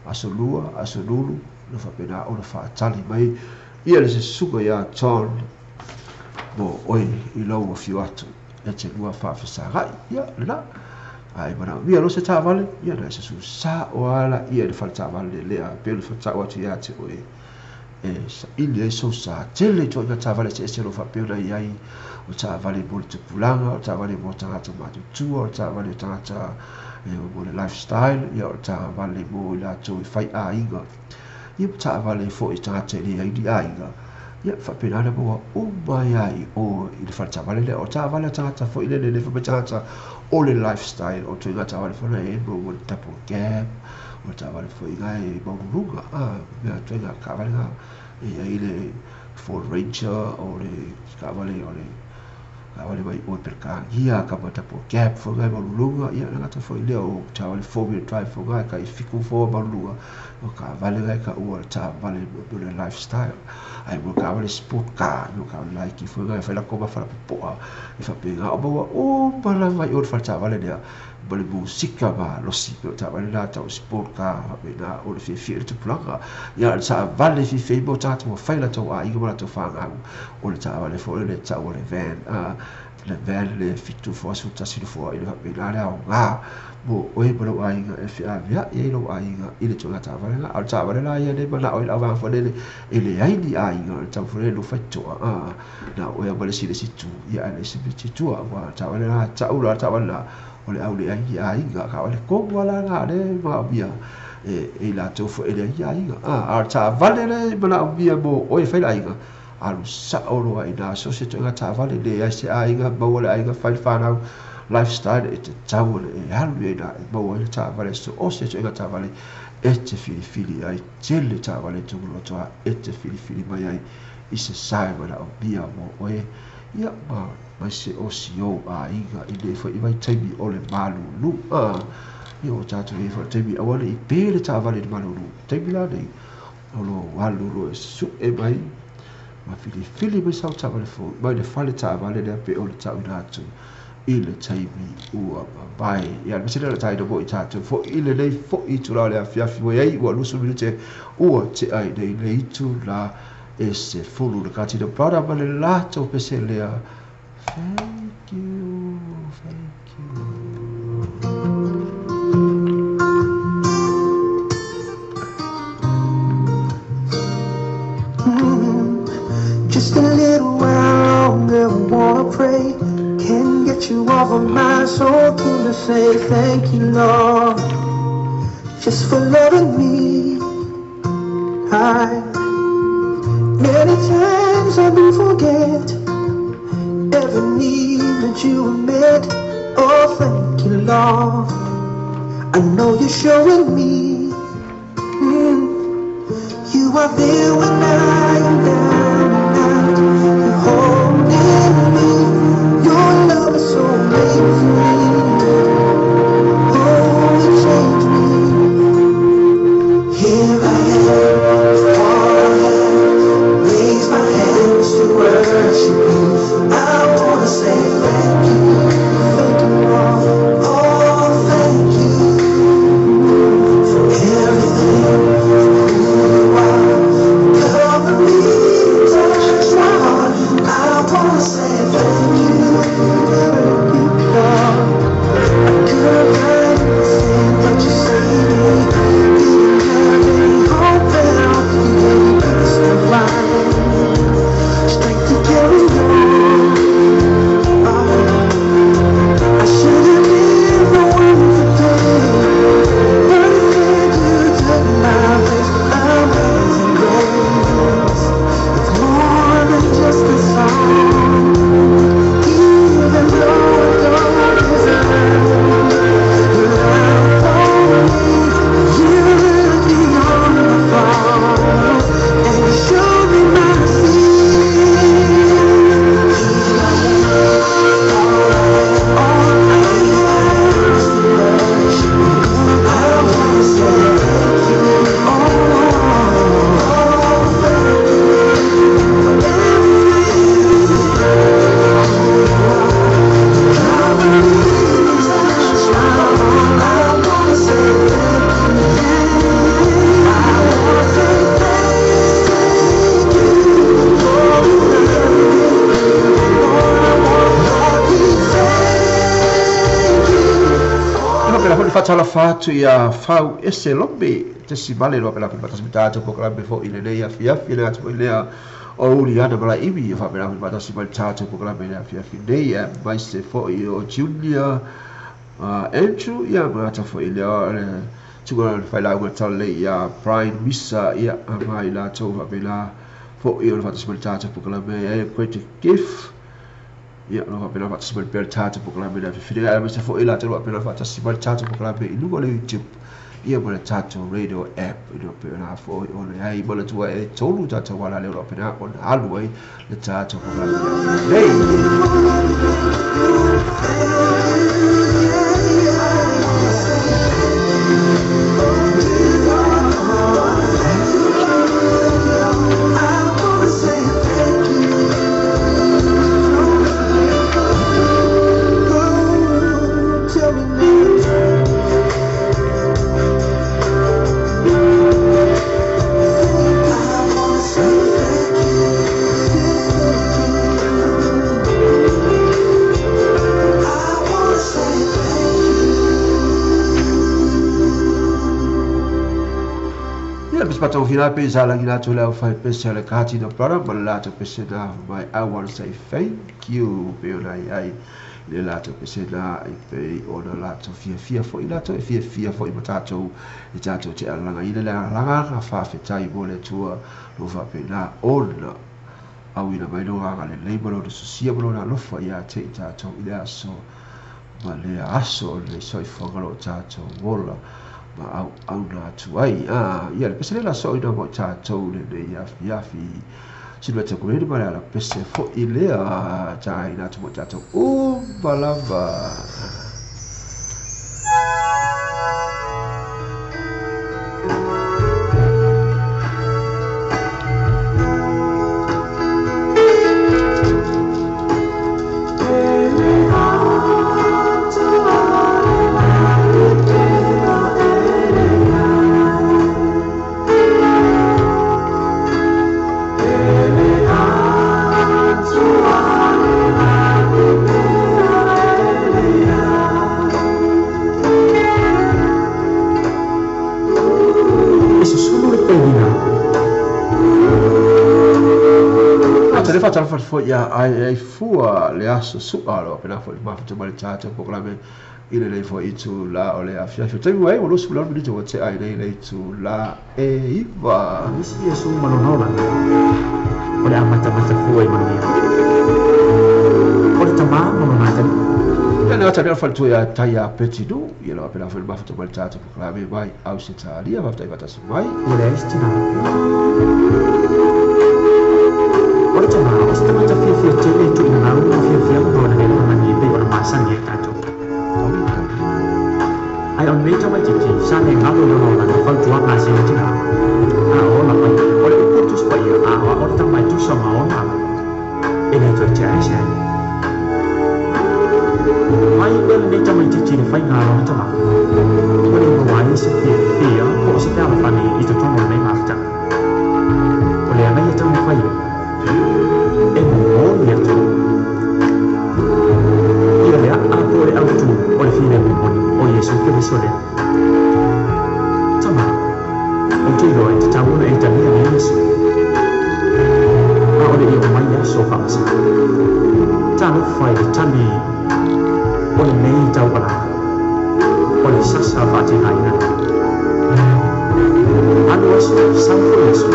aso lua aso lulu no whapena ona whaatali mai ia le se suga ia John mo oi i lau a fiu atu e te lua whaafesagai ia la ai mana ia lo se tāwale ia na se su sa o ala ia le whale tāwale lea pelu whatau atu ia te oi e sa ili e so sa tele to ia tāwale se ese lo whapena iai o tāwale mo le tupulanga o tāwale mo tangata matutua o tāwale tangata mo le lifestyle ia o tāwale mo la to i whai a inga ia ta vale fo i tangata ni ai di ainga ia fa pena na mo o mai ai o i le fa ta vale le o ta vale tangata fo i le fa tangata o le lifestyle o tu ta vale fo na e mo tapo gap o ta vale fo i ngai mo ruga me tu nga ka vale nga i le Ford Ranger o le ka vale mai o per ka ia ka mo tapo gap fo ngai mo ruga ia nga ta fo i le o ta vale 4-wheel drive fo ngai ka i fiku fo mo ruga o ka vale ngai ka ua ta vale mo le lifestyle ai mo ka vale sport car mo ka like fo ngai fa la ko ba fa po i fa pe nga o pala vai o fa ta vale dia bale musika ba lo si ta vale la ta sport car pe na o le fi tu plaga ya sa vale fi bo ta mo fa la to a i go la to fa nga o le ta vale fo le ta o le van le van le fitu fo su ta si fo i pe la la nga mo oi bro ai nga e fa via e lo ai nga i le to ta vale nga al ta vale la ia le ba na o la va fo le ele ai di ai nga ta fo le lo fa to na o ya bale si le si tu ya le si ti tu wa ta vale la ta u la ta vale la o le au le ai nga ka le ko wala nga le va bia e la to fo ele ai nga al ta vale le ba na bia mo oi fa ai nga alu sa o lo ai na so se to nga ta vale le ai se ai nga ba wala ai nga fa na lifestyle e te tau e halu e na e maua e ta vale so o se to nga ta vale e te fili ai tele ta vale tu lo toa e te fili mai ai i se sai mana o bia mo oe ia mai se o si o a inga i le fa i vai taimi o le malulu ia o tātou e fa taimi awane i pēle tā vale le malulu taimi la nei o lo walu lo e su e mai ma fili mai sau tā vale fo mai le fale tā vale le ape o le tau nātu i le taimi ua vai ia le sila le tai no mo i tātou fo i le nei fo i tu la le afiafi mo iai ua lusu minute ua te ai nei le itu la e se fulu le kati na prada ma le lato pese lea thank you just a little while longer I wanna pray can't get you off of my soul to say thank you Lord just for loving me many times I do forget every need that you have met. Oh, thank you, Lord. I know you're showing me you are there when I am down and out. You're holding me. Your love is so amazing. Oh, you changed me. Here I am. Raise my hands to worship you. I wanna say thank you, Lord. Oh, thank you for everything, who you are. Cover me, touch my heart. I wanna say thank you, Lord. I could write and sing, but you saved me. You didn't have any hope now. You gave me peace of mind. Strength to carry on. I should have been the one today, but instead you took my place. Amazing grace, it's more than just a song. Even though I don't deserve, you're out for me. You led me on the fall, and you showed me mercy. Fatala fatu ia fau ese lombe te simale lo pela pata simata ko kala befo ile le ia fia fia atu ile o uri ana mala ibi fa pela pata simata ko kala bela fia fia nei mai se fo o junior Andrew ia mata fo ile tugora fa la ko tale ia prime missa ia mai la to fa pela fo o fata simata ko kala be great gift ia no apena fata simal per tata po kala mena fidela ala mesa fo ila telo apena fata simal tata po kala be ilugo le YouTube ia mo le tata radio app ino pe na fo ona ai mo le tua e tolu tata wala le apena on alway le tata po kala nei Pato hina pe sala gina to la fa pe sala kati no para balla to pe sala my I want to say thank you pe ai le la to pe sala I pe ona la to fia fo ila to fia fo I matato I tato te alanga ila la langa fa fe tai bole tua lo fa pe na ona au ina mai no ga le label o sia bolo na lo fa ya te tato ila so ma le aso le soi fogalo tato vola au na tuai ia le pesele la so ina mo tātou le iafi sila te kumeni mare ala pese fo ilea tai na tumo tato balava. Tara fo ya ai fua le aso sualo pena fo ma fo mali tata ko la me ile le fo itu la ole afia fo te wai o su la mi te wote ai le itu la e iva isi yesu manonola ole amata fo ai mani ole tama mononata ya na tara fo tu ya taya petido ye la pena fo ma fo mali tata ko la me vai au sitalia va tai vata su mai ole estina Ora tama ostama ta fia te e tu na una fia do na ele na ni be ora masa ni ta tu. Ai on me tama ti sa ne ngalo no na fa tu na se ti na. Ora pa ora ku tu spa ya ora tama tu sa ma ona. Ene to cha sa. Ai ben me tama ti fa na ro tama. Ora no wa ni se fia ko se ta fa ni i to tomo me ma ta. Ora me tama fa yo. Yesu ke besole tama o tu lo e tamu e tani a Yesu a ole yo mai ya so fa sa tanu fai tani ole nei tau bala ole sasa fa ti hai na anu aso san fo Yesu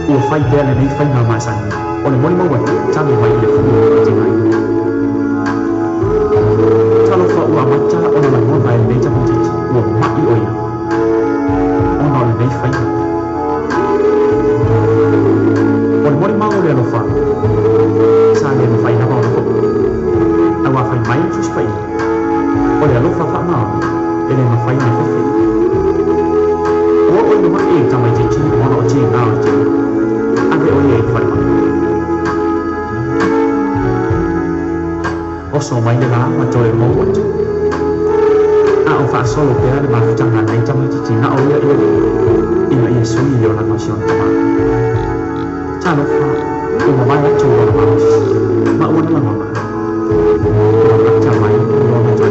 o fai bele nei fai na ma sa ni ole mo mo wa tani mai le fu ti hai Amata ona la mona e leita mo titi mo mai oia ona le nei fai ona mori mau le no fa sa le no fai na ba ko awa fai mai tu spai ona lo fa fa ma ele no fai na fe o no mai ta mai titi ona o ti na o ti ave oia e fa o so mai la ma toi mo o ti o fa solo per ma jangan naik jam itu na o ya ina Yesu ni yo na masion tama chalo fa o ma ya chu ma o na ma ma cha mai o ma cha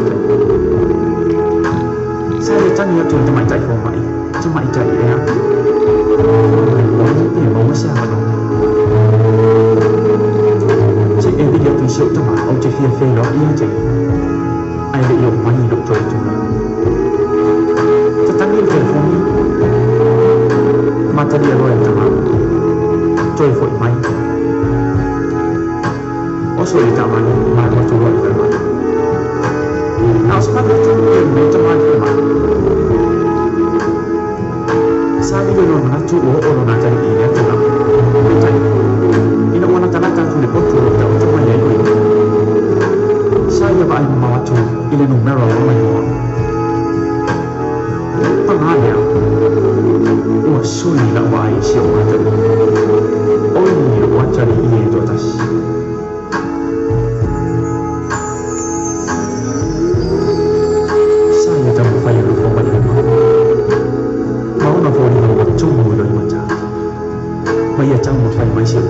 sai chan ya chu tama chai fo mai chu mai chai ya ni mo ma sa ma no che e di ya tu so tama o che fe lo ia che ai le yo mai lo choi chu Tetapi telefon mata dia lo yang tama joy foi mai oso di taman ma ko tu lo di taman now sepat tu di taman ma sabi lo na tu o na tadi ini tu na ina wana tanaka tu le potu ta tu ma ya ko saya ba ai ma tu ile numero lo mai Panganya, wasuli la wai siya wata. Oni wata ni iye dotas. Saya tak berfaya lupa pada rumah. Mau nak boleh nak cuma dari macam. Maya jangan berfaya macam.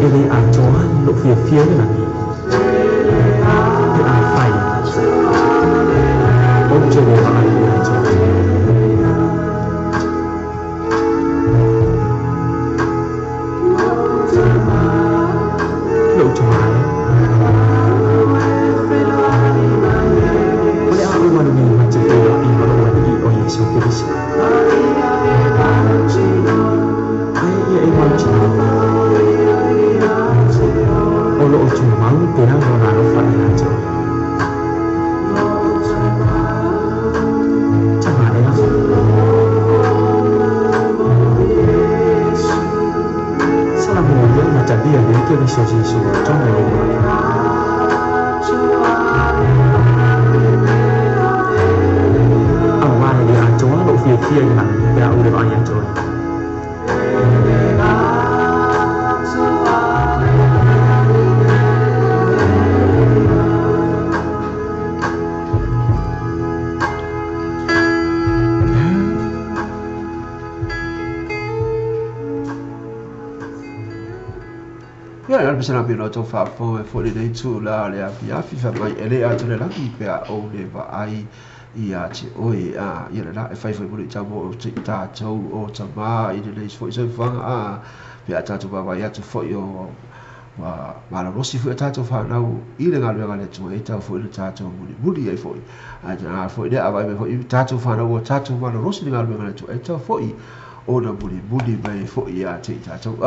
Ele atuan lo fia na ni e a fai o je le vai a je lo chama ole a uma ni ma je lo i ma lo ni o Yesu Cristo ai e ma je Olo o tu mau pera no na no fa Kristo Yesu tōne o mai. Awana ni atoa lo fia na ya ule mai atoa. Ya, bisa nak bina tu faham for the tu lah le afi fa mai ele a tu le la ki pe a o le va ai ia ti oi a ia la e fai bulu tamo o ta tau o tama i le fo so fa a pe a ta tu va ia tu fo yo ma la rosi fo ta tu fa na i le ngalo ngale tu e ta fo le ta tu buli ai fo a ja fo de a vai fo i ta tu fa na o ta tu ma la rosi ngalo ngale tu e ta fo i o na buli mai fo ia ti ta tu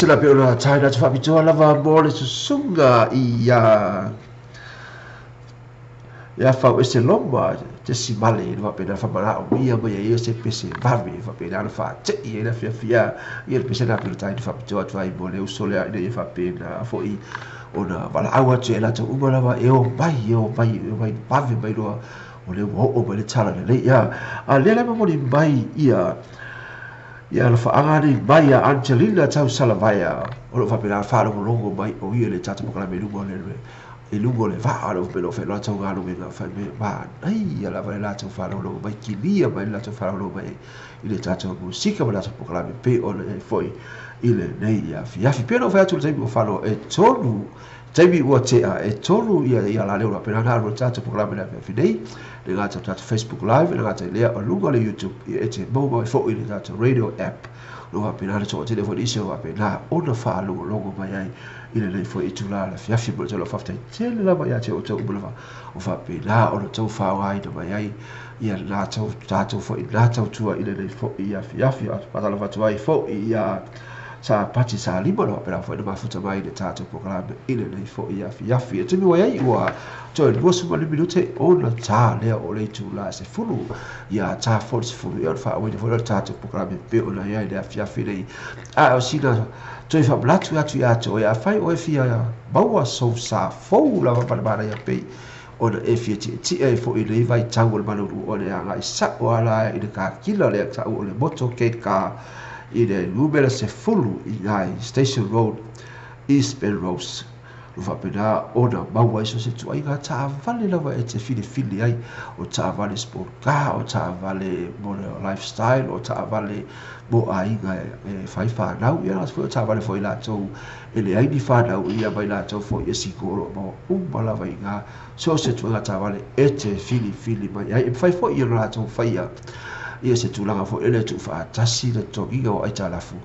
la piola China tu fabito lava mole su sunga ia fa ese lomba te si male va pena fa mala o ia ia se pese vavi va pena fa te ia fia ia pese la piola China fabito tu vai mole o sole ia fa pena foi ona vala awa te la tu uma lava eo vai vavi mai lo o le o le tala le ia a le mole mai ia la faangani mai a Angelina tau salavaya o lo fapena falo longo mai o ia le tatu pokala me lungo le va o pelo fe lo tau ngalo me fa me ba ai la va la tau falo longo mai kilia mai la tau falo longo mai ile tatu musika ma la tau pokala me pe o le foi ile nei ya fi pelo fa tu le falo e tonu Taimi ua te a e tolu ia la leo la pena na ro tatu programa na fidei le ngata tatu Facebook live le ngata le o lunga le YouTube e te mobile phone le tatu radio app lo va pena le so telefoni se va pena ona fa logo mai ai ile le fo itula la fiafi bo lo fafta tele la vai te o te ubulava o fa pena o to fa wai do mai ai ia la tatu fo la tatu ile le fo ia fiafi pa la fa tu ai fo ia sa pati sa libero per fo de mafuta mai de tato programa ile nei fo iafi e tumi wai ua to le bosu mali minute ona ta le o le tu la se fulu ia ta force fulu ia fa wai de fo tato programa pe ona ia de iafi nei a o sina to fa blatu ia to ia fai o fia baua so sa fo la va para ia pe ona e fia ti e fo ile vai tango manu ona ia ngai sa wala ile ka kila le ta o le motorcade ka ile numero se fulu i Station Road East Penrose fa pena ona maua iso se tu ai ga ta vale lava e te fili ai o ta vale sport ka o ta vale model lifestyle o ta vale mo ai ga e fai fa nau ia as fo ta vale foi la to ele ai di fa nau ia vai la to fo ia sicuro mo bala vai ga so se tu ga ta vale e te fili mai ai fai fo ia la to fai ia se tulaga fo ele tu fa tasi le togiga o aita lafu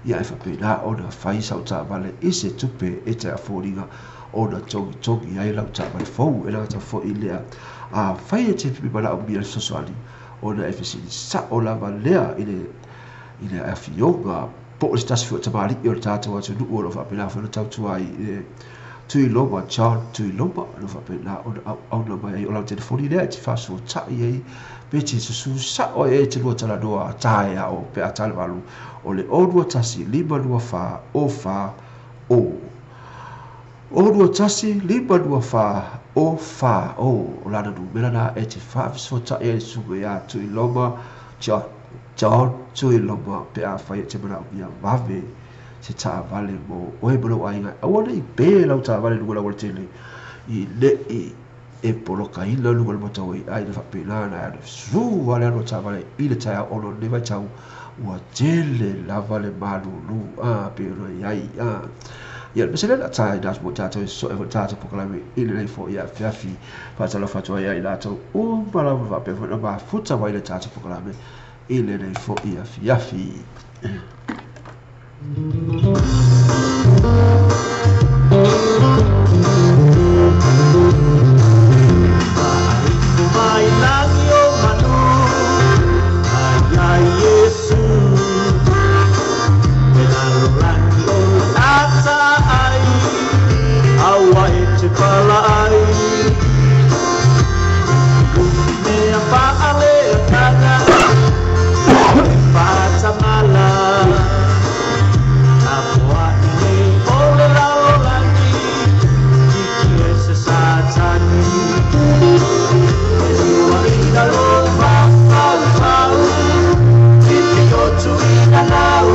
ia e fa pena ona fai sa ta vale ise tupe e te aforiga ona togi ai la ta vale fo ele ta fo ile a fai e te bala o bia sosali ona e fisi sa ola valea ile a fioga po sta fo ta bali o ta to tu o fa pena fo ta tu ai tui loba child tui loba no fa pena ona mai o la telefoni le ti fa so ta ai peti su sa o e te lo tala doa taia o pe atale valu o le odua tasi liba lua fa o odua tasi liba lua fa o la na numera na e te fa so ta e su ya tu loma cha tu loma pe a fa te mana ia vave se ta vale mo o e bro ai ga o le pe la ta vale lua la tele i le e poloka ila luga le matawai ai le whapena na e su wale ano tawale i le taia ono ne vai tau ua tele lava le malulu pero iai ia le mesele la taia nas mo tātou so e tātou pokalame i le nei fo ia fiafi whatala whatua ia i lātou malawa whape na mafuta wai le tātou pokalame i le nei fo ia fiafi Mai langi o manu ai Yesu Menalo langi o tata ai Awa e te pala ai Mea paale a tanga Pata mala Apua i nei ole lao langi Kiki e se satani Ina loma pau Titi o tu ina lau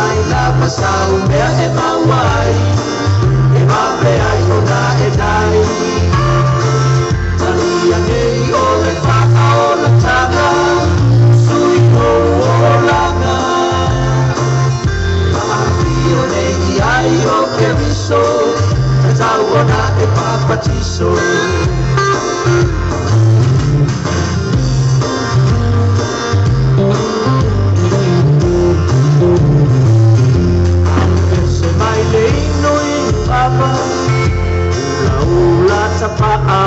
Ai la pasau mea e mawai E mawe ai ona e dai Talia nei o le whaka o la tanga Sui o langa Maafi o nei ai o ke miso E tau ona e papatiso Ula tapa'a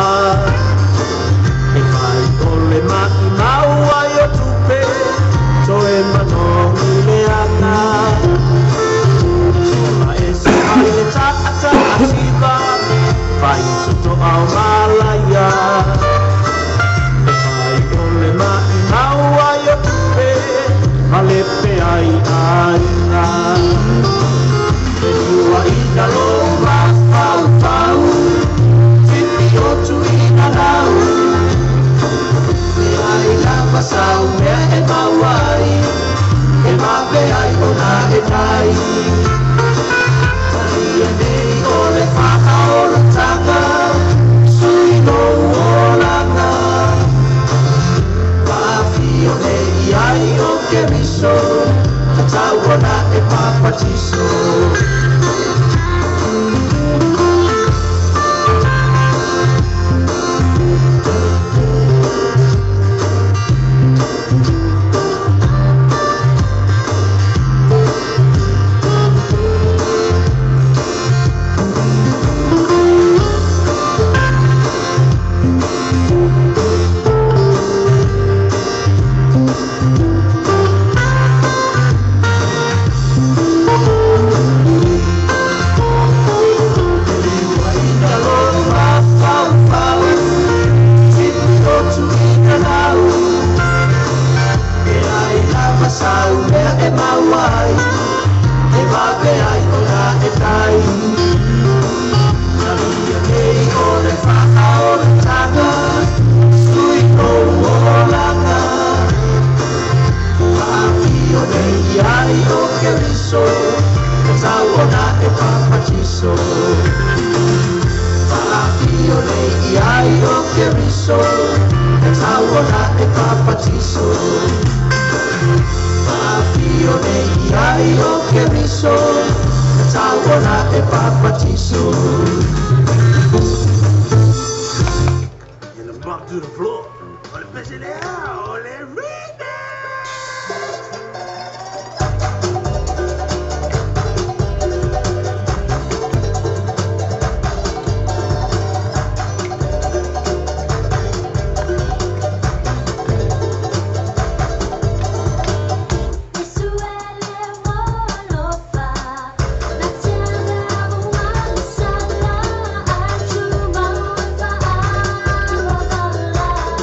E mai ole maki maua yo tupe So e manongi le ana Sola e se mai le ta'ata atiba Fai soto au malaya E mai ole maki maua yo tupe Malepe ai aina E ua ina loma pau Titi o tu ina lau E ai la pasau mea e mawai E mawe ai ona e tai Talia nei o le whaka o la tanga Sui no o langa Maafi o nei ai o ke miso Tau ona e papatiso saulea e mauai e mawea I o la e tai Salia nei o le whaka o le tanga Sui o langa Whaaki o nei ai o ke riso E tauona e papatiso Whaaki o nei ai o ke riso E tauona e papatiso Whaaki o nei ai o ke riso E tauona e papatiso And I'm brought to the floor Ole pese lea, ole ride Thank you.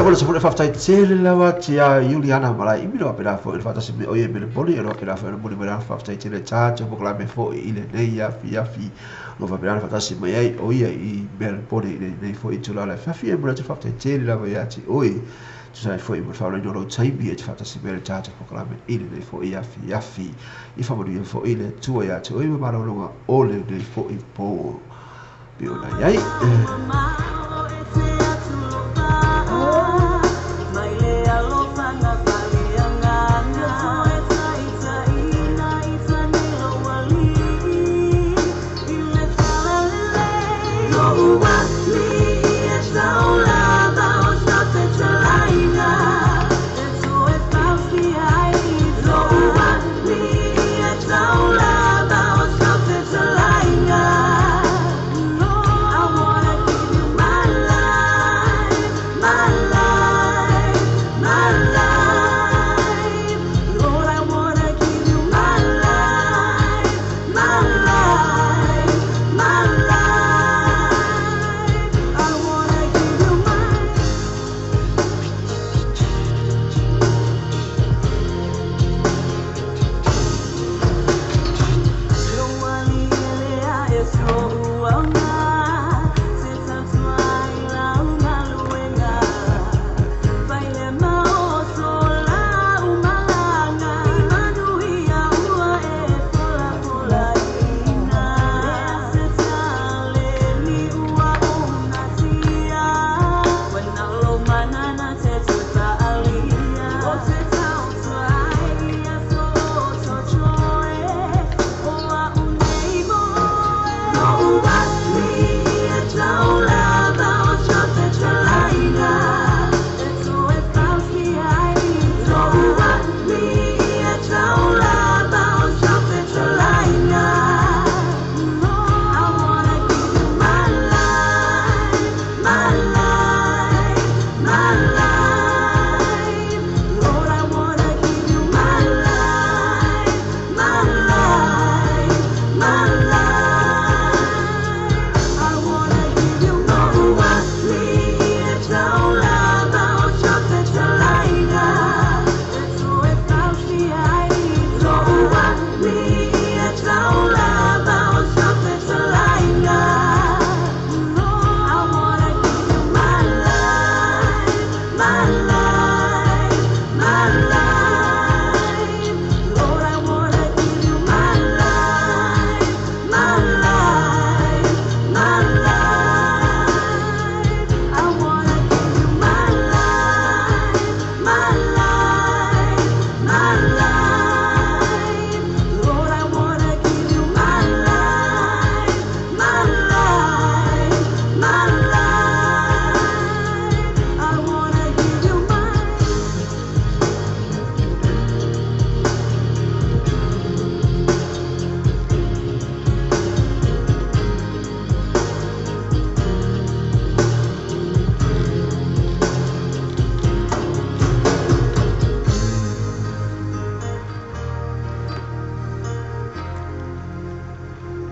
Bueno, se pone fafta tele lawa tia Juliana malai imiro pera fo il fatto se oye bele boli ero pera fo boli bele fafta tele chacho po la me fo ile nei ya fi lo va pera fatto se mai oye I bel boli nei fo itula la fa e bole fafta tele lawa ya ti oye tu sai fo I fa lo no tai bi e fatto se bele chacho po la me ile nei fo ya fi I fa boli fo ile tu ya ti oye ma lo ole nei fo I po bi ona yai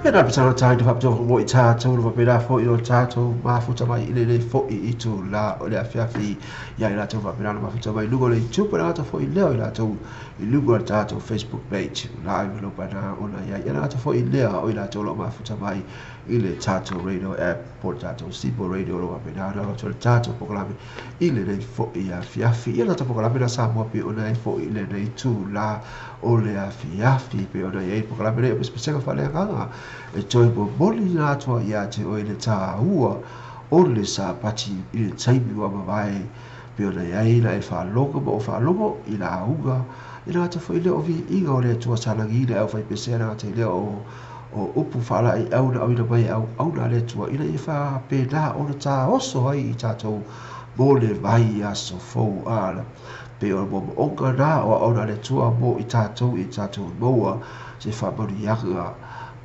Pena pisana tai de fapto mo I tatou lo pera fo I lo tatou mafuta mai ile fo I tu la o le afiafi ya ila tau fapera no mafuta mai lugo le tu pera ta fo I leo ila tau I lugo tatou Facebook page la I lo pana ona ya ila ta fo I leo o ila tau lo mafuta mai ile tatou radio app por tatou sipo radio lo pera no to tatou proclame ile le fo I afiafi ila ta proclame na sa mo pe ona fo ile le tu la o le afiafi pe ona ya proclame le spesial fa le kanga e toi bo boli na toa ia te o ile tā ua o le sa pati I le taimi wa mawai pe ona iai na e whaaloko ma o whaaloko I la auga I nga ta fo ile o vi inga o le tua sanangi le au whai pesera te leo o upu whala i au na awina mai au na le tua ina i wha pēnā o na tā oso ai i tātou mō le vai a so fau ala pe o mo onga nā o au na le tua mō i tātou moa se wha manu iaka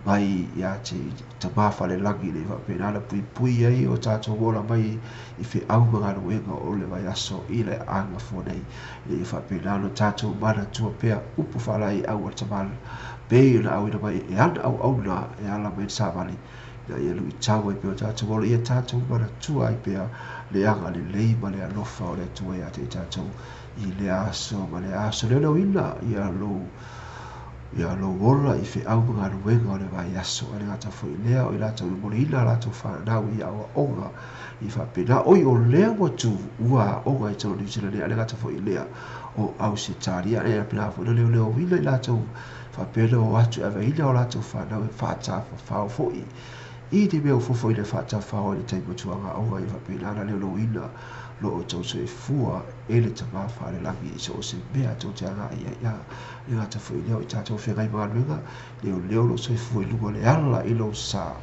mai ia te mawhale langi le wha pēnā na pui ai o tātou mō la mai i whi au mga nuenga o le vai aso i le anga fōnei i wha pēnā no tātou mana tua pēr upu whala i au a tamala pe na au ina mai e ana au na e ala mai sa vali na ia lui tau e pe tātou mō ia tātou mana tua i pēr le anga le lei ma le alofa o le tua ia te tātou i le aso ma le aso le lau ina ia lo wola i whi au mga ruenga o le vai aso a le ngata fo i lea o i lata ui mole ina lata whanau i awa onga i wha pena oi o lea watu ua onga i tau New Zealand a le ngata fo i lea o au se tāria e a pena fo na leo wina i lata wha pena o atu a veina o lata whanau e whata whao fo i te mea fofo i le whata whao i le taimatuanga onga i wha pena na leo wina lo o tau se fua e le tama whare langi i so se mea tau te anga ia i ngata fo i leo i tātou whengai mga nuenga leo lo se fua i lunga le ala i lo sa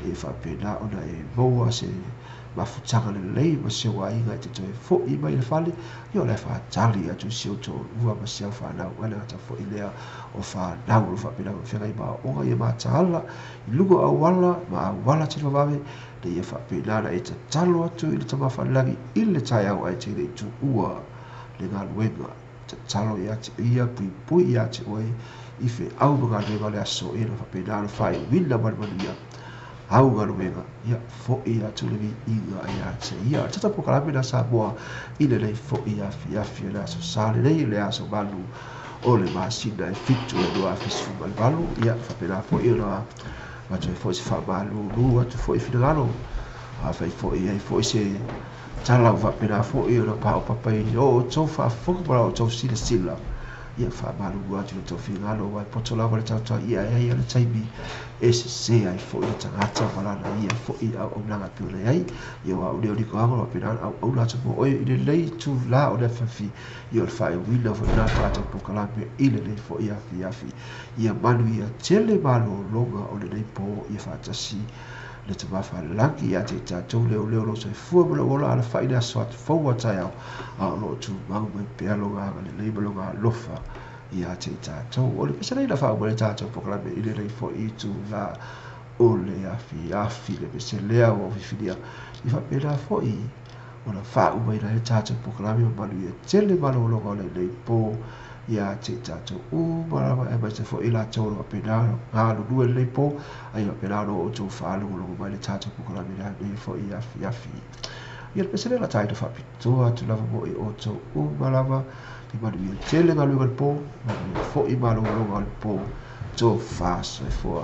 e wha pena ona e moa se mafutanga le lei ma se wa inga te toi fo i mai le fale i o le wha tali atu si o to ua ma se au whanau ane ngata fo i lea o whanau lo wha pena whengai mga onga i ma taala i lunga au wala ma au wala tino mawe le ia wha pena na e ta talo atu i le tama whanlangi i le tai au ai te le tu ua le ngā luenga ta talo i ate ia pui i ate oi i whi au mga luenga le aso i le wha pena na whai wina manu ia au ngā luenga ia fo i atu le vi inga i ate ia tata pokalame na sa moa i le nei fo i afi le aso sale nei le aso manu o le masina e fitu e lua fisu malvalu ia wha pena fo i ona Mato e foi se fa malu lu atu foi finalo a fai foi se tala va pena foi o pa o papai o to fa fo para o to sila ia fa malu atu to finalo vai poto la vale tata ia le taibi ese se ai foi o tangata para na ia foi o nanga pule ai ia o le o ko pena o la tso o i le lei tu la o le fafi ia fa wina fo na tata po kala pe ile le foi ia ia manu ia tele malo longa o le nei po ia fa tasi le te mafa langi ia te tātou leo lo sai fua mula wola ala whaina aswat fau atai au a lo tu mau mai pea longa anga le leiba longa lofa ia te tātou o le pesa nei la whao mele tātou pokalame i le rei fo i tu la o le afi le pesa lea o whiwhinia i wha pena fo i o la whao mai na le tātou pokalame o manu ia tele malo longa o le nei po ia te tātou marama e mai te fo i la tōru a pena ngā lulu e leipo ai a pena no o tō whālungu longu mai le tātou pukalami na nei fo i afi ia le pesere la taito whapitoa tu lava mo i o tō marama i manu i tele ngā lunga le po manu i fo i malunga longa le po tō whāso e fo